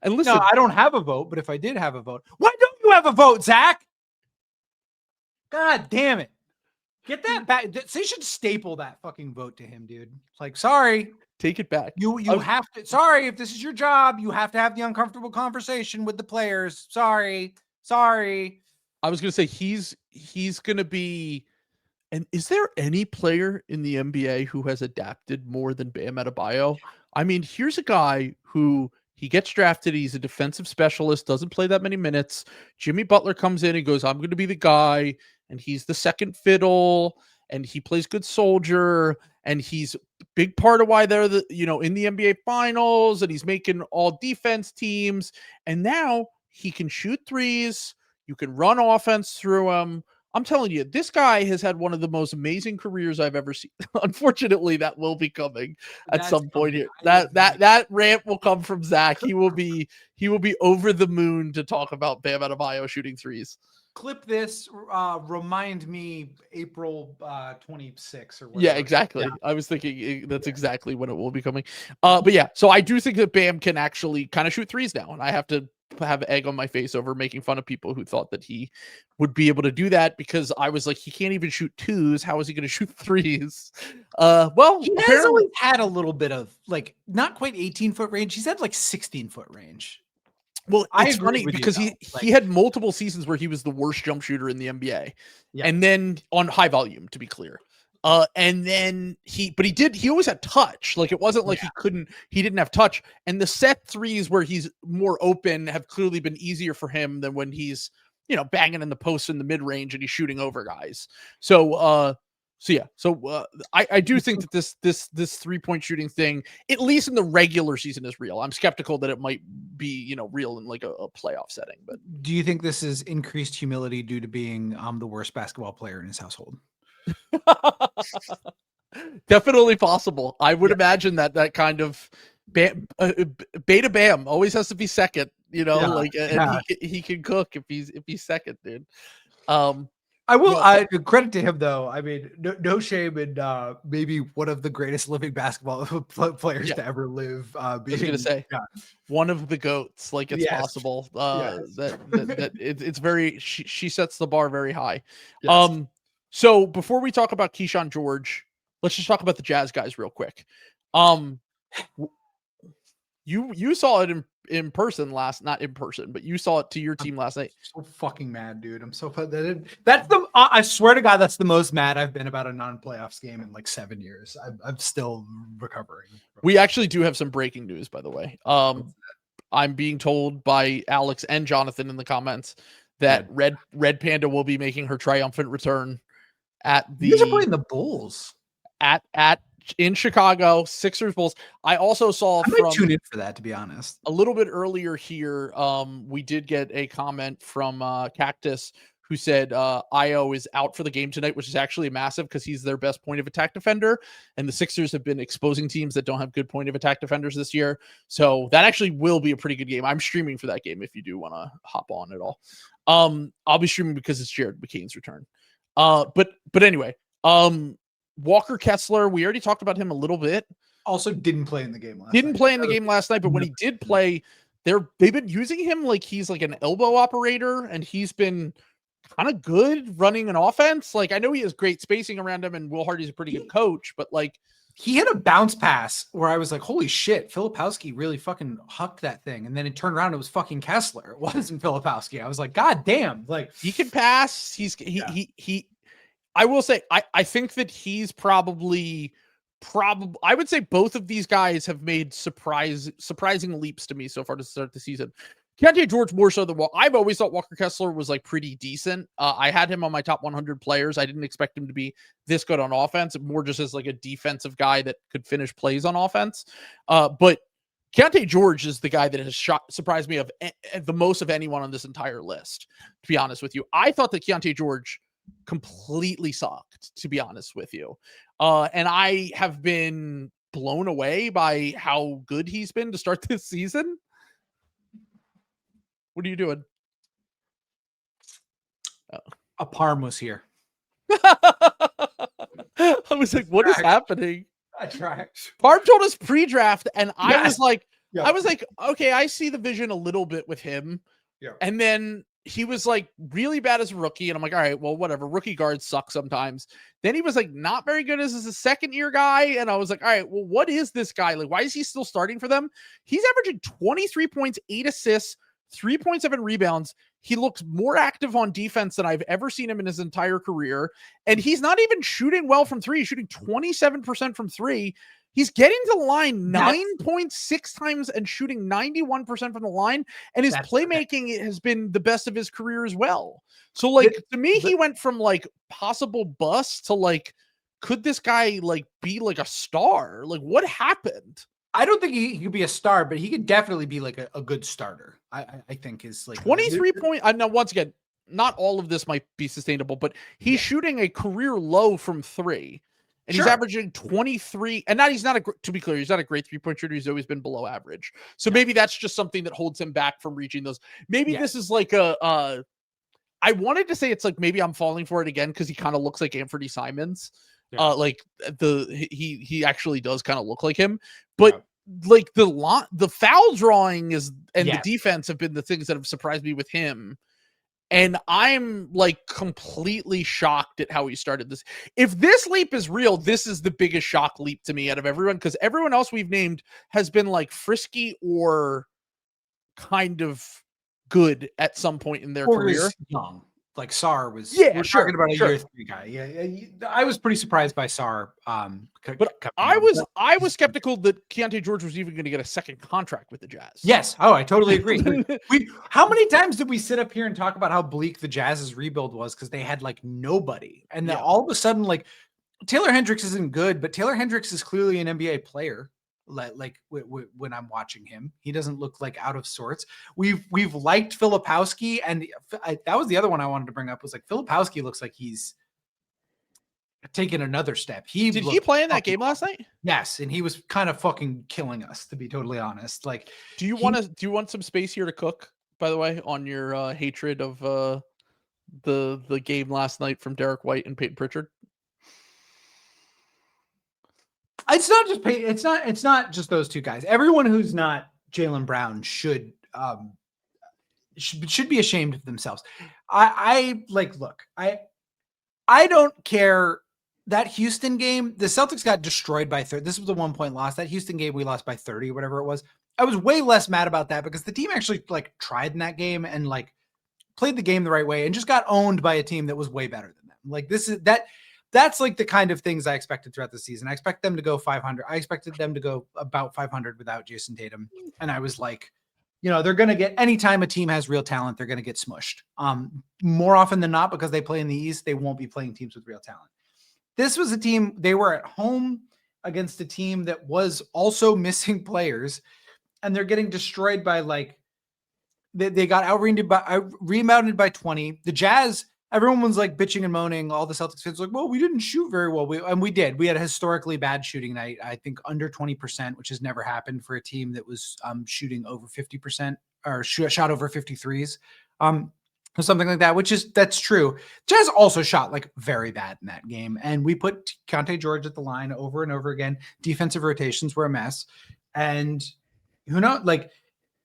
And listen, no, I don't have a vote, but if I did have a vote, why don't you have a vote, Zach? God damn it. Get that back. They should staple that fucking vote to him, dude. It's like, sorry. Take it back. You have to. Sorry, if this is your job, you have to have the uncomfortable conversation with the players. Sorry. I was going to say he's going to be. And is there any player in the NBA who has adapted more than Bam Adebayo? I mean, here's a guy who he gets drafted. He's a defensive specialist, doesn't play that many minutes. Jimmy Butler comes in and goes, I'm going to be the guy. And he's the second fiddle and he plays good soldier. And he's a big part of why they're in the NBA finals, and he's making all defense teams. And now he can shoot threes. You can run offense through him. I'm telling you, this guy has had one of the most amazing careers I've ever seen. Unfortunately, that will be coming at some point here. That rant will come from Zach. He will be over the moon to talk about Bam Adebayo shooting threes. Clip this. Remind me April 26 or whatever. Yeah, exactly. Yeah. I was thinking that's exactly when it will be coming. But yeah, so I do think that Bam can actually kind of shoot threes now, and I have to have egg on my face over making fun of people who thought that he would be able to do that, because I was like, he can't even shoot twos. How is he going to shoot threes? Well, he has always had a little bit of like not quite 18-foot range. He's had like 16-foot range. Well, it's funny because he had multiple seasons where he was the worst jump shooter in the NBA, and then on high volume, to be clear. And then he always had touch. Like it wasn't like he didn't have touch. And the set threes where he's more open have clearly been easier for him than when he's, banging in the post in the mid range and he's shooting over guys. So I do think that this 3-point shooting thing, at least in the regular season, is real. I'm skeptical that it might be, real in like a playoff setting. But do you think this is increased humility due to being the worst basketball player in his household? Definitely possible. I would imagine that kind of beta Bam always has to be second, and he can cook if he's second, dude. I will credit to him though. I mean, no shame in maybe one of the greatest living basketball players to ever live. I was gonna say one of the GOATs. Like it's possible that it's very. She sets the bar very high. Yes. So before we talk about Keyshawn George, let's just talk about the Jazz guys real quick. You saw it in person not in person, but you saw it to your team last night. So fucking mad, dude. I'm so I swear to God, that's the most mad I've been about a non-playoffs game in like 7 years. I'm still recovering. We actually do have some breaking news, by the way. I'm being told by Alex and Jonathan in the comments that Red Panda will be making her triumphant return at the. You guys are playing the Bulls in Chicago, Sixers Bulls. I also saw I might tune in for that, to be honest. A little bit earlier here, we did get a comment from Cactus, who said Io is out for the game tonight, which is actually massive because he's their best point of attack defender. And the Sixers have been exposing teams that don't have good point of attack defenders this year. So that actually will be a pretty good game. I'm streaming for that game if you do want to hop on at all. I'll be streaming because it's Jared McCain's return. But anyway, Walker Kessler, we already talked about him a little bit. Also didn't play in the game last night. But when he did play, they've been using him like he's like an elbow operator, and he's been kind of good running an offense. Like, I know he has great spacing around him, and Will Hardy's a pretty good coach, but like, he had a bounce pass where I was like, holy shit, Filipowski really fucking hucked that thing. And then it turned around, it was fucking Kessler. It wasn't Filipowski. I was like, God damn. Like, he can pass. I will say, I think that he's probably I would say both of these guys have made surprising leaps to me so far to start the season. Keontae George more so than I've always thought Walker Kessler was like pretty decent. I had him on my top 100 players. I didn't expect him to be this good on offense, more just as like a defensive guy that could finish plays on offense. But Keontae George is the guy that has surprised me of the most of anyone on this entire list, to be honest with you. I thought that Keontae George completely sucked, to be honest with you. And I have been blown away by how good he's been to start this season. What are you doing? a Parm was here. I was like, what is happening? I tried. Parm told us pre-draft, and I Yes. was like, Yeah. okay, I see the vision a little bit with him. Yeah. And then he was like really bad as a rookie. And I'm like, all right, well, whatever. Rookie guards suck sometimes. Then he was like not very good as a second year guy. And I was like, all right, well, what is this guy? Like, why is he still starting for them? He's averaging 23 points, 8 assists, 3.7 rebounds. He looks more active on defense than I've ever seen him in his entire career. And he's not even shooting well from three. He's shooting 27% from three. He's getting to the line 9.6 times and shooting 91% from the line. And his playmaking has been the best of his career as well. So like, to me, he went from like possible bust to like, could this guy like be like a star? Like, what happened? I don't think he could be a star, but he could definitely be like a good starter. I think is like 23 point. Now, once again, not all of this might be sustainable, but he's shooting a career low from three. And he's averaging 23. And he's not to be clear, he's not a great 3-point shooter. He's always been below average. So maybe that's just something that holds him back from reaching those. Maybe this is like I wanted to say it's like, maybe I'm falling for it again because he kind of looks like Anthony Simons. Like he actually does kind of look like him. But like the foul drawing and the defense have been the things that have surprised me with him. And I'm like completely shocked at how he started this. If this leap is real, this is the biggest shock leap to me out of everyone, because everyone else we've named has been like frisky or kind of good at some point in their career. Young. Like Sarr was, we're talking about a year 3 guy. Yeah, I was pretty surprised by Sarr. But I was skeptical that Keontae George was even going to get a second contract with the Jazz. Yes. Oh, I totally agree. How many times did we sit up here and talk about how bleak the Jazz's rebuild was because they had like nobody, and then all of a sudden, like Taylor Hendricks isn't good, but Taylor Hendricks is clearly an NBA player. Like when I'm watching him, he doesn't look like out of sorts. We've liked Filipowski, and that was the other one I wanted to bring up, was like Filipowski looks like he's taken another step. Did he play in that game last night? Yes, and he was kind of fucking killing us, to be totally honest. Like, do you want some space here to cook, by the way, on your hatred of the game last night from Derek White and Peyton Pritchard? It's not just those two guys. Everyone who's not Jaylen Brown should be ashamed of themselves. I don't care. That Houston game, the Celtics got destroyed by 30. This was a 1-point loss. That Houston game, we lost by 30, whatever it was. I was way less mad about that because the team actually like tried in that game and like played the game the right way and just got owned by a team that was way better than them. Like that's like the kind of things I expected throughout the season. I expect them to go 500. I expected them to go about 500 without Jason Tatum. And I was like, they're going to get, anytime a team has real talent, they're going to get smushed. More often than not, because they play in the East, they won't be playing teams with real talent. This was a team, they were at home against a team that was also missing players, and they're getting destroyed by like, they got rebounded by 20. The Jazz everyone was like bitching and moaning. All the Celtics fans were like, well, we didn't shoot very well. And we did. We had a historically bad shooting night. I think under 20%, which has never happened for a team that was shooting over 50% or shot over 53s. Or something like that, that's true. Jazz also shot like very bad in that game. And we put Keontae George at the line over and over again. Defensive rotations were a mess. And who knows, like,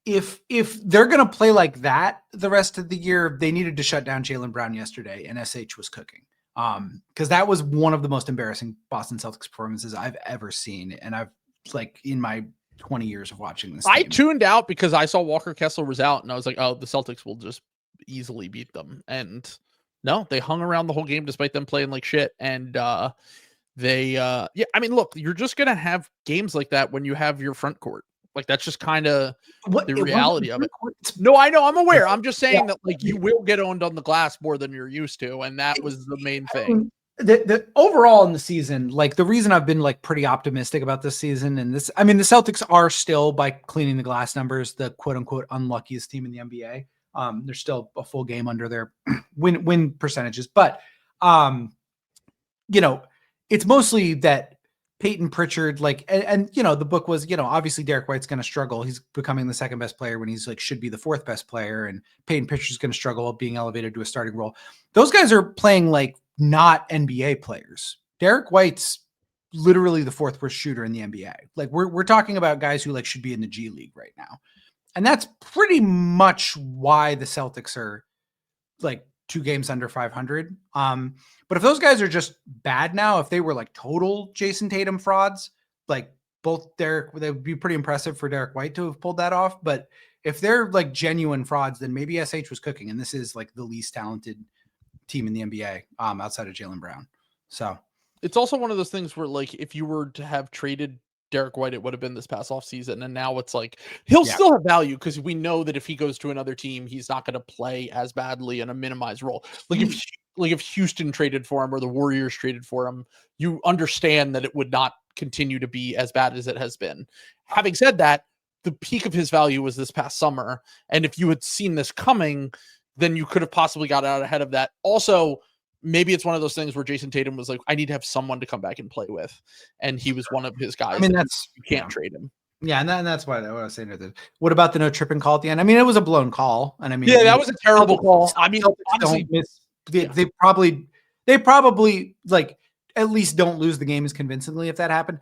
if they're going to play like that the rest of the year, they needed to shut down Jaylen Brown yesterday, and SH was cooking. Because that was one of the most embarrassing Boston Celtics performances I've ever seen. And I've like in my 20 years of watching this. I tuned out because I saw Walker Kessler was out, and I was like, oh, the Celtics will just easily beat them. And no, they hung around the whole game despite them playing like shit. And I mean, look, you're just going to have games like that when you have your front court. Like, that's just kind of the reality of it. No, I know. I'm aware. I'm just saying that, like, you will get owned on the glass more than you're used to. And that was the main thing. The overall in the season, like, the reason I've been like pretty optimistic about this season and this, I mean, the Celtics are still, by cleaning the glass numbers, the quote unquote unluckiest team in the NBA. They're still a full game under their win percentages, but it's mostly that Peyton Pritchard, like, and the book was, obviously Derek White's going to struggle. He's becoming the second best player when he's like, should be the fourth best player. And Peyton Pritchard's going to struggle being elevated to a starting role. Those guys are playing like not NBA players. Derek White's literally the fourth worst shooter in the NBA. Like we're talking about guys who like should be in the G League right now. And that's pretty much why the Celtics are like 2 games under 500. But if those guys are just bad now, if they were like total Jason Tatum frauds, like both Derek, they would be pretty impressive for Derek White to have pulled that off. But if they're like genuine frauds, then maybe SH was cooking. And this is like the least talented team in the NBA outside of Jaylen Brown. So it's also one of those things where, like, if you were to have traded Derek White, it would have been this past off season. And now it's like, he'll still have value because we know that if he goes to another team, he's not going to play as badly in a minimized role. Like if Houston traded for him or the Warriors traded for him, you understand that it would not continue to be as bad as it has been. Having said that, the peak of his value was this past summer. And if you had seen this coming, then you could have possibly got out ahead of that. Also, maybe it's one of those things where Jason Tatum was like, I need to have someone to come back and play with. And he was one of his guys. I mean, you can't trade him. Yeah, and that's what I was saying. What about the no tripping call at the end? I mean, it was a blown call. And I mean, that was a terrible call. I mean, honestly, they probably like at least don't lose the game as convincingly if that happened.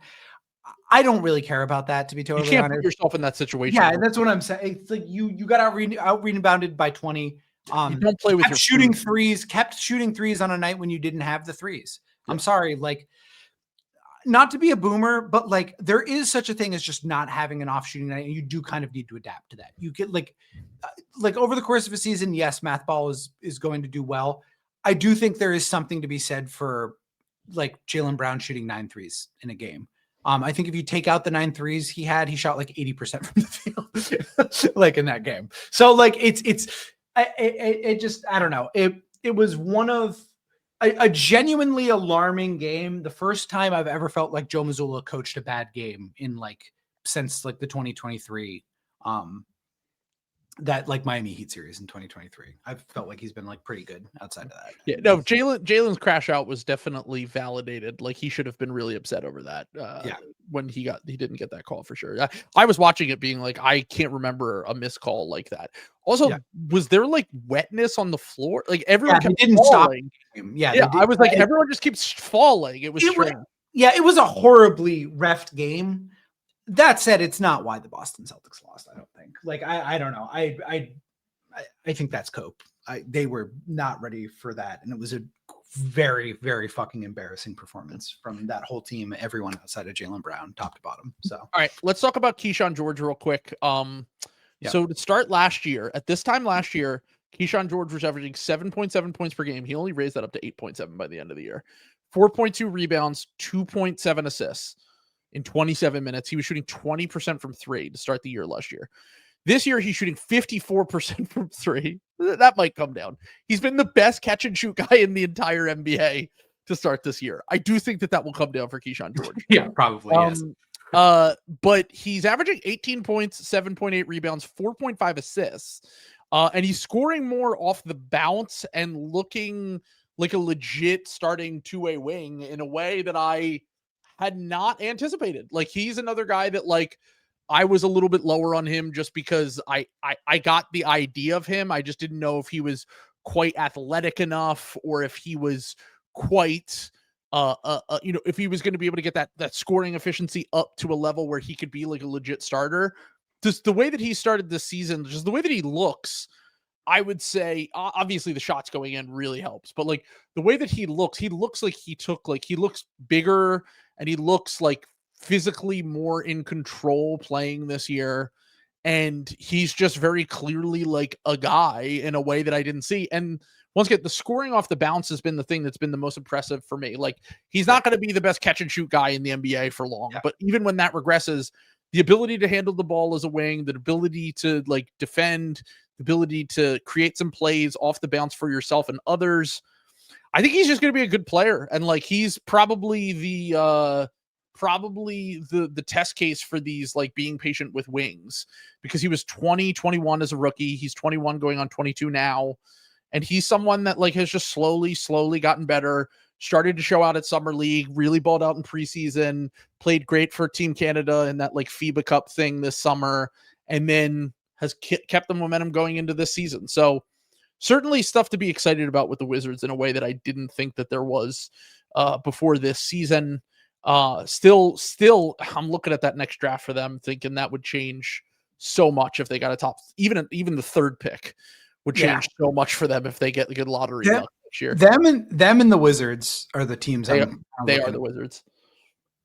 I don't really care about that, to be totally honest. You can't put yourself in that situation. Yeah, that's what I'm saying. It's like you got out rebounded by 20. You don't play with kept shooting threes on a night when you didn't have the threes. Yeah. I'm sorry, like, not to be a boomer, but like there is such a thing as just not having an off shooting night, and you do kind of need to adapt to that. You get like over the course of a season, yes, math ball is going to do well. I do think there is something to be said for like Jaylen Brown shooting 9 threes in a game. I think if you take out the 9 threes he shot like 80% from the field, like in that game. So like it just, I don't know. It was one of a genuinely alarming game. The first time I've ever felt like Joe Mazzulla coached a bad game in like since like the 2023 that like Miami Heat series in 2023. I've felt like he's been like pretty good outside of that. Yeah, no, Jalen's crash out was definitely validated. Like he should have been really upset over that. When he didn't get that call for sure. I was watching it being like, I can't remember a missed call like that. Also, was there like wetness on the floor? Like everyone kept didn't falling. Stop. Yeah, I was like, everyone just keeps falling. It was strange. It was a horribly reffed game. That said, it's not why the Boston Celtics lost. I don't think. Like I don't know. I think that's cope. They were not ready for that, and it was a very, very fucking embarrassing performance from that whole team. Everyone outside of Jaylen Brown, top to bottom. So, all right, let's talk about Keyshawn George real quick. So to start last year, at this time last year, Keyshawn George was averaging 7.7 points per game. He only raised that up to 8.7 by the end of the year. 4.2 rebounds, 2.7 assists. In 27 minutes, he was shooting 20% from 3 to start the year last year. This year, he's shooting 54% from 3. That might come down. He's been the best catch and shoot guy in the entire NBA to start this year. I do think that will come down for Keyshawn George. Yeah, probably. Yes. But he's averaging 18 points, 7.8 rebounds, 4.5 assists. And he's scoring more off the bounce and looking like a legit starting two-way wing in a way that I had not anticipated. Like, he's another guy that, like, I was a little bit lower on him just because I got the idea of him. I just didn't know if he was quite athletic enough or if he was quite if he was going to be able to get that scoring efficiency up to a level where he could be like a legit starter. Just the way that he started this season, just the way that he looks, I would say, obviously the shots going in really helps, but like the way that he looks like he looks bigger and he looks like physically more in control playing this year. And he's just very clearly like a guy in a way that I didn't see. And once again, the scoring off the bounce has been the thing that's been the most impressive for me. Like, he's not going to be the best catch and shoot guy in the NBA for long, but even when that regresses, the ability to handle the ball as a wing, the ability to like defend, the ability to create some plays off the bounce for yourself and others, I think he's just going to be a good player. And like, he's probably the test case for these, like, being patient with wings, because he was 21 as a rookie. He's 21 going on 22 now. And he's someone that like has just slowly gotten better, started to show out at Summer League, really balled out in preseason, played great for Team Canada in that like FIBA Cup thing this summer, and then has kept the momentum going into this season. So certainly stuff to be excited about with the Wizards in a way that I didn't think that there was before this season. Still, I'm looking at that next draft for them, thinking that would change so much if they got a top, even the third pick would change so much for them if they get the good lottery luck next year. Them and the Wizards are the teams. They are the Wizards.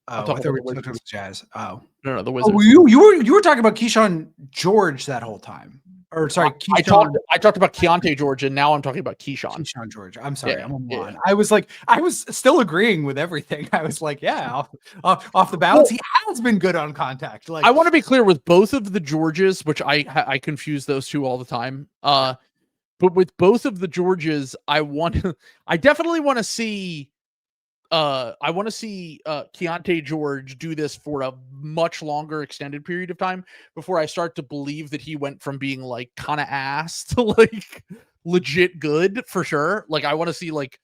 Oh, I thought we were talking about the Jazz. Oh, no, the Wizards. Oh, you were talking about Keyshawn George that whole time. Or sorry, I talked about Keontae George, and now I'm talking about Keyshawn George. I'm sorry, I'm on one. I was still agreeing with everything. I was like, off the bounce, he has been good on contact. Like, I want to be clear with both of the Georges, which I confuse those two all the time. But with both of the Georges, I definitely want to see. I want to see Keontae George do this for a much longer extended period of time before I start to believe that he went from being like kind of ass to like legit good for sure. Like, I want to see like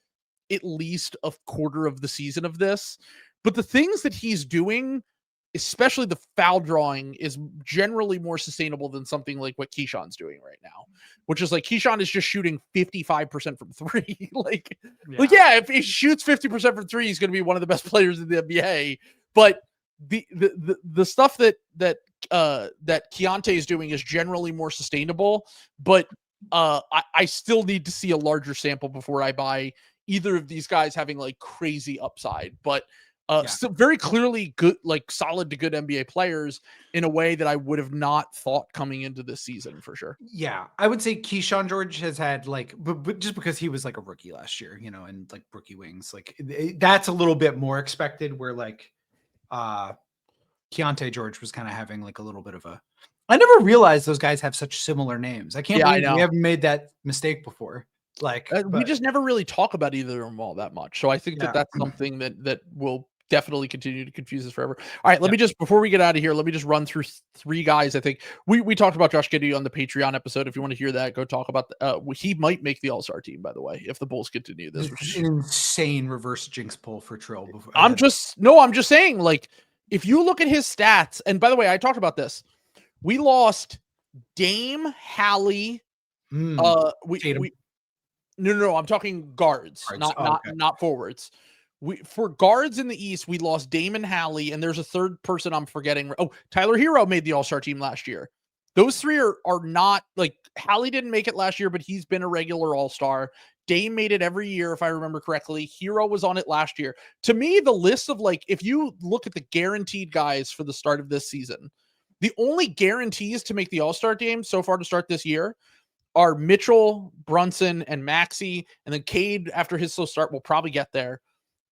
at least a quarter of the season of this. But the things that he's doing, especially the foul drawing, is generally more sustainable than something like what Keyshawn's doing right now, which is like Keyshawn is just shooting 55% from three. If he shoots 50% from three, he's going to be one of the best players in the NBA. But the stuff that Keontae is doing is generally more sustainable. But I still need to see a larger sample before I buy either of these guys having like crazy upside. But still very clearly good, like solid to good NBA players in a way that I would have not thought coming into this season for sure. Yeah, I would say Keyshawn George has had like, but just because he was like a rookie last year, and like rookie wings, like that's a little bit more expected. Where like, Keontae George was kind of having like a little bit of a. I never realized those guys have such similar names. I can't believe we haven't made that mistake before. Like, we just never really talk about either of them all that much. So I think that's something that will definitely continue to confuse us forever. All right, let me just, before we get out of here, let me just run through three guys. I think we talked about Josh Giddey on the Patreon episode. If you want to hear that, go talk about he might make the All-Star team, by the way, if the Bulls continue this. It's an insane reverse jinx pull for Trill. I'm just saying, like, if you look at his stats, and by the way, I talked about this. We lost Dame, Hallie. No, I'm talking guards. Not forwards. For guards in the East, we lost Dame and Hallie, and there's a third person I'm forgetting. Oh, Tyler Hero made the All-Star team last year. Those three are not, like, Hallie didn't make it last year, but he's been a regular All-Star. Dame made it every year, if I remember correctly. Hero was on it last year. To me, the list of, like, if you look at the guaranteed guys for the start of this season, the only guarantees to make the All-Star game so far to start this year are Mitchell, Brunson, and Maxey, and then Cade, after his slow start, will probably get there.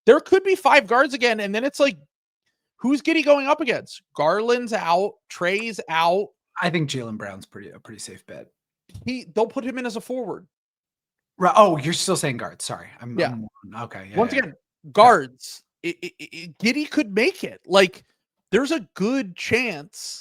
There could be 5 guards again, and then it's like, who's Giddey going up against? Garland's out, Trey's out. I think Jaylen Brown's a pretty safe bet. They'll put him in as a forward. Right. Oh, you're still saying guards. Sorry. I'm okay. Yeah, Once again, guards. Giddey could make it. Like, there's a good chance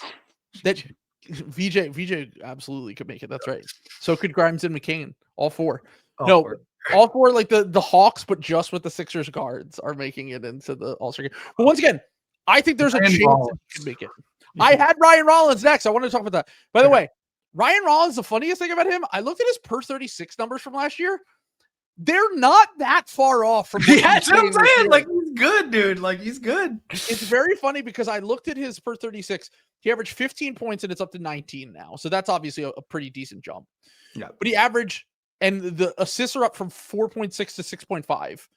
that VJ absolutely could make it. That's right. So could Grimes and McCain. All four. All four. All four, like the Hawks, but just with the Sixers guards are making it into the All-Star game. But once again, I think there's a chance that he could make it. I had Ryan Rollins next. I want to talk about that. By the way, Ryan Rollins, the funniest thing about him, I looked at his per 36 numbers from last year. They're not that far off from that's what I'm saying. Like, he's good, dude. Like, he's good. It's very funny because I looked at his per 36. He averaged 15 points and it's up to 19 now. So that's obviously a pretty decent jump. Yeah. But he averaged, and the assists are up from 4.6 to 6.5.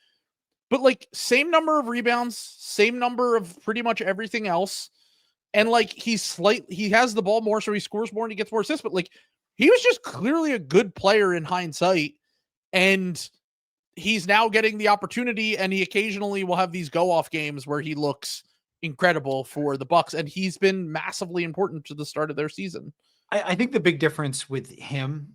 But like same number of rebounds, same number of pretty much everything else. And like he has the ball more, so he scores more and he gets more assists. But like he was just clearly a good player in hindsight. And he's now getting the opportunity, and he occasionally will have these go-off games where he looks incredible for the Bucks, and he's been massively important to the start of their season. I think the big difference with him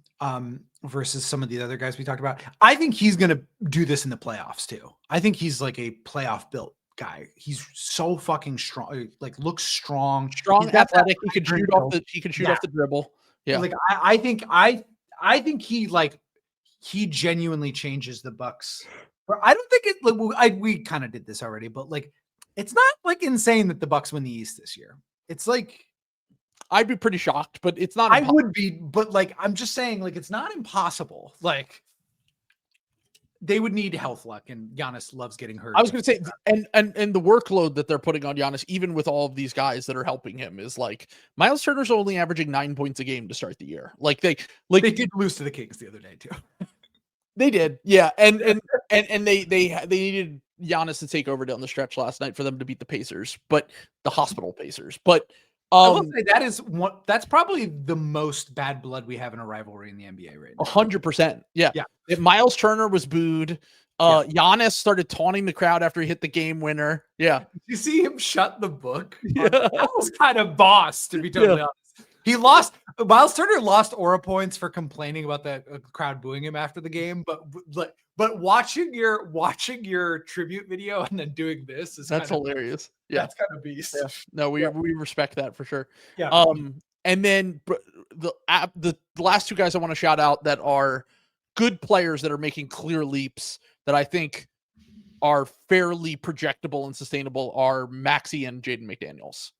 versus some of the other guys we talked about, I think he's going to do this in the playoffs too. I think he's like a playoff built guy. He's so fucking strong, like looks strong, athletic. He can shoot off the dribble. Yeah. Like I think he genuinely changes the Bucks. I don't think we kind of did this already, but like, it's not like insane that the Bucks win the East this year. It's like, I'd be pretty shocked, but it's not. I would be, but like, I'm just saying, like, it's not impossible. Like, they would need health luck, and Giannis loves getting hurt. I was going to say, and the workload that they're putting on Giannis, even with all of these guys that are helping him, is like Miles Turner's only averaging 9 points a game to start the year. They did lose to the Kings the other day too. They did, yeah, and they needed Giannis to take over down the stretch last night for them to beat the Pacers, but the hospital Pacers. But I will say that's probably the most bad blood we have in a rivalry in the NBA right now. 100%. Yeah. Miles Turner was booed. Giannis started taunting the crowd after he hit the game winner. Yeah. You see him shut the book. Yeah. That was kind of boss, to be totally honest. He lost. Miles Turner lost aura points for complaining about the crowd booing him after the game, but watching your tribute video and then doing this is hilarious. Yeah, that's kind of beast. Yeah. No, we respect that for sure. Yeah. And then the last two guys I want to shout out that are good players that are making clear leaps that I think are fairly projectable and sustainable are Maxey and Jaden McDaniels.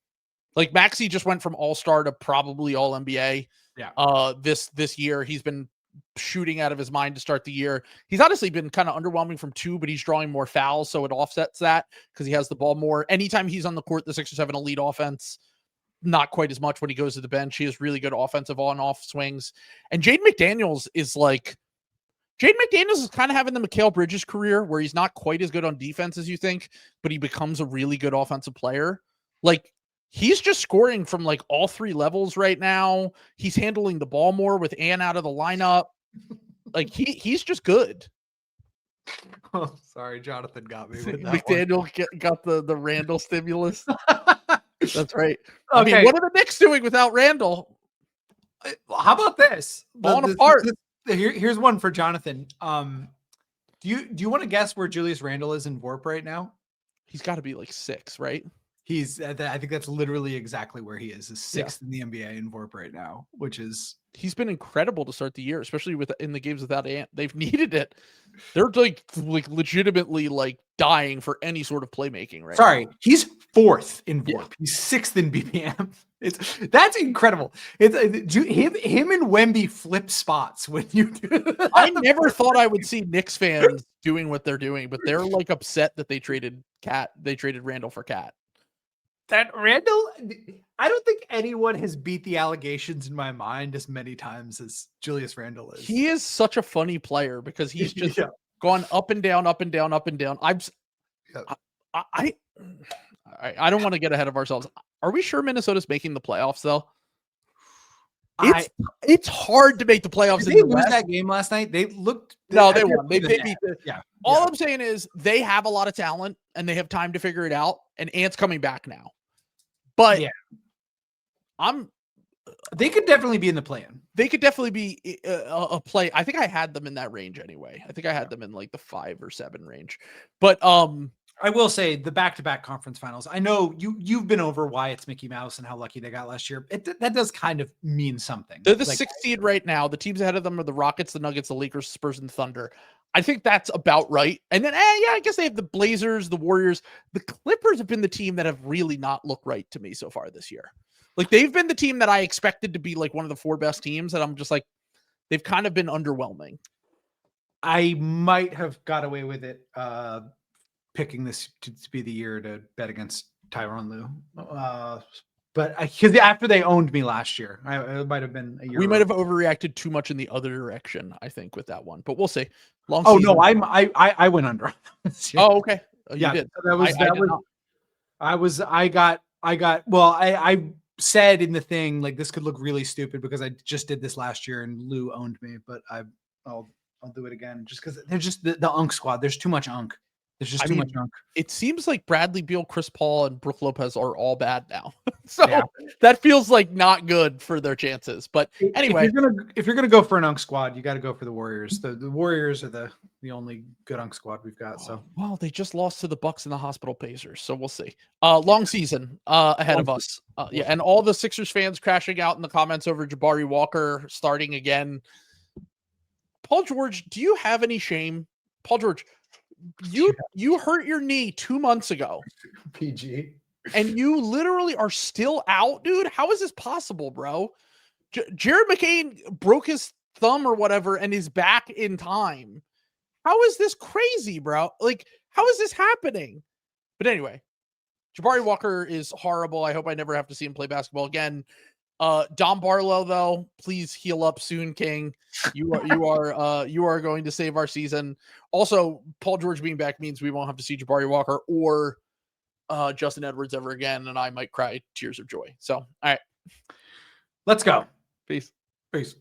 Like Maxey just went from all-star to probably all NBA. Yeah. This year he's been shooting out of his mind to start the year. He's honestly been kind of underwhelming from two, but he's drawing more fouls, so it offsets that because he has the ball more. Anytime he's on the court, the Sixers have an elite offense. Not quite as much when he goes to the bench. He has really good offensive on-off swings. And Jaden McDaniels is kind of having the Mikal Bridges career where he's not quite as good on defense as you think, but he becomes a really good offensive player. Like, he's just scoring from like all three levels right now. He's handling the ball more with Ann out of the lineup. Like he's just good. Oh, sorry, Jonathan got me with that. McDaniel got the Randall stimulus. That's right. Okay. I mean, what are the Knicks doing without Randall? How about this? Falling apart. Here's one for Jonathan. Do you want to guess where Julius Randle is in VORP right now? He's got to be like 6, right? I think that's literally exactly where he is 6th in the NBA in VORP right now, which is he's been incredible to start the year, especially in the games without Ant. They've needed it. They're like legitimately like dying for any sort of playmaking right now. He's 4th in VORP. Yeah. He's 6th in BPM. That's incredible. Him and Wemby flip spots when you do. I never thought I would see Knicks fans doing what they're doing, but they're like upset that they traded Randall for Cat. That Randall, I don't think anyone has beat the allegations in my mind as many times as Julius Randle is. He is such a funny player because he's just gone up and down, up and down, up and down. I don't want to get ahead of ourselves. Are we sure Minnesota's making the playoffs though? It's hard to make the playoffs. Did they lose that game last night? They looked. No, they won. They beat the. Yeah. All I'm saying is they have a lot of talent and they have time to figure it out. And Ant's coming back now. But they could definitely be in the play-in. They could definitely be a play. I think I had them in that range anyway. I think I had them in like the 5 or 7 range. But I will say the back-to-back conference finals. I know you've been over why it's Mickey Mouse and how lucky they got last year. That does kind of mean something. They're the sixth seed right now. The teams ahead of them are the Rockets, the Nuggets, the Lakers, Spurs, and the Thunder. I think that's about right. And then, I guess they have the Blazers, the Warriors. The Clippers have been the team that have really not looked right to me so far this year. Like, they've been the team that I expected to be like one of the 4 best teams, and I'm just like, they've kind of been underwhelming. I might have got away with it picking this to be the year to bet against Tyronn Lue. But because after they owned me last year, it might have been a year. We might have overreacted too much in the other direction, I think, with that one, but we'll see. No, I went under. Oh, okay. You did. I said in the thing, like, this could look really stupid because I just did this last year and Lou owned me, but I'll do it again just because they're just the Unk squad. There's too much Unk. There's just too much Unk. It seems like Bradley Beal, Chris Paul, and Brook Lopez are all bad now. So that feels like not good for their chances. But anyway, if you're gonna go for an Unk squad, you got to go for the Warriors. The Warriors are the only good Unk squad we've got. So well, they just lost to the Bucks and the Hospital Pacers, so we'll see. Long season ahead of us. And all the Sixers fans crashing out in the comments over Jabari Walker starting again. Paul George, do you have any shame? Paul George, you hurt your knee 2 months ago. PG. And you literally are still out, dude. How is this possible, bro? Jared McCain broke his thumb or whatever and is back in time. How is this crazy, bro? Like, how is this happening? But anyway, Jabari Walker is horrible. I hope I never have to see him play basketball again. Dom Barlow, though, please heal up soon, King. You are going to save our season. Also, Paul George being back means we won't have to see Jabari Walker or Justin Edwards ever again, and I might cry tears of joy. So, all right. Let's go. Peace. Peace.